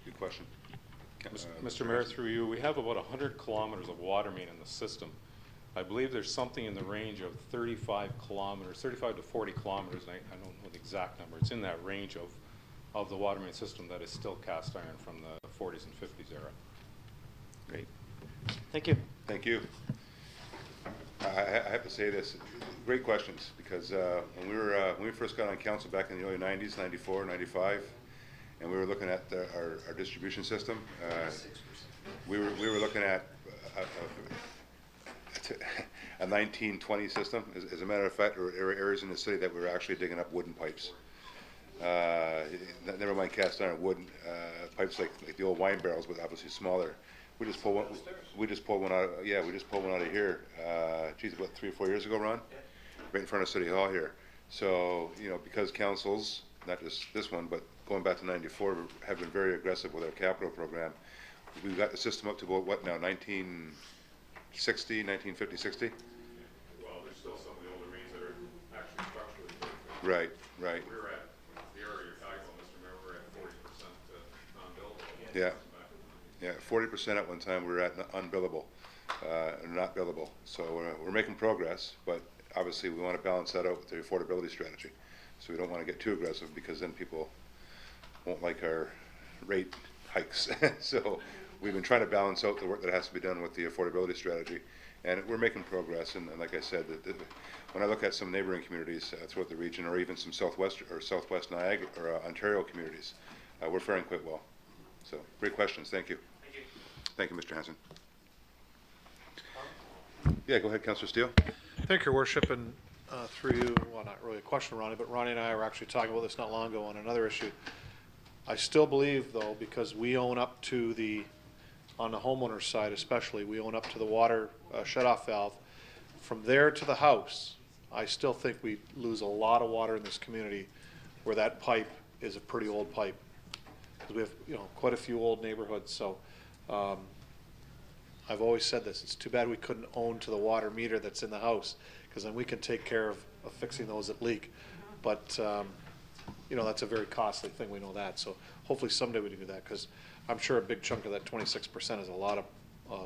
Speaker 1: Good question.
Speaker 19: Mr. Mayor, through you, we have about 100 kilometers of water main in the system. I believe there's something in the range of 35 kilometers, 35 to 40 kilometers, and I don't know the exact number. It's in that range of the water main system that is still cast iron from the 40s and 50s era.
Speaker 5: Great. Thank you.
Speaker 1: Thank you. I have to say this, great questions, because when we first got on council back in the early 90s, 94, 95, and we were looking at our distribution system, we were looking at a 1920 system. As a matter of fact, there were areas in the city that we were actually digging up wooden pipes. Never mind cast iron, wooden pipes like the old wine barrels, but obviously smaller. We just pulled one. We just pulled one out. Yeah, we just pulled one out of here. Geez, about 3 or 4 years ago, Ron, right in front of City Hall here. So because councils, not just this one, but going back to '94, have been very aggressive with our capital program. We've got the system up to about what now? 1960, 1950, 60.
Speaker 19: Well, there's still some of the older mains that are actually structurally built.
Speaker 1: Right, right.
Speaker 19: We're at the area you're talking about, Mr. Mayor. We're at 40% non-billable.
Speaker 1: Yeah. Yeah, 40% at one time we were at unbillable, not billable. So we're making progress, but obviously we want to balance that out with the affordability strategy. So we don't want to get too aggressive, because then people won't like our rate hikes. So we've been trying to balance out the work that has to be done with the affordability strategy, and we're making progress. And like I said, when I look at some neighboring communities throughout the region, or even some southwest Niagara or Ontario communities, we're faring quite well. So great questions. Thank you. Thank you, Mr. Hanson. Yeah, go ahead, Councillor Steele.
Speaker 18: Thank you, Your Worship, and through you, well, not really a question, Ronnie, but Ronnie and I were actually talking about this not long ago on another issue. I still believe, though, because we own up to on the homeowner's side especially, we own up to the water shutoff valve. From there to the house, I still think we lose a lot of water in this community where that pipe is a pretty old pipe. Because we have, quite a few old neighborhoods, so I've always said this, it's too bad we couldn't own to the water meter that's in the house, because then we can take care of fixing those that leak. But, that's a very costly thing, we know that, so hopefully someday we can do that, because I'm sure a big chunk of that 26% is a lot of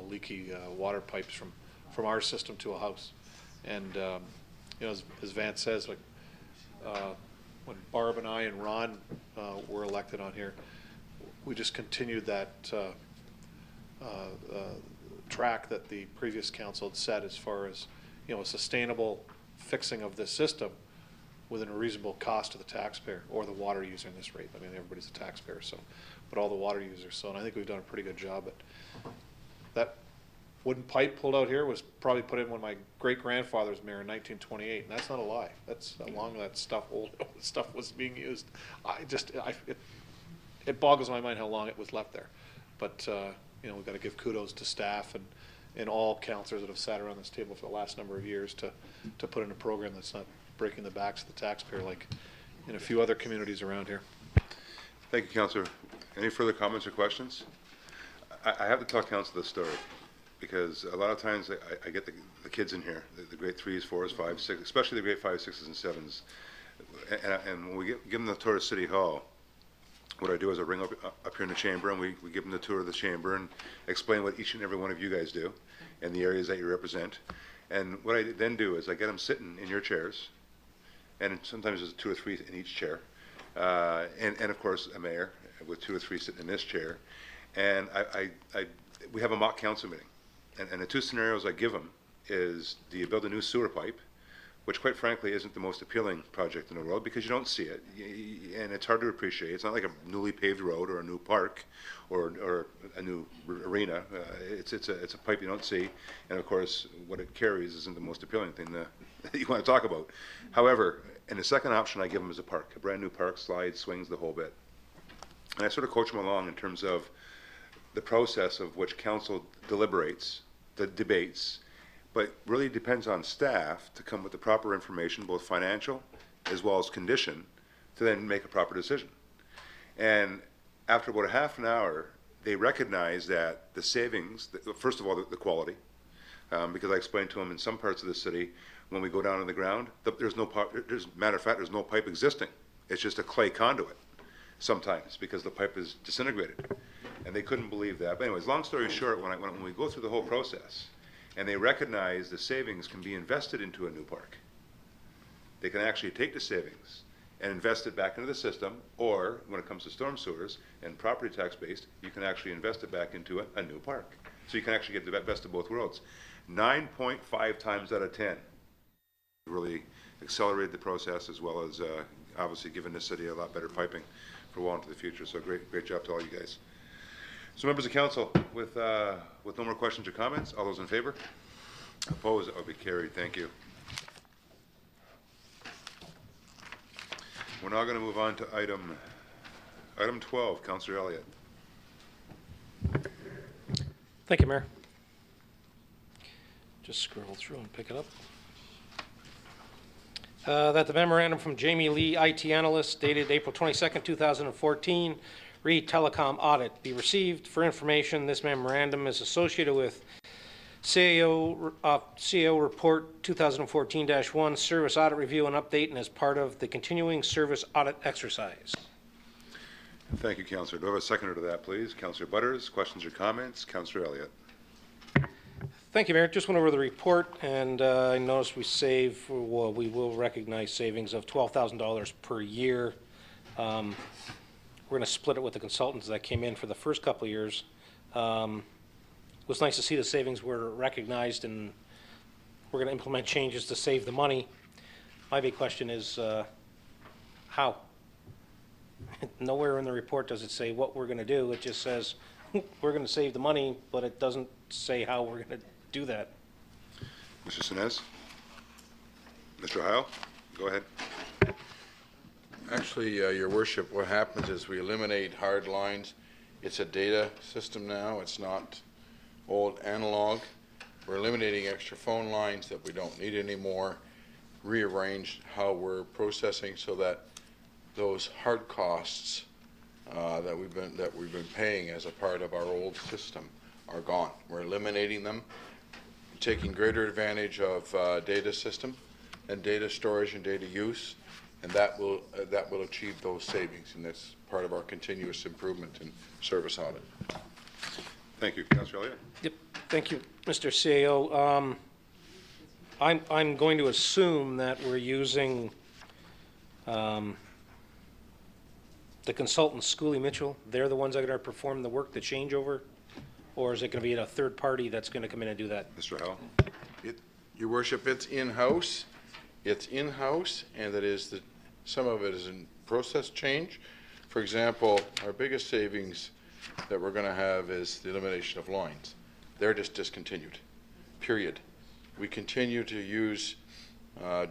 Speaker 18: leaky water pipes from our system to a house. And, as Vance says, like, when Barb and I and Ron were elected on here, we just continued that track that the previous council had set as far as, a sustainable fixing of this system within a reasonable cost to the taxpayer or the water user in this rate. I mean, everybody's a taxpayer, so, but all the water users. So, and I think we've done a pretty good job. But that wooden pipe pulled out here was probably put in when my great-grandfather was mayor in 1928, and that's not a lie. That's how long that old stuff was being used. It boggles my mind how long it was left there. But, we've got to give kudos to staff and all councillors that have sat around this table for the last number of years to put in a program that's not breaking the backs of the taxpayer like in a few other communities around here.
Speaker 1: Thank you, Councillor. Any further comments or questions? I have to tell Council this story, because a lot of times I get the kids in here, the grade 3s, 4s, 5s, 6s, especially the grade 5s, 6s, and 7s. And when we give them the tour of City Hall, what I do is I ring up here in the chamber, and we give them the tour of the chamber and explain what each and every one of you guys do and the areas that you represent. And what I then do is I get them sitting in your chairs, and sometimes there's 2 or 3 in each chair, and of course a mayor with 2 or 3 sitting in this chair. And we have a mock council meeting, and the 2 scenarios I give them is, do you build a new sewer pipe, which quite frankly isn't the most appealing project in the world because you don't see it, and it's hard to appreciate. It's not like a newly paved road or a new park or a new arena. It's a pipe you don't see, and of course what it carries isn't the most appealing thing that you want to talk about. However, and the second option I give them is a park, a brand new park, slides, swings, the whole bit. And I sort of coach them along in terms of the process of which council deliberates, the debates, but really depends on staff to come with the proper information, both financial as well as condition, to then make a proper decision. And after about a half an hour, they recognize that the savings, first of all, the quality, because I explained to them in some parts of the city, when we go down on the ground, there's no pipe, matter of fact, there's no pipe existing. It's just a clay conduit sometimes because the pipe is disintegrated. And they couldn't believe that. But anyways, long story short, when we go through the whole process, and they recognize the savings can be invested into a new park, they can actually take the savings and invest it back into the system, or when it comes to storm sewers and property tax based, you can actually invest it back into a new park. So you can actually get the best of both worlds. 9.5 times out of 10 really accelerated the process, as well as obviously given the city a lot better piping for well into the future. So great job to all you guys. So members of council, with no more questions or comments, all those in favor? Opposed? That will be carried. Thank you. We're now going to move on to item 12. Councillor Elliott.
Speaker 17: Thank you, Mayor. Just scroll through and pick it up. That the memorandum from Jamie Lee, IT analyst, dated April 22nd, 2014, re-telecom audit be received. For information, this memorandum is associated with CAO Report 2014-1 Service Audit Review and Update, and as part of the continuing service audit exercise.
Speaker 1: Thank you, Councillor. Do I have a seconder to that, please? Councillor Butters, questions or comments? Councillor Elliott.
Speaker 17: Thank you, Mayor. Just went over the report, and I noticed we will recognize savings of $12,000 per year. We're going to split it with the consultants that came in for the first couple of years. It was nice to see the savings were recognized, and we're going to implement changes to save the money. My big question is how? Nowhere in the report does it say what we're going to do. It just says we're going to save the money, but it doesn't say how we're going to do that.
Speaker 1: Mr. Sinez? Mr. Heil? Go ahead.
Speaker 20: Actually, Your Worship, what happens is we eliminate hard lines. It's a data system now. It's not old analog. We're eliminating extra phone lines that we don't need anymore, rearranged how we're processing so that those hard costs that we've been paying as a part of our old system are gone. We're eliminating them, taking greater advantage of data system and data storage and data use, and that will achieve those savings, and that's part of our continuous improvement in service audit.
Speaker 1: Thank you. Councillor Elliott?
Speaker 17: Yep. Thank you, Mr. CAO. I'm going to assume that we're using the consultant, Schooley Mitchell. They're the ones that are going to perform the work, the changeover, or is it going to be a third party that's going to come in and do that?
Speaker 1: Mr. Howell?
Speaker 20: Your Worship, it's in-house. It's in-house, and that is that some of it is in process change. For example, our biggest savings that we're going to have is the elimination of lines. They're just discontinued, period. We continue to use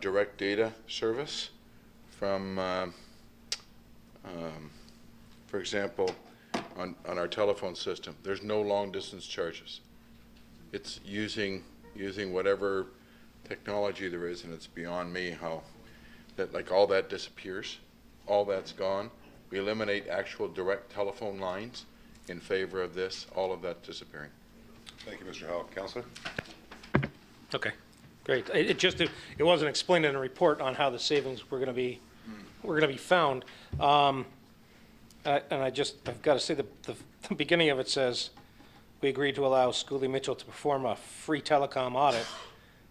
Speaker 20: direct data service from, for example, on our telephone system. There's no long distance charges. It's using whatever technology there is, and it's beyond me how that, like, all that disappears. All that's gone. We eliminate actual direct telephone lines in favor of this, all of that disappearing.
Speaker 1: Thank you, Mr. Howell. Councillor?
Speaker 17: Okay, great. It wasn't explained in a report on how the savings were going to be found. And I've got to say the beginning of it says we agreed to allow Schooley Mitchell to perform a free telecom audit,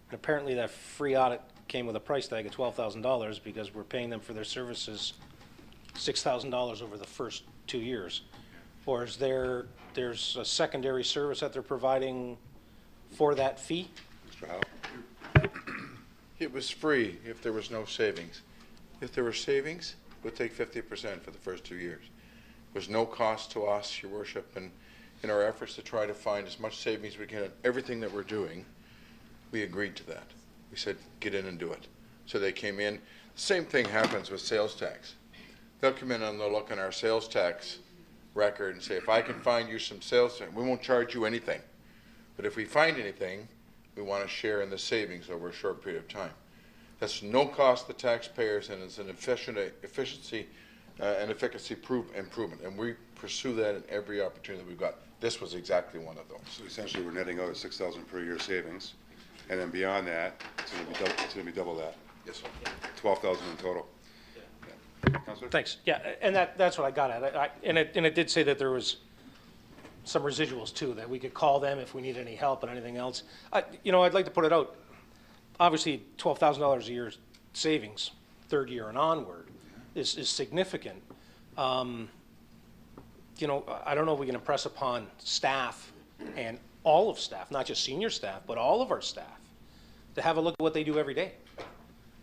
Speaker 17: and apparently that free audit came with a price tag of $12,000 because we're paying them for their services $6,000 over the first 2 years. Or is there's a secondary service that they're providing for that fee?
Speaker 1: Mr. Howell?
Speaker 20: It was free if there was no savings. If there were savings, we'll take 50% for the first 2 years. There was no cost to us, Your Worship, and in our efforts to try to find as much savings as we can on everything that we're doing, we agreed to that. We said, get in and do it. So they came in. The same thing happens with sales tax. They'll come in and they'll look in our sales tax record and say, if I can find you some sales tax, we won't charge you anything. But if we find anything, we want to share in the savings over a short period of time. That's no cost to taxpayers, and it's an efficiency and efficacy improvement. And we pursue that in every opportunity that we've got. This was exactly one of those.
Speaker 1: So essentially, we're netting out $6,000 per year savings, and then beyond that, it's going to be double that.
Speaker 20: Yes, sir.
Speaker 1: 12,000 in total. Yeah. Councillor?
Speaker 17: Thanks. Yeah, and that's what I got at. And it did say that there was some residuals too, that we could call them if we need any help and anything else. You know, I'd like to put it out. Obviously, $12,000 a year savings, third year and onward, is significant. You know, I don't know if we can impress upon staff and all of staff, not just senior staff, but all of our staff, to have a look at what they do every day.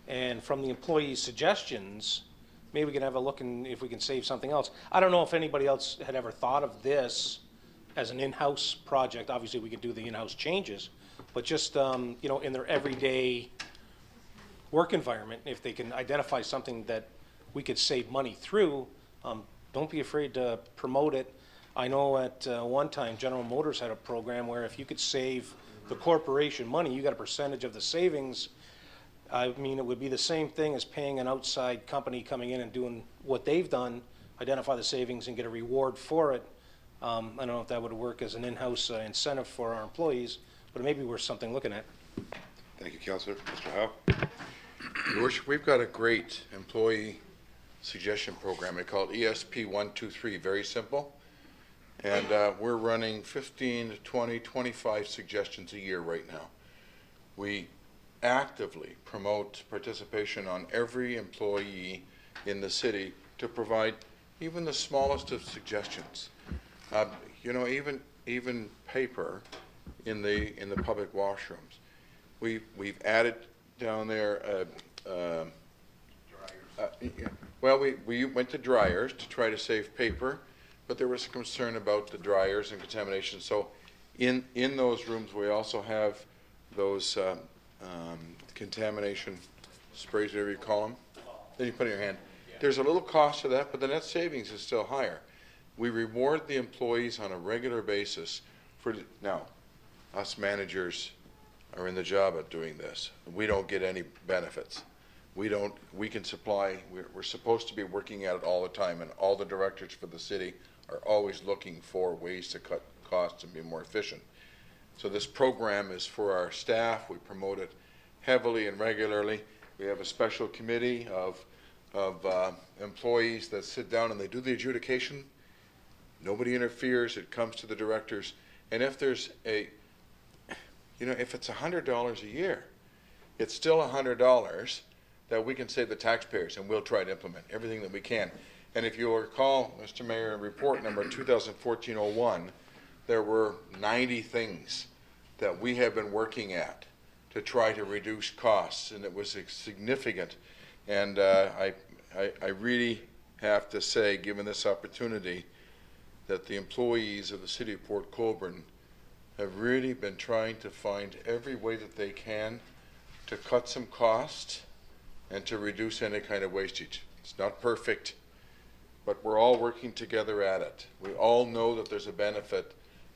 Speaker 17: And from the employees' suggestions, maybe we can have a look and if we can save something else. I don't know if anybody else had ever thought of this as an in-house project. Obviously, we could do the in-house changes, but just, you know, in their everyday work environment, if they can identify something that we could save money through, don't be afraid to promote it. I know at one time, General Motors had a program where if you could save the corporation money, you got a percentage of the savings. I mean, it would be the same thing as paying an outside company coming in and doing what they've done, identify the savings and get a reward for it. I don't know if that would work as an in-house incentive for our employees, but it may be worth something looking at.
Speaker 1: Thank you, Councillor. Mr. Howe?
Speaker 20: Your Worship, we've got a great employee suggestion program. We call it ESP 123, very simple. And we're running 15 to 20, 25 suggestions a year right now. We actively promote participation on every employee in the city to provide even the smallest of suggestions. You know, even paper in the public washrooms. We've added down there. Well, we went to dryers to try to save paper, but there was concern about the dryers and contamination. So in those rooms, we also have those contamination sprays, whatever you call them. Then you put it in your hand. There's a little cost to that, but the net savings is still higher. We reward the employees on a regular basis for, now, us managers are in the job at doing this. We don't get any benefits. We can supply, we're supposed to be working at it all the time, and all the directors for the city are always looking for ways to cut costs and be more efficient. So this program is for our staff. We promote it heavily and regularly. We have a special committee of employees that sit down and they do the adjudication. Nobody interferes. It comes to the directors. And if there's you know, if it's $100 a year, it's still $100 that we can save the taxpayers, and we'll try to implement everything that we can. And if you'll recall, Mr. Mayor, in report number 2014-01, there were 90 things that we have been working at to try to reduce costs, and it was significant. And I really have to say, given this opportunity, that the employees of the city of Port Colborne have really been trying to find every way that they can to cut some costs and to reduce any kind of wastage. It's not perfect, but we're all working together at it. We all know that there's a benefit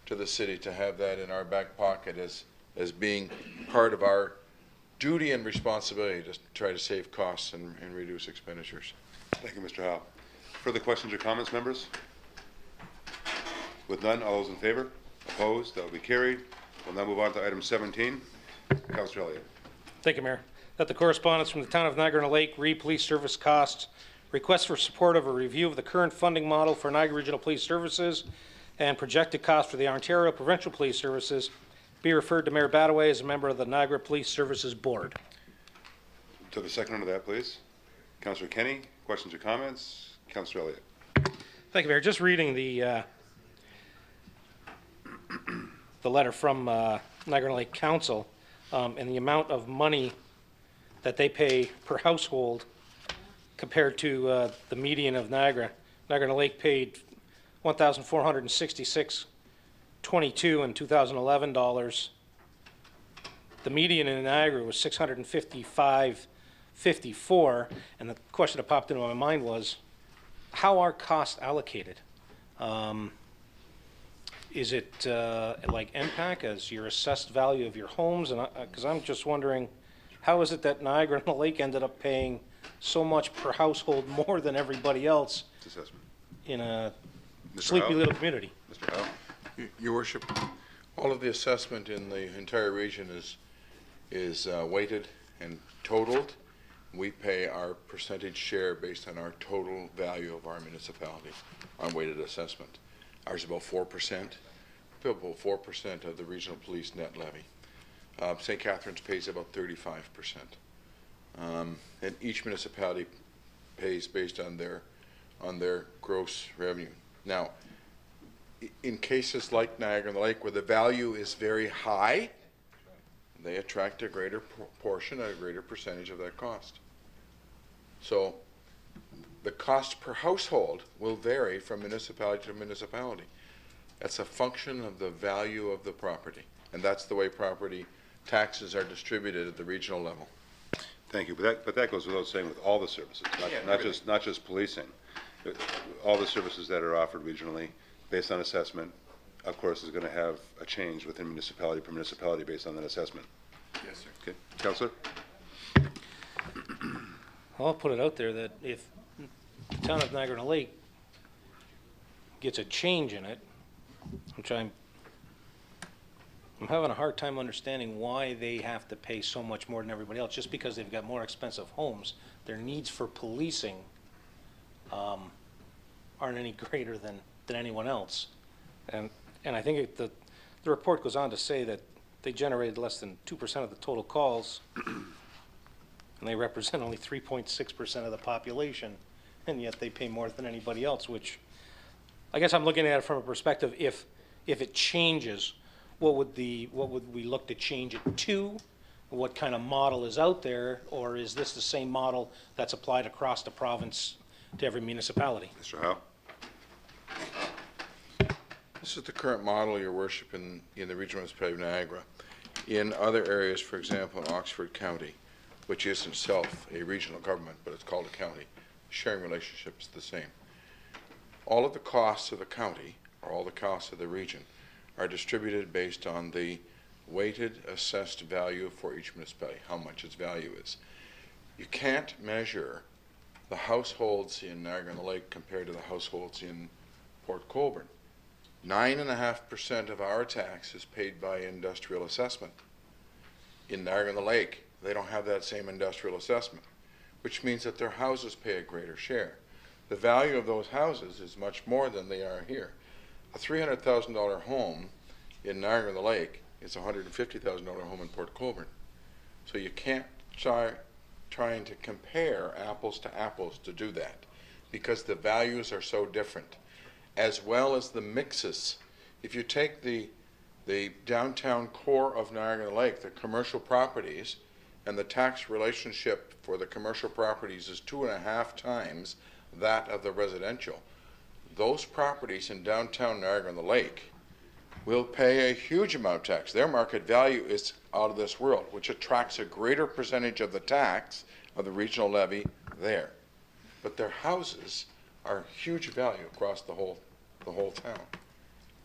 Speaker 20: to the city to have that in our back pocket as being part of our duty and responsibility to try to save costs and reduce expenditures.
Speaker 1: Thank you, Mr. Howe. Further questions or comments, members? With none, all those in favor? Opposed? That will be carried. We'll now move on to item 17. Councillor Elliott.
Speaker 17: Thank you, Mayor. That the correspondence from the town of Niagara-on-the-Lake Police Service costs, request for support of a review of the current funding model for Niagara Regional Police Services and projected cost for the Ontario Provincial Police Services be referred to Mayor Badaway as a member of the Niagara Police Services Board.
Speaker 1: To the second under that, please. Councillor Kenny, questions or comments? Councillor Elliott.
Speaker 17: Thank you, Mayor. Just reading the letter from Niagara Lake Council and the amount of money that they pay per household compared to the median of Niagara. Niagara Lake paid $1,466.22 in 2011 dollars. The median in Niagara was $655.54, and the question that popped into my mind was, how are costs allocated? Is it like MPAC as your assessed value of your homes? And because I'm just wondering, how is it that Niagara and the Lake ended up paying so much per household more than everybody else
Speaker 1: Assessment.
Speaker 17: in a
Speaker 1: Mr.
Speaker 17: sleepy
Speaker 1: Howe?
Speaker 17: little community?
Speaker 1: Mr. Howe?
Speaker 20: Your worship, all of the assessment in the entire region is weighted and totaled. We pay our percentage share based on our total value of our municipality on weighted assessment. Ours is about 4%. We pay about 4% of the regional police net levy. St. Catharines pays about 35%. And each municipality pays based on their gross revenue. Now, in cases like Niagara on the Lake, where the value is very high, they attract a greater portion, a greater percentage of that cost. So the cost per household will vary from municipality to municipality. That's a function of the value of the property, and that's the way property taxes are distributed at the regional level.
Speaker 1: Thank you, but that goes without saying with all the services, not just policing. All the services that are offered regionally, based on assessment, of course, is going to have a change within municipality per municipality based on that assessment.
Speaker 20: Yes, sir.
Speaker 1: Okay, Councillor?
Speaker 17: I'll put it out there that if the town of Niagara on the Lake gets a change in it, which I'm having a hard time understanding why they have to pay so much more than everybody else, just because they've got more expensive homes. Their needs for policing aren't any greater than anyone else. And I think the report goes on to say that they generated less than 2% of the total calls, and they represent only 3.6% of the population, and yet they pay more than anybody else, which I guess I'm looking at it from a perspective, if it changes, what would we look to change it to? What kind of model is out there, or is this the same model that's applied across the province to every municipality?
Speaker 1: Mr. Howe?
Speaker 20: This is the current model, Your Worship, in the regional municipality of Niagara. In other areas, for example, in Oxford County, which is itself a regional government, but it's called a county, sharing relationship is the same. All of the costs of the county, or all the costs of the region, are distributed based on the weighted assessed value for each municipality, how much its value is. You can't measure the households in Niagara on the Lake compared to the households in Port Colborne. 9.5% of our tax is paid by industrial assessment. In Niagara on the Lake, they don't have that same industrial assessment, which means that their houses pay a greater share. The value of those houses is much more than they are here. A $300,000 home in Niagara on the Lake is a $150,000 home in Port Colborne. So you can't trying to compare apples to apples to do that, because the values are so different, as well as the mixes. If you take the downtown core of Niagara on the Lake, the commercial properties, and the tax relationship for the commercial properties is 2.5 times that of the residential. Those properties in downtown Niagara on the Lake will pay a huge amount of tax. Their market value is out of this world, which attracts a greater percentage of the tax of the regional levy there. But their houses are huge value across the whole town.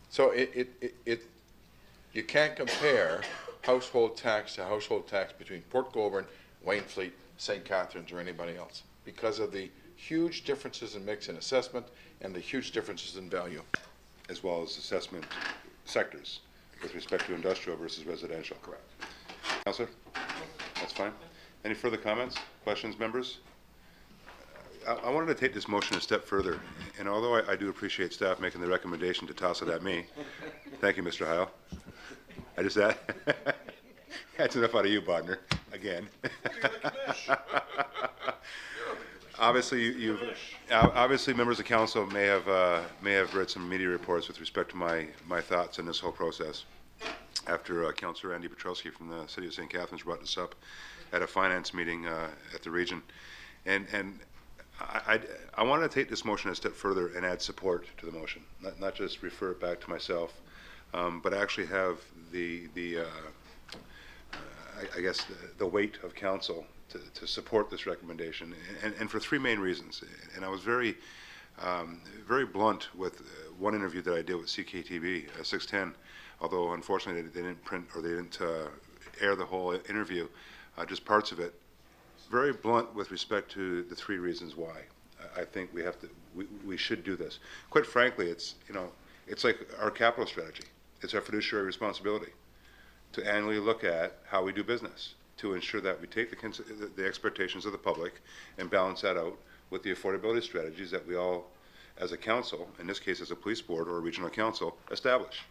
Speaker 20: So you can't compare household tax to household tax between Port Colborne, Waynfleet, St. Catharines, or anybody else, because of the huge differences in mix and assessment and the huge differences in value.
Speaker 1: As well as assessment sectors with respect to industrial versus residential.
Speaker 20: Correct.
Speaker 1: Councillor? That's fine. Any further comments, questions, members? I wanted to take this motion a step further, and although I do appreciate staff making the recommendation to toss it at me, thank you, Mr. Heil. I just that's enough out of you, Bodner, again. Obviously, obviously, members of council may have read some media reports with respect to my thoughts in this whole process. after Councillor Andy Petrowski from the City of St. Catharines brought this up at a finance meeting at the region. And I want to take this motion a step further and add support to the motion, not just refer it back to myself, but actually have I guess the weight of council to support this recommendation, and for three main reasons. And I was very blunt with one interview that I did with CKTV 610, although unfortunately they didn't print or they didn't air the whole interview, just parts of it. Very blunt with respect to the three reasons why I think we should do this. Quite frankly, it's like our capital strategy. It's our fiduciary responsibility to annually look at how we do business, to ensure that we take the expectations of the public and balance that out with the affordability strategies that we all, as a council, in this case as a police board or a regional council, establish.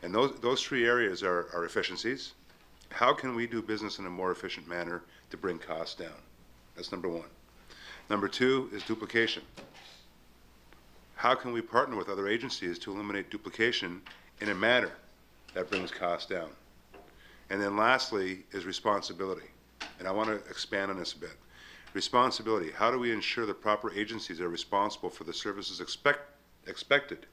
Speaker 1: And those three areas are efficiencies. How can we do business in a more efficient manner to bring costs down? That's number one. Number two is duplication. How can we partner with other agencies to eliminate duplication in a manner that brings costs down? And then lastly is responsibility. And I want to expand on this a bit. Responsibility. How do we ensure the proper agencies are responsible for the services expected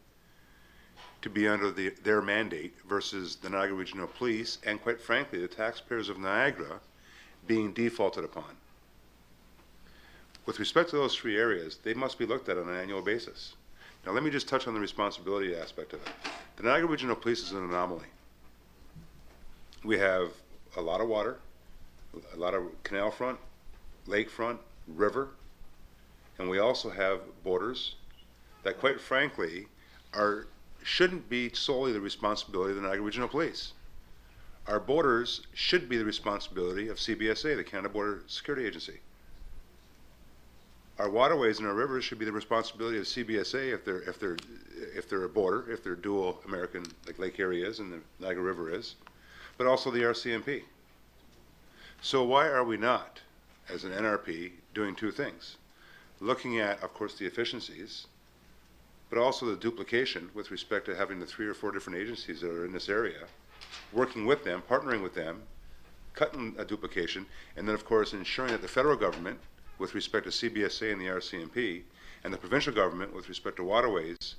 Speaker 1: to be under their mandate versus the Niagara Regional Police and, quite frankly, the taxpayers of Niagara being defaulted upon? With respect to those three areas, they must be looked at on an annual basis. Now, let me just touch on the responsibility aspect of it. The Niagara Regional Police is an anomaly. We have a lot of water, a lot of canal front, lakefront, river, and we also have borders that, quite frankly, shouldn't be solely the responsibility of the Niagara Regional Police. Our borders should be the responsibility of CBSA, the Canada Border Security Agency. Our waterways and our rivers should be the responsibility of CBSA if they're a border, if they're dual American, like Lake Erie is and the Niagara River is, but also the RCMP. So why are we not, as an NRP, doing two things? Looking at, of course, the efficiencies, but also the duplication with respect to having the 3 or 4 different agencies that are in this area, working with them, partnering with them, cutting a duplication, and then, of course, ensuring that the federal government, with respect to CBSA and the RCMP, and the provincial government, with respect to waterways,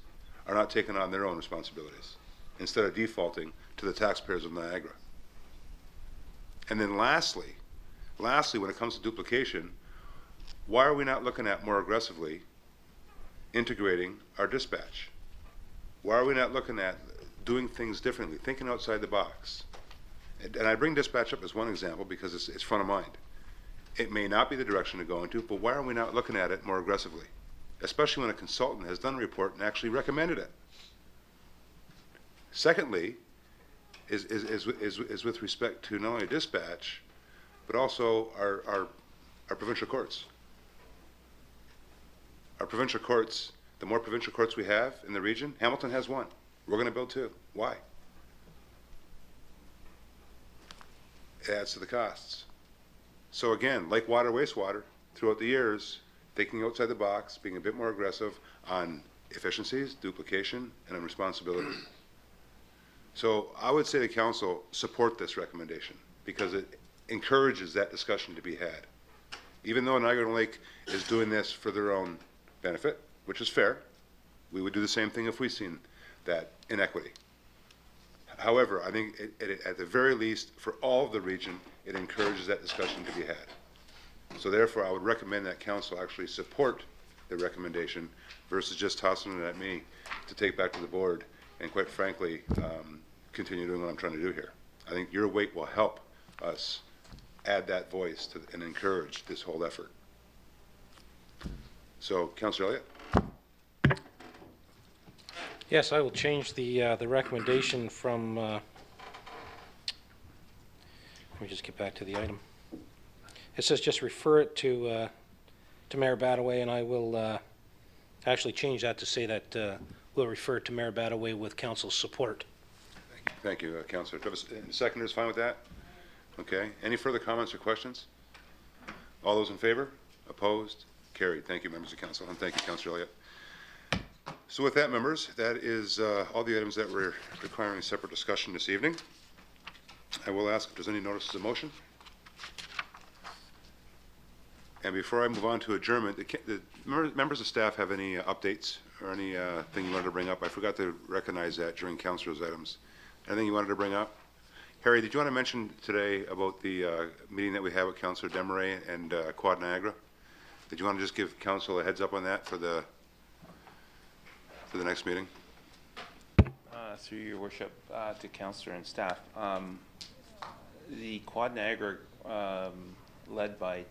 Speaker 1: are not taking on their own responsibilities, instead of defaulting to the taxpayers of Niagara. And then lastly, when it comes to duplication, why are we not looking at more aggressively integrating our dispatch? Why are we not looking at doing things differently, thinking outside the box? And I bring dispatch up as one example because it's front of mind. It may not be the direction to go into, but why are we not looking at it more aggressively? Especially when a consultant has done a report and actually recommended it. Secondly, is with respect to not only dispatch, but also our provincial courts. Our provincial courts, the more provincial courts we have in the region, Hamilton has 1. We're going to build 2. Why? It adds to the costs. So again, like water, wastewater, throughout the years, thinking outside the box, being a bit more aggressive on efficiencies, duplication, and on responsibility. So I would say to council, support this recommendation because it encourages that discussion to be had. Even though Niagara Lake is doing this for their own benefit, which is fair, we would do the same thing if we seen that inequity. However, I think at the very least, for all of the region, it encourages that discussion to be had. So therefore, I would recommend that council actually support the recommendation versus just tossing it at me to take back to the board and, quite frankly, continue doing what I'm trying to do here. I think your weight will help us add that voice to and encourage this whole effort. So, Councillor Elliott?
Speaker 17: Yes, I will change the recommendation from, let me just get back to the item. It says just refer it to Mayor Badaway, and I will actually change that to say that we'll refer it to Mayor Badaway with council's support.
Speaker 1: Thank you, Councillor. Do you have a seconder is fine with that? Okay. Any further comments or questions? All those in favor? Opposed? Carried. Thank you, members of council, and thank you, Councillor Elliott. So with that, members, that is all the items that were requiring separate discussion this evening. I will ask if there's any notices of motion. And before I move on to adjournment, the members of staff have any updates or any thing you wanted to bring up? I forgot to recognize that during councilors' items. Anything you wanted to bring up? Harry, did you want to mention today about the meeting that we have with Councillor Desmarais and Quad Niagara? Did you want to just give council a heads up on that for the next meeting?
Speaker 4: Through your worship, to councillor and staff. The Quad Niagara, led by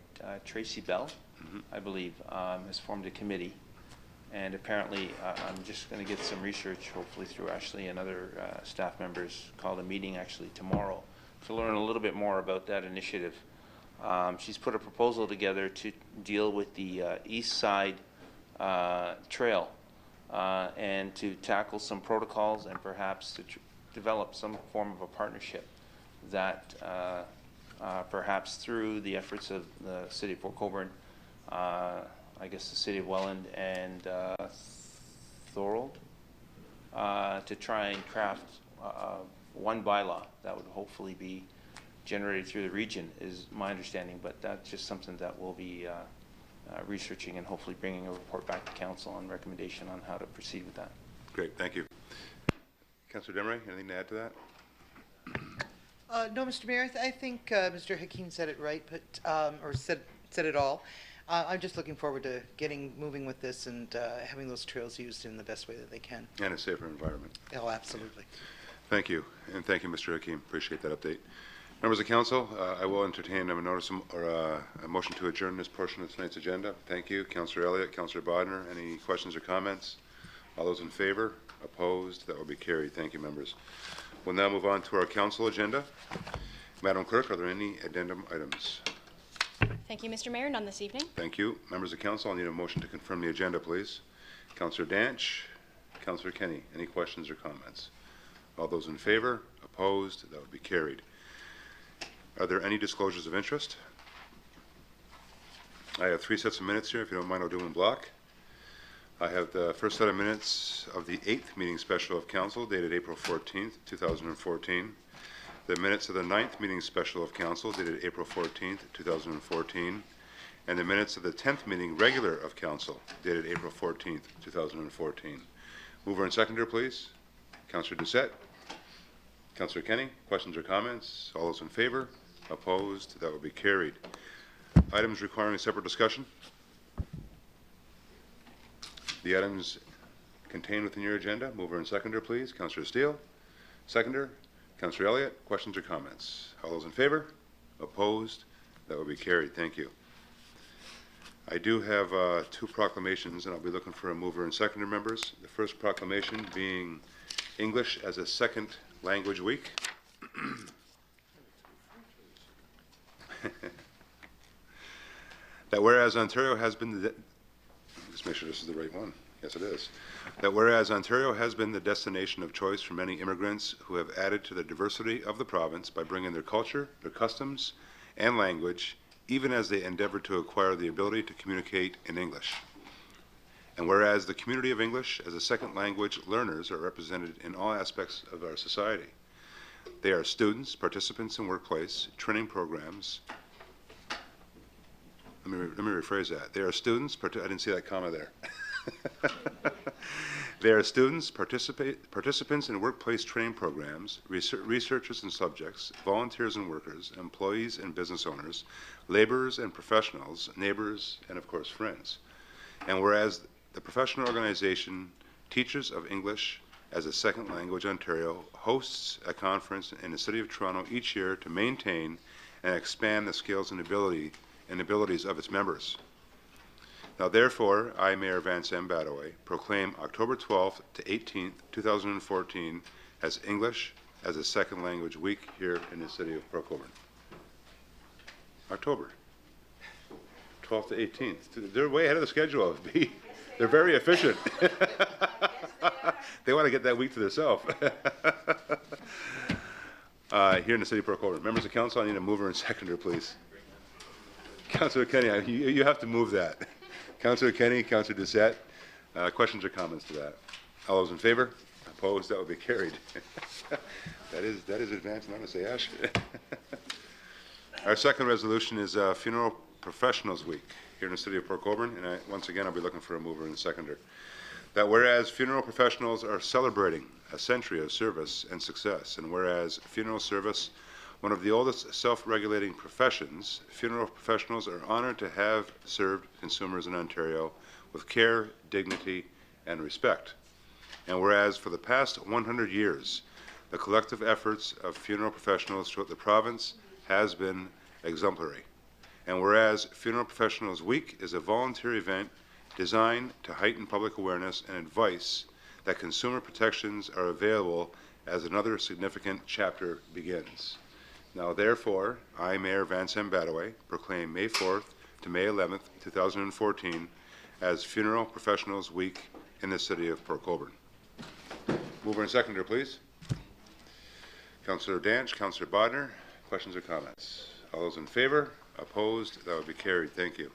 Speaker 4: Tracy Bell, I believe, has formed a committee. And apparently, I'm just going to get some research, hopefully through Ashley and other staff members, called a meeting actually tomorrow to learn a little bit more about that initiative. She's put a proposal together to deal with the east side trail and to tackle some protocols and perhaps to develop some form of a partnership that perhaps through the efforts of the City of Port Colborne, I guess the City of Welland and Thorold, to try and craft one bylaw that would hopefully be generated through the region is my understanding, but that's just something that we'll be researching and hopefully bringing a report back to council on recommendation on how to proceed with that.
Speaker 1: Great, thank you. Councillor Desmarais, anything to add to that?
Speaker 10: No, Mr. Mayor, I think Mr. Hakeem said it right, but or said it all. I'm just looking forward to getting moving with this and having those trails used in the best way that they can.
Speaker 1: And a safer environment.
Speaker 10: Oh, absolutely.
Speaker 1: Thank you, and thank you, Mr. Hakeem. Appreciate that update. Members of council, I will entertain a notice or a motion to adjourn this portion of tonight's agenda. Thank you, Councillor Elliott, Councillor Bodner. Any questions or comments? All those in favor? Opposed? That will be carried. Thank you, members. We'll now move on to our council agenda. Madam Clerk, are there any addendum items?
Speaker 15: Thank you, Mr. Mayor. None this evening.
Speaker 1: Thank you. Members of council, I need a motion to confirm the agenda, please. Councillor Danch, Councillor Kenny, any questions or comments? All those in favor? Opposed? That would be carried. Are there any disclosures of interest? I have 3 sets of minutes here. If you don't mind, I'll do them in block. I have the first set of minutes of the 8th meeting special of council dated April 14th, 2014. The minutes of the 9th meeting special of council dated April 14th, 2014. And the minutes of the 10th meeting regular of council dated April 14th, 2014. Mover and seconder, please. Councillor Doucette. Councillor Kenny, questions or comments? All those in favor? Opposed? That will be carried. Items requiring separate discussion. The items contained within your agenda. Mover and seconder, please. Councillor Steele. Seconder. Councillor Elliott, questions or comments? All those in favor? Opposed? That will be carried. Thank you. I do have 2 proclamations, and I'll be looking for a mover and seconder, members. The first proclamation being English as a Second Language Week. That whereas Ontario has been just make sure this is the right one. Yes, it is. That whereas Ontario has been the destination of choice for many immigrants who have added to the diversity of the province by bringing their culture, their customs, and language, even as they endeavor to acquire the ability to communicate in English. And whereas the community of English as a second language learners are represented in all aspects of our society. They are students, participants in workplace, training programs. Let me rephrase that. They are students, I didn't see that comma there. They are students, participants in workplace training programs, researchers and subjects, volunteers and workers, employees and business owners, laborers and professionals, neighbors, and of course friends. And whereas the professional organization Teachers of English as a Second Language Ontario hosts a conference in the City of Toronto each year to maintain and expand the skills and abilities of its members. Now therefore, I, Mayor Vance M. Badaway, proclaim October 12th to 18th, 2014 as English as a Second Language Week here in the City of Port Colborne. October 12th to 18th. They're way ahead of the schedule. They're very efficient. They want to get that week to themselves. Here in the City of Port Colborne. Members of Council, I need a mover and seconder, please. Councillor Kenny, you have to move that. Councillor Kenny, Councillor Doucette, questions or comments to that? All those in favor? Opposed? That would be carried. That is advance notice, eh, Ash? Our second resolution is Funeral Professionals Week here in the city of Port Colborne, and once again, I'll be looking for a mover and a seconder. That whereas funeral professionals are celebrating a century of service and success, and whereas funeral service, one of the oldest self-regulating professions, funeral professionals are honored to have served consumers in Ontario with care, dignity, and respect. And whereas for the past 100 years, the collective efforts of funeral professionals throughout the province has been exemplary. And whereas Funeral Professionals Week is a voluntary event designed to heighten public awareness and advice that consumer protections are available as another significant chapter begins. Now therefore, I, Mayor Vincent Badaway, proclaim May 4th to May 11th, 2014 as Funeral Professionals Week in the city of Port Colborne. Mover and seconder, please. Councillor Danch, Councillor Bodner, questions or comments? All those in favor? Opposed? That would be carried. Thank you.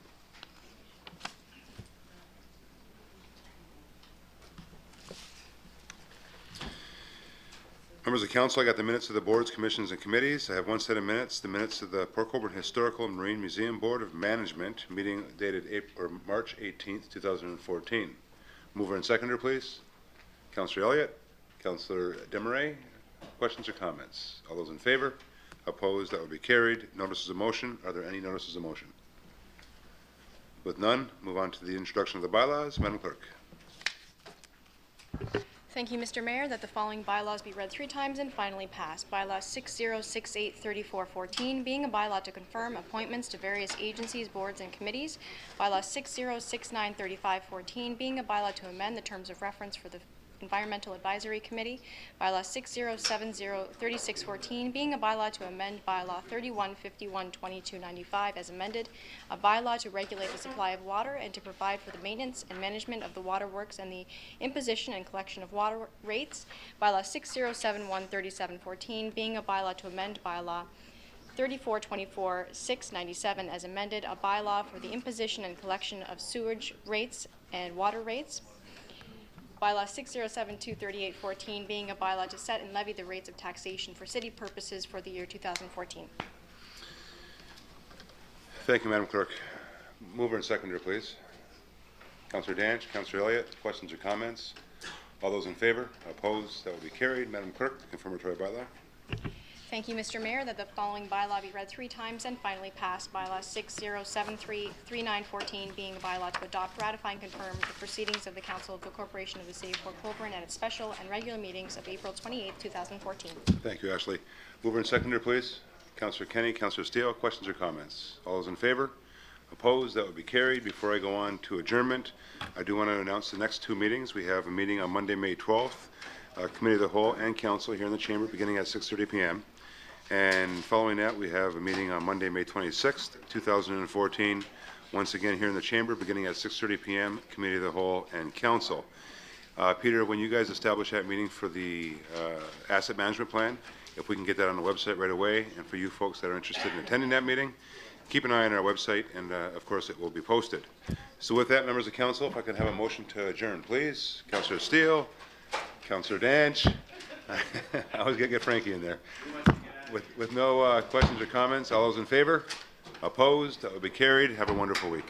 Speaker 1: Members of council, I got the minutes of the boards, commissions, and committees. I have one set of minutes, the minutes of the Port Colborne Historical and Marine Museum Board of Management, meeting dated March 18th, 2014. Mover and seconder, please. Councillor Elliott, Councillor Desmarais, questions or comments? All those in favor? Opposed? That would be carried. Notices of motion. Are there any notices of motion? With none, move on to the introduction of the bylaws. Madam Clerk.
Speaker 15: Thank you, Mr. Mayor, that the following bylaws be read 3 times and finally passed. Bylaw 6068-3414, being a bylaw to confirm appointments to various agencies, boards, and committees. Bylaw 6069-3514, being a bylaw to amend the terms of reference for the Environmental Advisory Committee. Bylaw 6070-3614, being a bylaw to amend bylaw 3151-2295 as amended, a bylaw to regulate the supply of water and to provide for the maintenance and management of the waterworks and the imposition and collection of water rates. Bylaw 6071-3714, being a bylaw to amend bylaw 3424-697 as amended, a bylaw for the imposition and collection of sewage rates and water rates. Bylaw 6072-3814, being a bylaw to set and levy the rates of taxation for city purposes for the year 2014.
Speaker 1: Thank you, Madam Clerk. Mover and seconder, please. Councillor Danch, Councillor Elliott, questions or comments? All those in favor? Opposed? That will be carried. Madam Clerk, the confirmatory bylaw.
Speaker 15: Thank you, Mr. Mayor, that the following bylaw be read 3 times and finally passed. Bylaw 6073-3914, being a bylaw to adopt, ratify, and confirm the proceedings of the Council of the Corporation of the City of Port Colborne at its special and regular meetings of April 28, 2014.
Speaker 1: Thank you, Ashley. Mover and seconder, please. Councillor Kenny, Councillor Steele, questions or comments? All those in favor? Opposed? That would be carried. Before I go on to adjournment, I do want to announce the next 2 meetings. We have a meeting on Monday, May 12th, Committee of the Whole and Council here in the Chamber beginning at 6:30 p.m. And following that, we have a meeting on Monday, May 26th, 2014, once again here in the Chamber beginning at 6:30 p.m., Committee of the Whole and Council. Peter, when you guys establish that meeting for the asset management plan, if we can get that on the website right away, and for you folks that are interested in attending that meeting, keep an eye on our website, and of course it will be posted. So with that, members of council, if I can have a motion to adjourn, please. Councillor Steele, Councillor Danch. I always get Frankie in there. With no questions or comments, all those in favor? Opposed? That would be carried. Have a wonderful week.